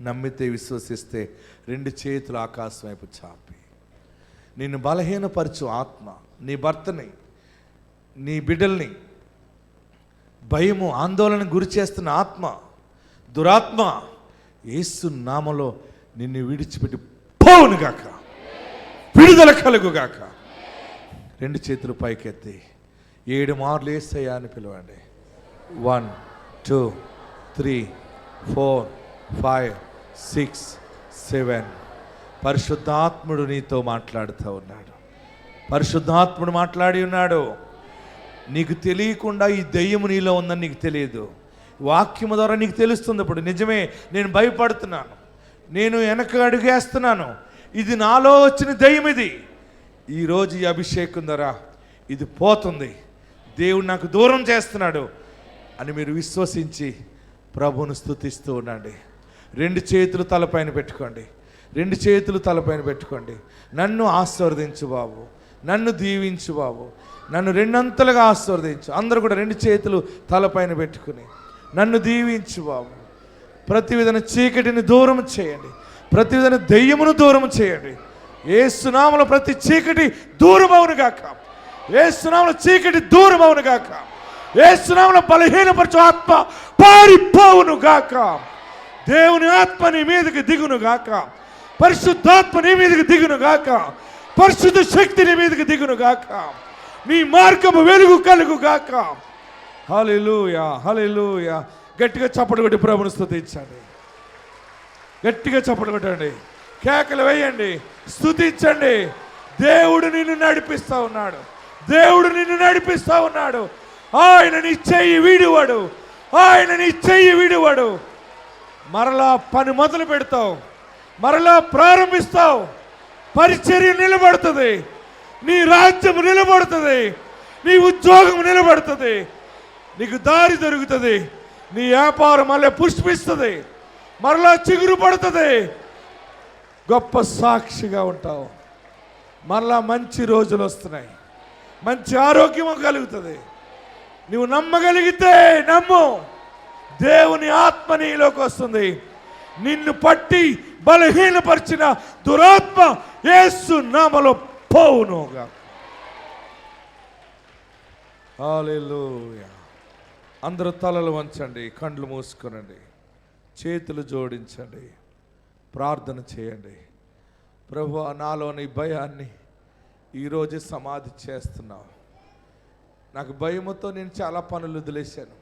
నమ్మితే, విశ్వసిస్తే 2 చేతులు ఆకాశం వైపు చాపి నిన్ను బలహీనపరచు ఆత్మ, నీ భర్తని, నీ బిడ్డల్ని భయము, ఆందోళన గురి చేస్తున్న ఆత్మ, దురాత్మ యేసు నామములో నిన్ను విడిచిపెట్టి పోవునుగాక, విడుదల కలుగుగాక. 2 చేతులు పైకెత్తి 7 మార్లు యేసయ్యా అని పిలవండి. 1 2 3 4 5 6 7. పరిశుద్ధాత్ముడు నీతో మాట్లాడుతూ ఉన్నాడు. పరిశుద్ధాత్ముడు మాట్లాడి ఉన్నాడు. నీకు తెలియకుండా ఈ దెయ్యము నీలో ఉందని నీకు తెలియదు. వాక్యము ద్వారా నీకు తెలుస్తుంది. ఇప్పుడు నిజమే, నేను భయపడుతున్నాను, నేను వెనక అడుగేస్తున్నాను, ఇది నాలో వచ్చిన దెయ్యం. ఇది ఈరోజు ఈ అభిషేకం ద్వారా ఇది పోతుంది, దేవుడు నాకు దూరం చేస్తున్నాడు అని మీరు విశ్వసించి ప్రభువును స్తుతిస్తూ ఉండండి. 2 చేతులు తలపైన పెట్టుకోండి, 2 చేతులు తలపైన పెట్టుకోండి. నన్ను ఆశీర్వదించు బాబు, నన్ను దీవించు బాబు, నన్ను 2 అంతలుగా ఆశీర్వదించు. అందరూ కూడా 2 చేతులు తలపైన పెట్టుకుని నన్ను దీవించు బాబు. ప్రతి విధమైన చీకటిని దూరం చేయండి, ప్రతి విధమైన దెయ్యమును దూరం చేయండి. యేసు నామములో ప్రతి చీకటి దూరం అవునుగాక, యేసు నామములో చీకటి దూరం అవునుగాక, యేసు నామములో బలహీనపరచు ఆత్మ పారిపోవునుగాక. దేవుని ఆత్మ నీ మీదకి దిగునుగాక, పరిశుద్ధాత్మ నీ మీదకి దిగునుగాక, పరిశుద్ధ శక్తి నీ మీదకి దిగునుగాక, నీ మార్గము వెలుగు కలుగుగాక. హల్లెలూయా, హల్లెలూయా. గట్టిగా చప్పట్లు కొట్టి ప్రభువును స్తుతించండి, గట్టిగా చప్పట్లు కొట్టండి, కేకలు వేయండి, స్తుతించండి. దేవుడు నిన్ను నడిపిస్తూ ఉన్నాడు, దేవుడు నిన్ను నడిపిస్తా ఉన్నాడు. ఆయన నీ చెయ్యి వీడువాడు, ఆయన నీ చెయ్యి వీడువాడు. మరలా పని మొదలు పెడతావు, మరలా ప్రారంభిస్తావు. పరిచర్య నిలబడుతుంది, నీ రాజ్యం నిలబడుతుంది, నీ ఉద్యోగం నిలబడుతుంది, నీకు దారి దొరుకుతుంది, నీ వ్యాపారం మళ్ళీ పుష్పిస్తుంది, మరలా చిగురు పడుతుంది, గొప్ప సాక్షిగా ఉంటావు. మరలా మంచి రోజులు వస్తున్నాయి, మంచి ఆరోగ్యం కలుగుతుంది. నువ్వు నమ్మగలిగితే నమ్ము, దేవుని ఆత్మ నీలోకి వస్తుంది. నిన్ను పట్టి బలహీనపరిచిన దురాత్మ యేసు నామములో పోవునుగా. హల్లెలూయా. అందరూ తలలు వంచండి, కండ్లు మూసుకొనండి, చేతులు జోడించండి, ప్రార్థన చేయండి. ప్రభువా, నాలోని భయాన్ని ఈరోజు సమాధి చేస్తున్నావు. నాకు భయముతో నేను చాలా పనులు వదిలేశాను,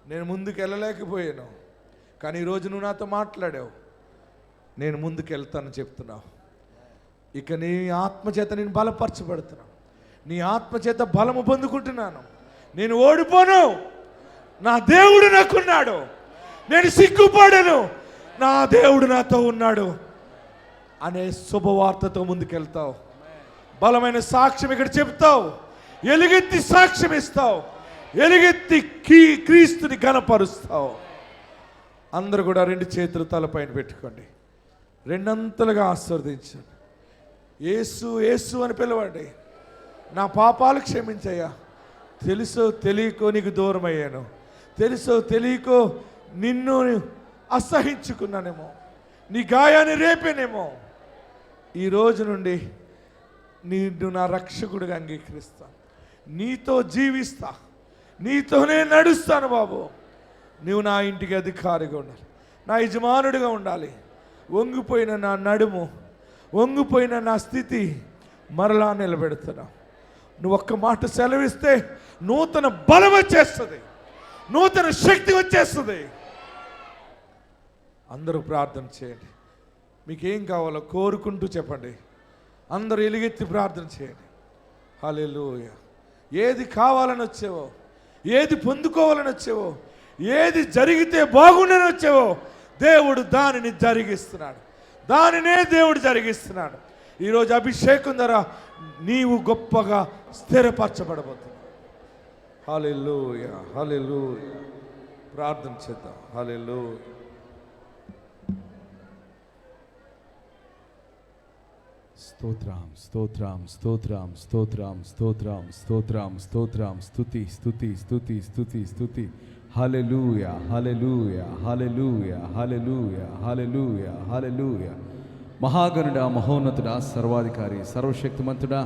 నేను ముందుకు వెళ్ళలేకపోయాను. కానీ ఈరోజు నువ్వు నాతో మాట్లాడావు, నేను ముందుకు వెళ్తానని చెప్తున్నావు. ఇక నీ ఆత్మచేత నేను బలపరచబడుతున్నాను, నీ ఆత్మచేత బలము పొందుకుంటున్నాను. నేను ఓడిపోను, నా దేవుడు నాకున్నాడు, నేను సిగ్గుపడను, నా దేవుడు నాతో ఉన్నాడు అనే శుభవార్తతో ముందుకెళ్తావు. బలమైన సాక్ష్యం ఇక్కడ చెప్తావు, ఎలుగెత్తి సాక్ష్యం ఇస్తావు, ఎలుగెత్తి క్రీస్తుని ఘనపరుస్తావు. అందరూ కూడా రెండు చేతులు తలపైన పెట్టుకోండి, రెండంతలుగా ఆశీర్వదించండి. యేసు యేసు అని పిలవండి. నా పాపాలు క్షమించయ్యా, తెలుసో తెలియకో నీకు దూరం అయ్యాను, తెలుసో తెలియకో నిన్ను అసహించుకున్నానేమో, నీ గాయాన్ని రేపేనేమో. ఈ రోజు నుండి నిన్ను నా రక్షకుడిగా అంగీకరిస్తాను, నీతో జీవిస్తా, నీతోనే నడుస్తాను బాబు. నువ్వు నా ఇంటికి అధికారిగా ఉండాలి, నా యజమానుడిగా ఉండాలి. వంగిపోయిన నా నడుము, వంగిపోయిన నా స్థితి మరలా నిలబెడుతున్నావు. నువ్వు ఒక్క మాట సెలవిస్తే నూతన బలం వచ్చేస్తుంది, నూతన శక్తి వచ్చేస్తుంది. అందరూ ప్రార్థన చేయండి, మీకేం కావాలో కోరుకుంటూ చెప్పండి. అందరూ ఎలుగెత్తి ప్రార్థన చేయండి. హల్లెలూయా. ఏది కావాలని వచ్చేవో, ఏది పొందుకోవాలని వచ్చేవో, ఏది జరిగితే బాగుండని వచ్చేవో, దేవుడు దానిని జరిగిస్తున్నాడు, దానినే దేవుడు జరిగిస్తున్నాడు. ఈరోజు అభిషేకం ద్వారా నీవు గొప్పగా స్థిరపరచబడబోతున్నావు. హల్లెలూయా, హల్లెలూయా. ప్రార్థన చేద్దాం. హల్లెలూయా. స్తోత్రం స్తోత్రం స్తోత్రం స్తోత్రం స్తోత్రం స్తోత్రం స్తోత్రం స్తుతి స్తుతి స్తుతి స్తుతి స్తుతి. హల్లెలూయా హల్లెలూయా హల్లెలూయా హల్లెలూయా హల్లెలూయా హల్లెలూయా. మహాగణుడా, మహోన్నతుడా, సర్వాధికారి, సర్వశక్తిమంతుడా,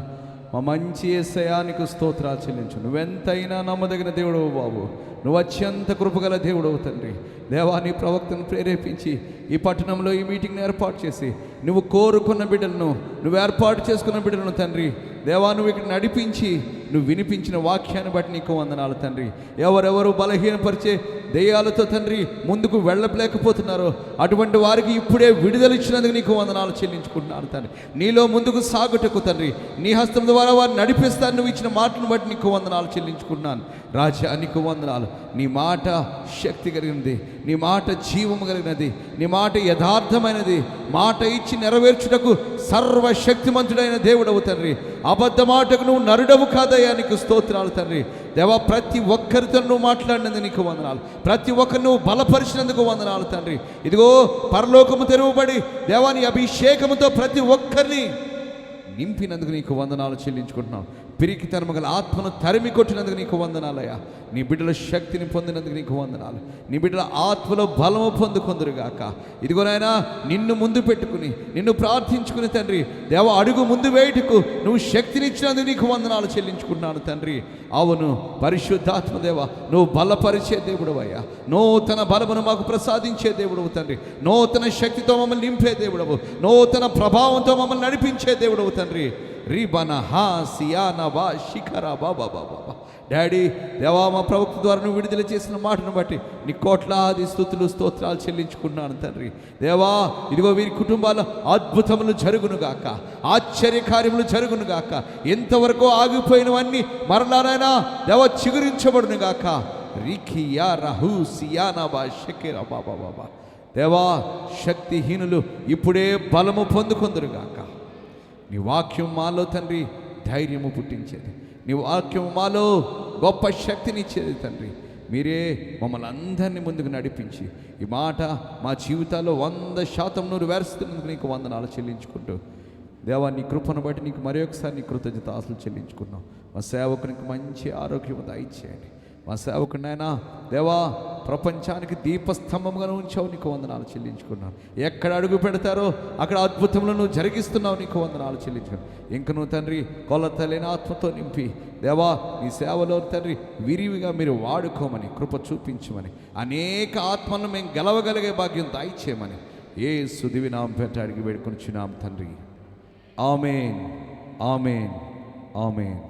మా మంచి యేసయ్యా నీకు స్తోత్రాలు చెల్లించు. నువ్వెంతైనా నమ్మదగిన దేవుడవు బాబు, నువ్వు అత్యంత కృపగల దేవుడవు తండ్రి. దేవా, నీ ప్రవక్తను ప్రేరేపించి ఈ పట్టణంలో ఈ మీటింగ్ని ఏర్పాటు చేసి నువ్వు కోరుకున్న బిడ్డలను, నువ్వు ఏర్పాటు చేసుకున్న బిడ్డలను తండ్రి దేవా, నువ్వు ఇక్కడ నడిపించి నువ్వు వినిపించిన వాక్యాన్ని బట్టి నీకు వందనాలు తండ్రి. ఎవరెవరు బలహీనపరిచే దెయ్యాలతో తండ్రి ముందుకు వెళ్ళలేకపోతున్నారో అటువంటి వారికి ఇప్పుడే విడుదల ఇచ్చినందుకు నీకు వందనాలు చెల్లించుకుంటున్నాను తండ్రి. నీలో ముందుకు సాగుటకు తండ్రి నీ హస్తం ద్వారా వారిని నడిపిస్తాను నువ్వు ఇచ్చిన మాటను బట్టి నీకు వందనాలు చెల్లించుకుంటున్నాను రాజా. నీకు వందనాలు. నీ మాట శక్తి కలిగినది, నీ మాట జీవము కలిగినది, నీ మాట యథార్థమైనది. మాట ఇచ్చి నెరవేర్చుటకు సర్వశక్తిమంతుడైన దేవుడవు తండ్రి. అబద్ధ మాటకు నువ్వు నరుడవు కాదయ్యా, నీకు స్తోత్రాలు తండ్రి. దేవా, ప్రతి ఒక్కరితో నువ్వు మాట్లాడినందుకు నీకు వందనాలు, ప్రతి ఒక్కరు నువ్వు బలపరిచినందుకు వందనాలు తండ్రి. ఇదిగో పరలోకము తెరవబడి దేవాని అభిషేకముతో ప్రతి ఒక్కరిని నింపినందుకు నీకు వందనాలు చెల్లించుకుంటున్నావు. పిరికితనము గల ఆత్మను తరిమి కొట్టినందుకు నీకు వందనాలయ్యా. నీ బిడ్డల శక్తిని పొందినందుకు నీకు వందనాలు. నీ బిడ్డల ఆత్మలో బలము పొందుకొందురుగాక. ఇదిగోనైనా నిన్ను ముందు పెట్టుకుని నిన్ను ప్రార్థించుకుని తండ్రి దేవ అడుగు ముందు వేయుటకు నువ్వు శక్తినిచ్చినందుకు నీకు వందనాలు చెల్లించుకుంటున్నాను తండ్రి. అవును పరిశుద్ధాత్మదేవ, నువ్వు బలపరిచే దేవుడవయ్యా. నూతన బలమును మాకు ప్రసాదించే దేవుడవు తండ్రి. నూతన శక్తితో మమ్మల్ని నింపే దేవుడవు, నూతన ప్రభావంతో మమ్మల్ని నడిపించే దేవుడవు తండ్రి. రీబన హా సియానా బా శిఖరా బాబా బాబా. డాడీ దేవా, మా ప్రవక్త ద్వారా నువ్వు విడుదల చేసిన మాటను బట్టి నీ కోట్లాది స్తుతులు స్తోత్రాలు చెల్లించుకున్నాను తండ్రి. దేవా, ఇదిగో వీరి కుటుంబాల్లో అద్భుతములు జరుగునుగాక, ఆశ్చర్యకార్యములు జరుగునుగాక, ఎంతవరకు ఆగిపోయినవన్నీ మరలానైనా దేవా చిగురించబడునుగాక. రిఖియా రహు సియానా బా షకిరా బాబా బాబా. దేవా, శక్తిహీనులు ఇప్పుడే బలము పొందుకొందురుగాక. నీ వాక్యం మాలో తండ్రి ధైర్యము పుట్టించేది, నీ వాక్యం మాలో గొప్ప శక్తినిచ్చేది తండ్రి. మీరే మమ్మల్ని అందరినీ ముందుకు నడిపించి ఈ మాట మా జీవితాల్లో 100% నువ్వు వేరుస్తున్నందుకు నీకు వందనాలు చెల్లించుకుంటూ దేవా, నీ కృపను బట్టి నీకు మరొకసారి నీ కృతజ్ఞత ఆశలు చెల్లించుకున్నాం. మా సేవకునికి మంచి ఆరోగ్యం దయచేయండి. మా సేవకునైనా దేవా, ప్రపంచానికి దీపస్తంభంగా ఉంచావు, నీకు వందనాలు చెల్లించుకున్నాను. ఎక్కడ అడుగు పెడతారో అక్కడ అద్భుతములను నువ్వు జరిగిస్తున్నావు, నీకు వందనాలు చెల్లించుకున్నాను. ఇంక నువ్వు తండ్రి కొలతలేని ఆత్మతో నింపి దేవా, నీ సేవలో తండ్రి విరివిగా మీరు వాడుకోమని, కృప చూపించమని, అనేక ఆత్మలను మేము గెలవగలిగే భాగ్యం దయచేయమని యేసు దివ్య నామమున పెట్టి అడిగి వేడుకొనిచున్నాం తండ్రి. ఆమేన్, ఆమేన్, ఆమేన్.